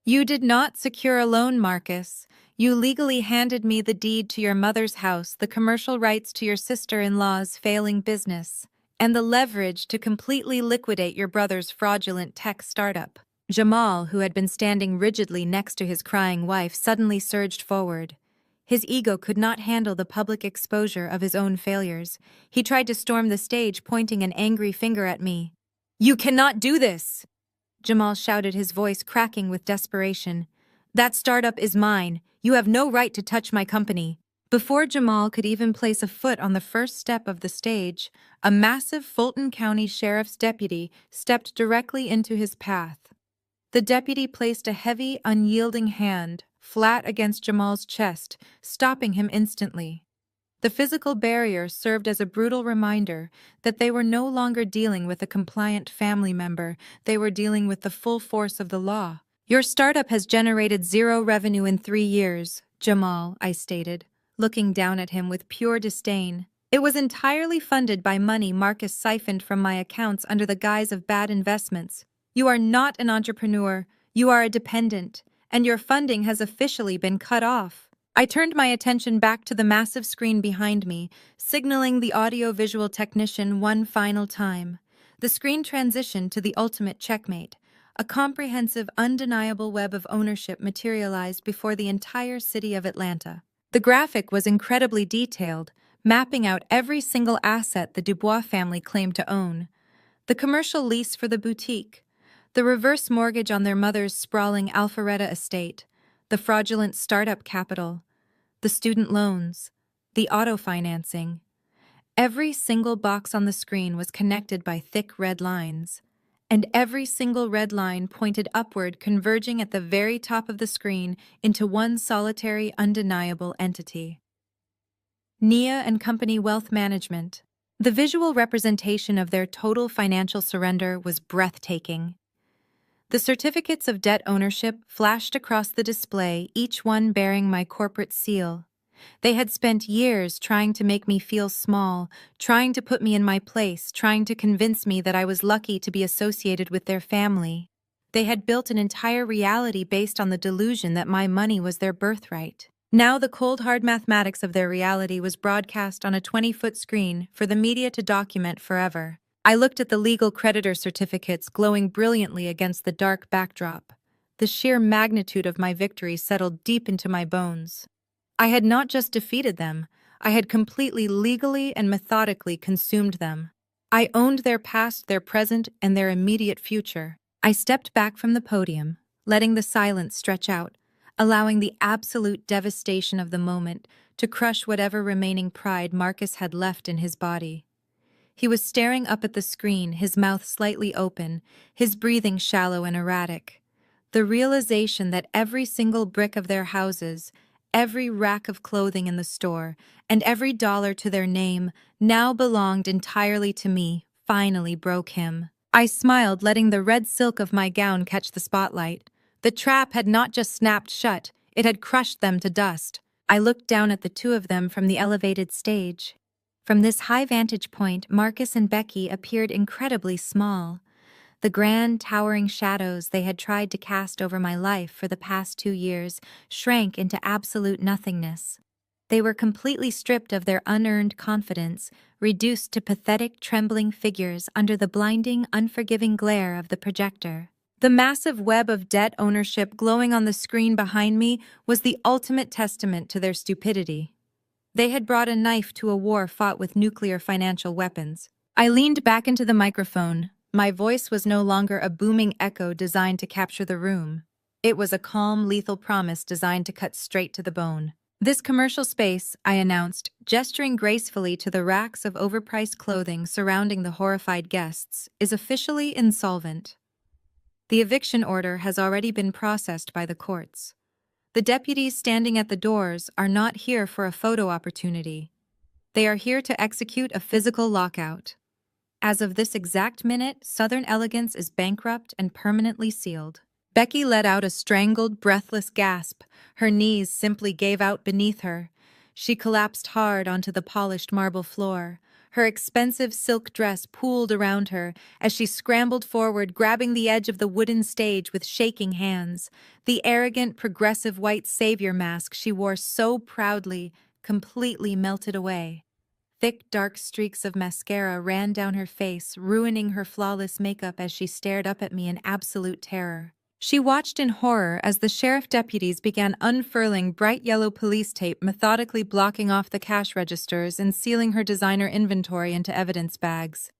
You did not secure a loan, Marcus. You legally handed me the deed to your mother's house, the commercial rights to your sister-in-law's failing business, and the leverage to completely liquidate your brother's fraudulent tech startup. Jamal, who had been standing rigidly next to his crying wife, suddenly surged forward. His ego could not handle the public exposure of his own failures. He tried to storm the stage, pointing an angry finger at me. "You cannot do this!" Jamal shouted, his voice cracking with desperation. "That startup is mine. You have no right to touch my company." Before Jamal could even place a foot on the first step of the stage, a massive Fulton County Sheriff's deputy stepped directly into his path. The deputy placed a heavy, unyielding hand flat against Jamal's chest, stopping him instantly. The physical barrier served as a brutal reminder that they were no longer dealing with a compliant family member, they were dealing with the full force of the law. "Your startup has generated zero revenue in 3 years, Jamal," I stated, looking down at him with pure disdain. "It was entirely funded by money Marcus siphoned from my accounts under the guise of bad investments. You are not an entrepreneur, you are a dependent, and your funding has officially been cut off." I turned my attention back to the massive screen behind me, signaling the audio-visual technician one final time. The screen transitioned to the ultimate checkmate. A comprehensive, undeniable web of ownership materialized before the entire city of Atlanta. The graphic was incredibly detailed, mapping out every single asset the Dubois family claimed to own. The commercial lease for the boutique, the reverse mortgage on their mother's sprawling Alpharetta estate, the fraudulent startup capital, the student loans, the auto financing. Every single box on the screen was connected by thick red lines, and every single red line pointed upward, converging at the very top of the screen into one solitary, undeniable entity. Nia and Company Wealth Management. The visual representation of their total financial surrender was breathtaking. The certificates of debt ownership flashed across the display, each one bearing my corporate seal. They had spent years trying to make me feel small, trying to put me in my place, trying to convince me that I was lucky to be associated with their family. They had built an entire reality based on the delusion that my money was their birthright. Now the cold hard mathematics of their reality was broadcast on a 20-foot screen for the media to document forever. I looked at the legal creditor certificates glowing brilliantly against the dark backdrop. The sheer magnitude of my victory settled deep into my bones. I had not just defeated them, I had completely legally and methodically consumed them. I owned their past, their present, and their immediate future. I stepped back from the podium, letting the silence stretch out, allowing the absolute devastation of the moment to crush whatever remaining pride Marcus had left in his body. He was staring up at the screen, his mouth slightly open, his breathing shallow and erratic. The realization that every single brick of their houses, every rack of clothing in the store, and every dollar to their name now belonged entirely to me finally broke him. I smiled, letting the red silk of my gown catch the spotlight. The trap had not just snapped shut, it had crushed them to dust. I looked down at the two of them from the elevated stage. From this high vantage point, Marcus and Becky appeared incredibly small. The grand, towering shadows they had tried to cast over my life for the past 2 years shrank into absolute nothingness. They were completely stripped of their unearned confidence, reduced to pathetic, trembling figures under the blinding, unforgiving glare of the projector. The massive web of debt ownership glowing on the screen behind me was the ultimate testament to their stupidity. They had brought a knife to a war fought with nuclear financial weapons. I leaned back into the microphone. My voice was no longer a booming echo designed to capture the room. It was a calm, lethal promise designed to cut straight to the bone. "This commercial space," I announced, gesturing gracefully to the racks of overpriced clothing surrounding the horrified guests, "is officially insolvent. The eviction order has already been processed by the courts. The deputies standing at the doors are not here for a photo opportunity. They are here to execute a physical lockout. As of this exact minute, Southern Elegance is bankrupt and permanently sealed." Becky let out a strangled, breathless gasp. Her knees simply gave out beneath her. She collapsed hard onto the polished marble floor. Her expensive silk dress pooled around her as she scrambled forward, grabbing the edge of the wooden stage with shaking hands. The arrogant, progressive white savior mask she wore so proudly completely melted away. Thick, dark streaks of mascara ran down her face, ruining her flawless makeup as she stared up at me in absolute terror. She watched in horror as the sheriff deputies began unfurling bright yellow police tape, methodically blocking off the cash registers and sealing her designer inventory into evidence bags.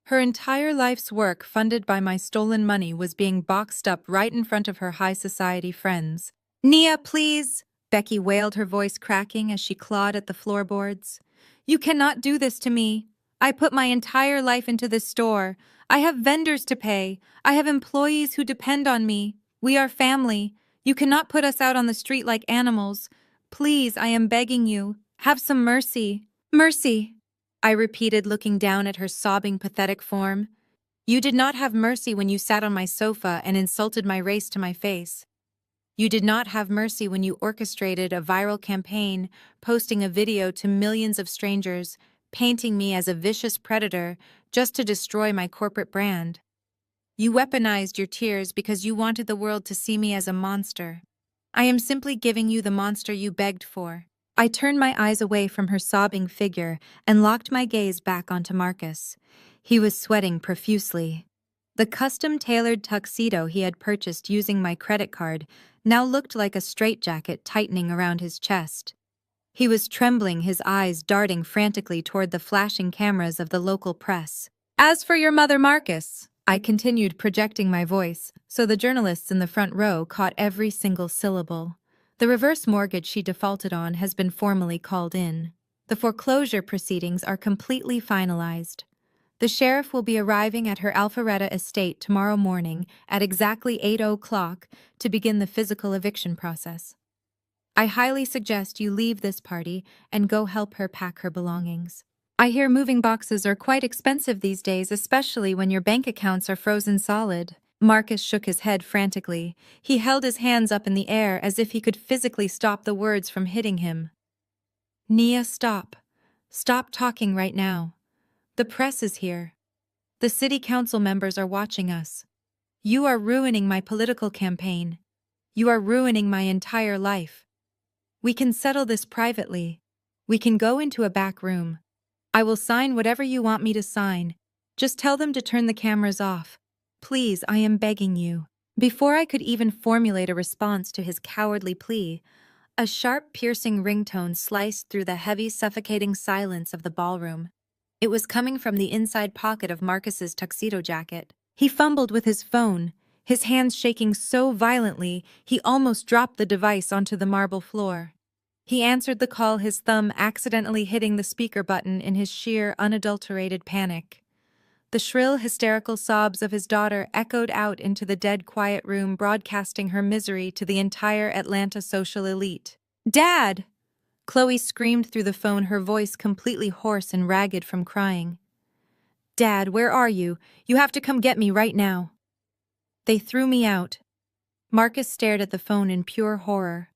Her entire life's work, funded by my stolen money, was being boxed up right in front of her high society friends. "Nia, please!" Becky wailed, her voice cracking as she clawed at the floorboards. "You cannot do this to me. I put my entire life into this store. I have vendors to pay. I have employees who depend on me. We are family. You cannot put us out on the street like animals. Please, I am begging you. Have some mercy. Mercy," I repeated, looking down at her sobbing, pathetic form. "You did not have mercy when you sat on my sofa and insulted my race to my face. You did not have mercy when you orchestrated a viral campaign, posting a video to millions of strangers, painting me as a vicious predator just to destroy my corporate brand. You weaponized your tears because you wanted the world to see me as a monster. I am simply giving you the monster you begged for." I turned my eyes away from her sobbing figure and locked my gaze back onto Marcus. He was sweating profusely. The custom-tailored tuxedo he had purchased using my credit card now looked like a straitjacket tightening around his chest. He was trembling, his eyes darting frantically toward the flashing cameras of the local press. "As for your mother, Marcus," I continued, projecting my voice, so the journalists in the front row caught every single syllable. "The reverse mortgage she defaulted on has been formally called in. The foreclosure proceedings are completely finalized. The sheriff will be arriving at her Alpharetta estate tomorrow morning at exactly 8 o'clock to begin the physical eviction process. I highly suggest you leave this party and go help her pack her belongings. I hear moving boxes are quite expensive these days, especially when your bank accounts are frozen solid." Marcus shook his head frantically. He held his hands up in the air as if he could physically stop the words from hitting him. "Nia, stop. Stop talking right now. The press is here. The city council members are watching us. You are ruining my political campaign. You are ruining my entire life. We can settle this privately. We can go into a back room. I will sign whatever you want me to sign. Just tell them to turn the cameras off. Please, I am begging you." Before I could even formulate a response to his cowardly plea, a sharp, piercing ringtone sliced through the heavy, suffocating silence of the ballroom. It was coming from the inside pocket of Marcus's tuxedo jacket. He fumbled with his phone, his hands shaking so violently he almost dropped the device onto the marble floor. He answered the call, his thumb accidentally hitting the speaker button in his sheer, unadulterated panic. The shrill, hysterical sobs of his daughter echoed out into the dead quiet room, broadcasting her misery to the entire Atlanta social elite. "Dad!" Chloe screamed through the phone, her voice completely hoarse and ragged from crying. "Dad, where are you? You have to come get me right now." "They threw me out." Marcus stared at the phone in pure horror.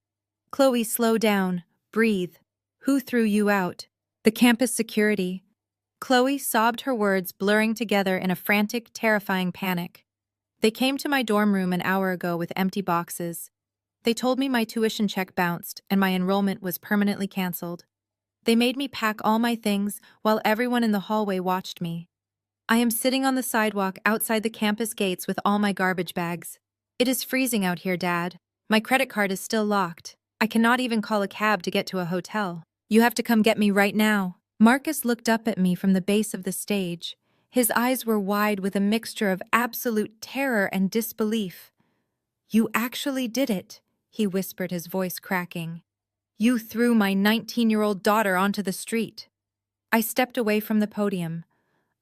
"Chloe, slow down. Breathe. Who threw you out?" "The campus security." Chloe sobbed, her words blurring together in a frantic, terrifying panic. "They came to my dorm room an hour ago with empty boxes. They told me my tuition check bounced and my enrollment was permanently canceled. They made me pack all my things while everyone in the hallway watched me. I am sitting on the sidewalk outside the campus gates with all my garbage bags. It is freezing out here, Dad. My credit card is still locked. I cannot even call a cab to get to a hotel. You have to come get me right now. Marcus looked up at me from the base of the stage. His eyes were wide with a mixture of absolute terror and disbelief. You actually did it, he whispered, his voice cracking. You threw my 19-year-old daughter onto the street. I stepped away from the podium.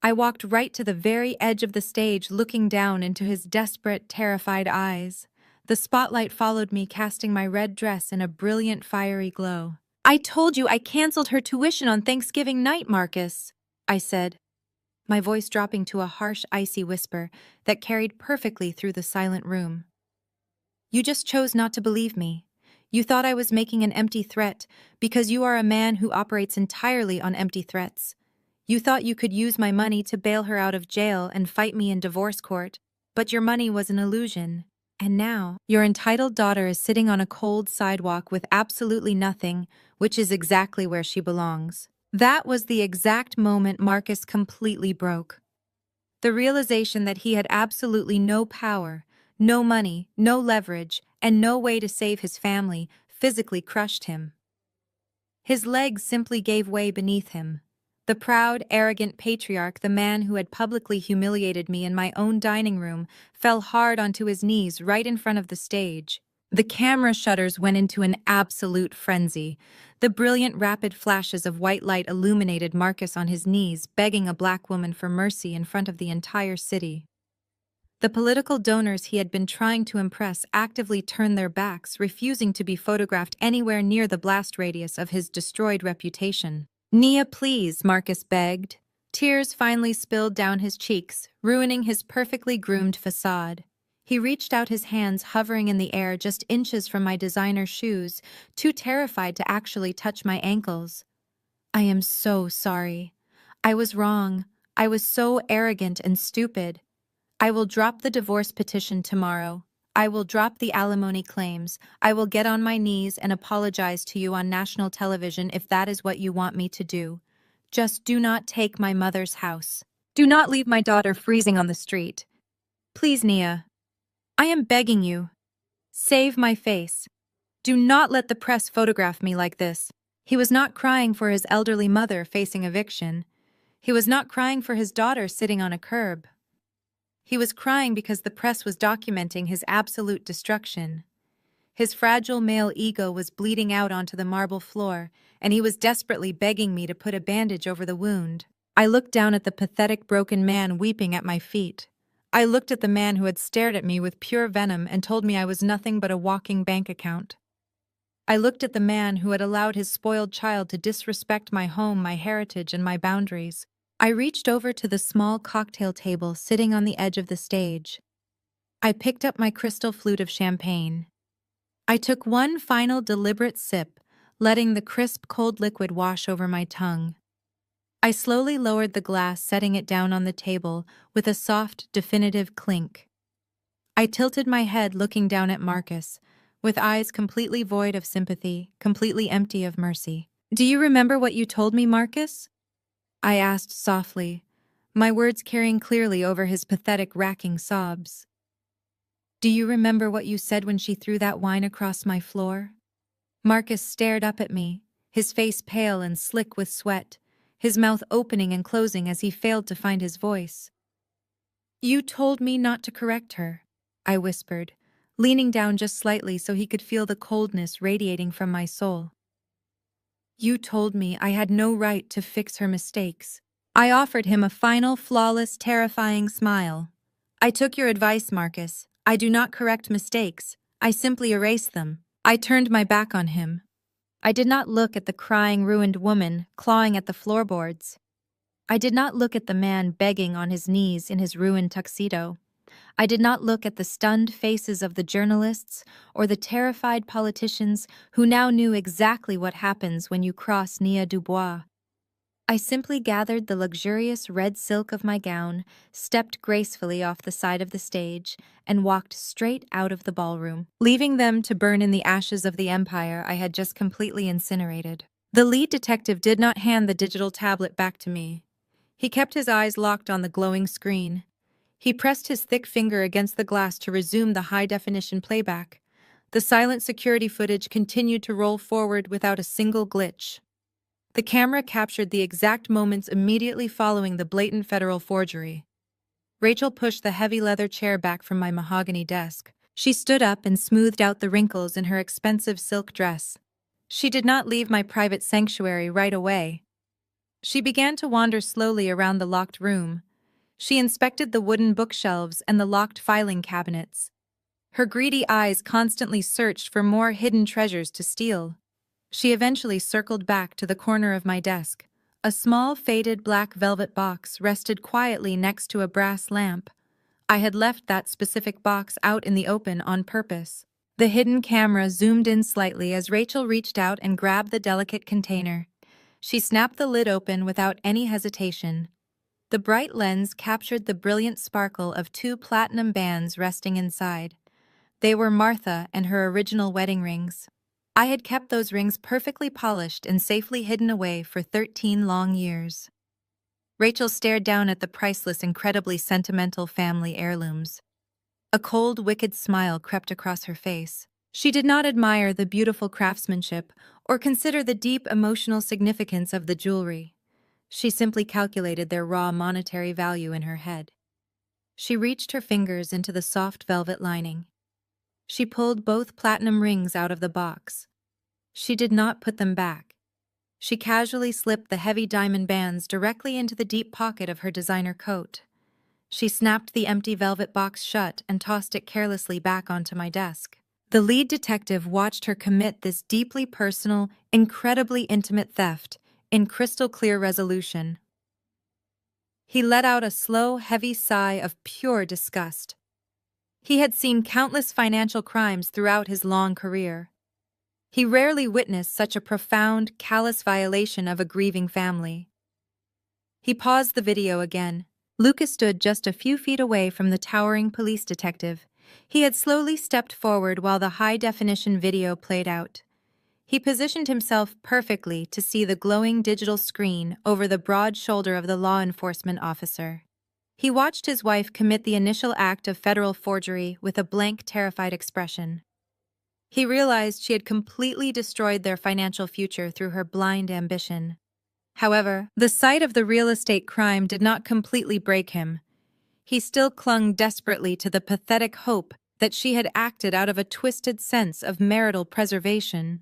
I walked right to the very edge of the stage, looking down into his desperate, terrified eyes. The spotlight followed me, casting my red dress in a brilliant, fiery glow. I told you I canceled her tuition on Thanksgiving night, Marcus, I said, my voice dropping to a harsh, icy whisper that carried perfectly through the silent room. You just chose not to believe me. You thought I was making an empty threat because you are a man who operates entirely on empty threats. You thought you could use my money to bail her out of jail and fight me in divorce court, but your money was an illusion. And now, your entitled daughter is sitting on a cold sidewalk with absolutely nothing, which is exactly where she belongs. That was the exact moment Marcus completely broke. The realization that he had absolutely no power, no money, no leverage, and no way to save his family physically crushed him. His legs simply gave way beneath him. The proud, arrogant patriarch, the man who had publicly humiliated me in my own dining room, fell hard onto his knees right in front of the stage. The camera shutters went into an absolute frenzy. The brilliant, rapid flashes of white light illuminated Marcus on his knees, begging a black woman for mercy in front of the entire city. The political donors he had been trying to impress actively turned their backs, refusing to be photographed anywhere near the blast radius of his destroyed reputation. Nia, please, Marcus begged. Tears finally spilled down his cheeks, ruining his perfectly groomed facade. He reached out his hands, hovering in the air just inches from my designer shoes, too terrified to actually touch my ankles. I am so sorry. I was wrong. I was so arrogant and stupid. I will drop the divorce petition tomorrow. I will drop the alimony claims. I will get on my knees and apologize to you on national television if that is what you want me to do. Just do not take my mother's house. Do not leave my daughter freezing on the street. Please, Nia. I am begging you. Save my face. Do not let the press photograph me like this. He was not crying for his elderly mother facing eviction. He was not crying for his daughter sitting on a curb. He was crying because the press was documenting his absolute destruction. His fragile male ego was bleeding out onto the marble floor, and he was desperately begging me to put a bandage over the wound. I looked down at the pathetic, broken man weeping at my feet. I looked at the man who had stared at me with pure venom and told me I was nothing but a walking bank account. I looked at the man who had allowed his spoiled child to disrespect my home, my heritage, and my boundaries. I reached over to the small cocktail table sitting on the edge of the stage. I picked up my crystal flute of champagne. I took one final deliberate sip, letting the crisp, cold liquid wash over my tongue. I slowly lowered the glass, setting it down on the table with a soft, definitive clink. I tilted my head, looking down at Marcus, with eyes completely void of sympathy, completely empty of mercy. Do you remember what you told me, Marcus? I asked softly, my words carrying clearly over his pathetic, racking sobs. Do you remember what you said when she threw that wine across my floor? Marcus stared up at me, his face pale and slick with sweat, his mouth opening and closing as he failed to find his voice. You told me not to correct her, I whispered, leaning down just slightly so he could feel the coldness radiating from my soul. You told me I had no right to fix her mistakes. I offered him a final, flawless, terrifying smile. I took your advice, Marcus. I do not correct mistakes. I simply erase them. I turned my back on him. I did not look at the crying, ruined woman clawing at the floorboards. I did not look at the man begging on his knees in his ruined tuxedo. I did not look at the stunned faces of the journalists or the terrified politicians who now knew exactly what happens when you cross Nia Dubois. I simply gathered the luxurious red silk of my gown, stepped gracefully off the side of the stage, and walked straight out of the ballroom, leaving them to burn in the ashes of the empire I had just completely incinerated. The lead detective did not hand the digital tablet back to me. He kept his eyes locked on the glowing screen. He pressed his thick finger against the glass to resume the high-definition playback. The silent security footage continued to roll forward without a single glitch. The camera captured the exact moments immediately following the blatant federal forgery. Rachel pushed the heavy leather chair back from my mahogany desk. She stood up and smoothed out the wrinkles in her expensive silk dress. She did not leave my private sanctuary right away. She began to wander slowly around the locked room. She inspected the wooden bookshelves and the locked filing cabinets. Her greedy eyes constantly searched for more hidden treasures to steal. She eventually circled back to the corner of my desk. A small, faded black velvet box rested quietly next to a brass lamp. I had left that specific box out in the open on purpose. The hidden camera zoomed in slightly as Rachel reached out and grabbed the delicate container. She snapped the lid open without any hesitation. The bright lens captured the brilliant sparkle of 2 platinum bands resting inside. They were Martha and her original wedding rings. I had kept those rings perfectly polished and safely hidden away for 13 long years. Rachel stared down at the priceless, incredibly sentimental family heirlooms. A cold, wicked smile crept across her face. She did not admire the beautiful craftsmanship or consider the deep emotional significance of the jewelry. She simply calculated their raw monetary value in her head. She reached her fingers into the soft velvet lining. She pulled both platinum rings out of the box. She did not put them back. She casually slipped the heavy diamond bands directly into the deep pocket of her designer coat. She snapped the empty velvet box shut and tossed it carelessly back onto my desk. The lead detective watched her commit this deeply personal, incredibly intimate theft in crystal clear resolution. He let out a slow, heavy sigh of pure disgust. He had seen countless financial crimes throughout his long career. He rarely witnessed such a profound, callous violation of a grieving family. He paused the video again. Lucas stood just a few feet away from the towering police detective. He had slowly stepped forward while the high-definition video played out. He positioned himself perfectly to see the glowing digital screen over the broad shoulder of the law enforcement officer. He watched his wife commit the initial act of federal forgery with a blank, terrified expression. He realized she had completely destroyed their financial future through her blind ambition. However, the sight of the real estate crime did not completely break him. He still clung desperately to the pathetic hope that she had acted out of a twisted sense of marital preservation.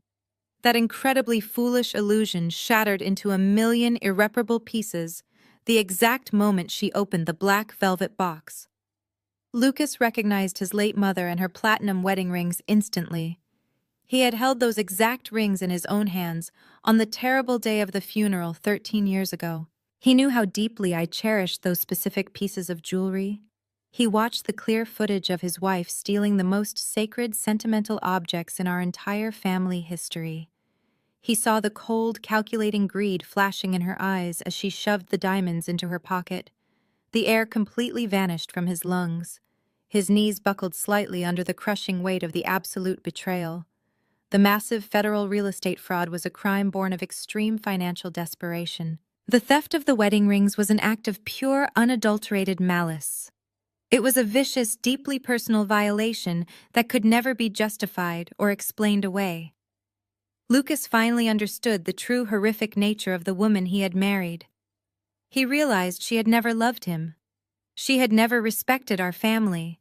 That incredibly foolish illusion shattered into a million irreparable pieces the exact moment she opened the black velvet box. Lucas recognized his late mother and her platinum wedding rings instantly. He had held those exact rings in his own hands on the terrible day of the funeral 13 years ago. He knew how deeply I cherished those specific pieces of jewelry. He watched the clear footage of his wife stealing the most sacred, sentimental objects in our entire family history. He saw the cold, calculating greed flashing in her eyes as she shoved the diamonds into her pocket. The air completely vanished from his lungs. His knees buckled slightly under the crushing weight of the absolute betrayal. The massive federal real estate fraud was a crime born of extreme financial desperation. The theft of the wedding rings was an act of pure, unadulterated malice. It was a vicious, deeply personal violation that could never be justified or explained away. Lucas finally understood the true horrific nature of the woman he had married. He realized she had never loved him. She had never respected our family.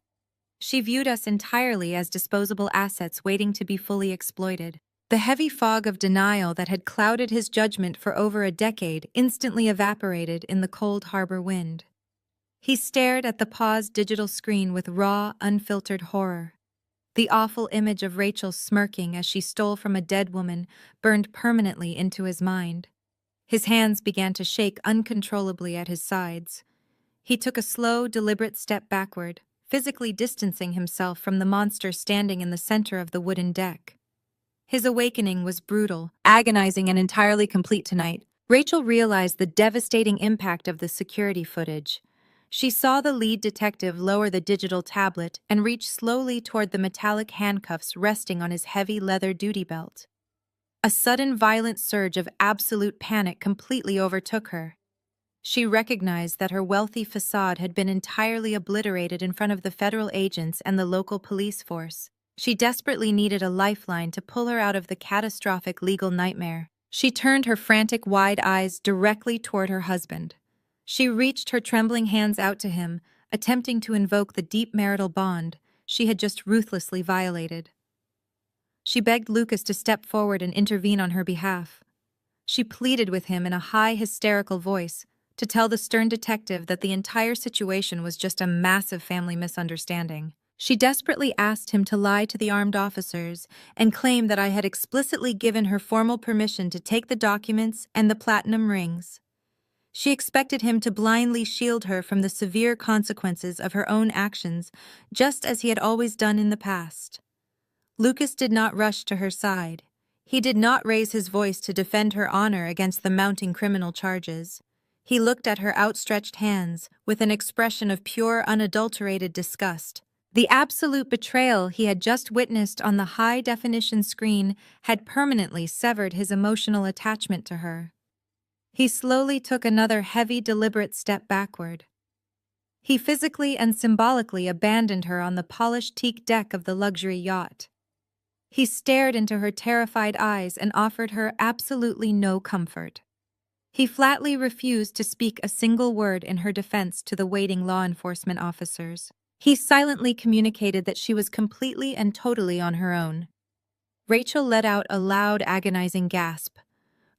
She viewed us entirely as disposable assets waiting to be fully exploited. The heavy fog of denial that had clouded his judgment for over a decade instantly evaporated in the cold harbor wind. He stared at the paused digital screen with raw, unfiltered horror. The awful image of Rachel smirking as she stole from a dead woman burned permanently into his mind. His hands began to shake uncontrollably at his sides. He took a slow, deliberate step backward, physically distancing himself from the monster standing in the center of the wooden deck. His awakening was brutal, agonizing, and entirely complete tonight. Rachel realized the devastating impact of the security footage. She saw the lead detective lower the digital tablet and reach slowly toward the metallic handcuffs resting on his heavy leather duty belt. A sudden violent surge of absolute panic completely overtook her. She recognized that her wealthy facade had been entirely obliterated in front of the federal agents and the local police force. She desperately needed a lifeline to pull her out of the catastrophic legal nightmare. She turned her frantic wide eyes directly toward her husband. She reached her trembling hands out to him, attempting to invoke the deep marital bond she had just ruthlessly violated. She begged Lucas to step forward and intervene on her behalf. She pleaded with him in a high, hysterical voice to tell the stern detective that the entire situation was just a massive family misunderstanding. She desperately asked him to lie to the armed officers and claim that I had explicitly given her formal permission to take the documents and the platinum rings. She expected him to blindly shield her from the severe consequences of her own actions, just as he had always done in the past. Lucas did not rush to her side. He did not raise his voice to defend her honor against the mounting criminal charges. He looked at her outstretched hands with an expression of pure, unadulterated disgust. The absolute betrayal he had just witnessed on the high-definition screen had permanently severed his emotional attachment to her. He slowly took another heavy, deliberate step backward. He physically and symbolically abandoned her on the polished teak deck of the luxury yacht. He stared into her terrified eyes and offered her absolutely no comfort. He flatly refused to speak a single word in her defense to the waiting law enforcement officers. He silently communicated that she was completely and totally on her own. Rachel let out a loud, agonizing gasp.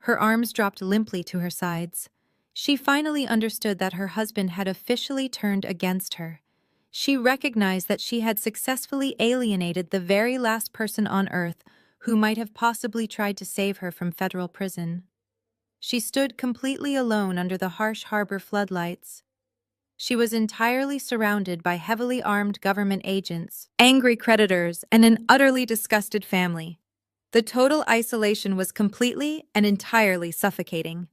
Her arms dropped limply to her sides. She finally understood that her husband had officially turned against her. She recognized that she had successfully alienated the very last person on earth who might have possibly tried to save her from federal prison. She stood completely alone under the harsh harbor floodlights. She was entirely surrounded by heavily armed government agents, angry creditors, and an utterly disgusted family. The total isolation was completely and entirely suffocating.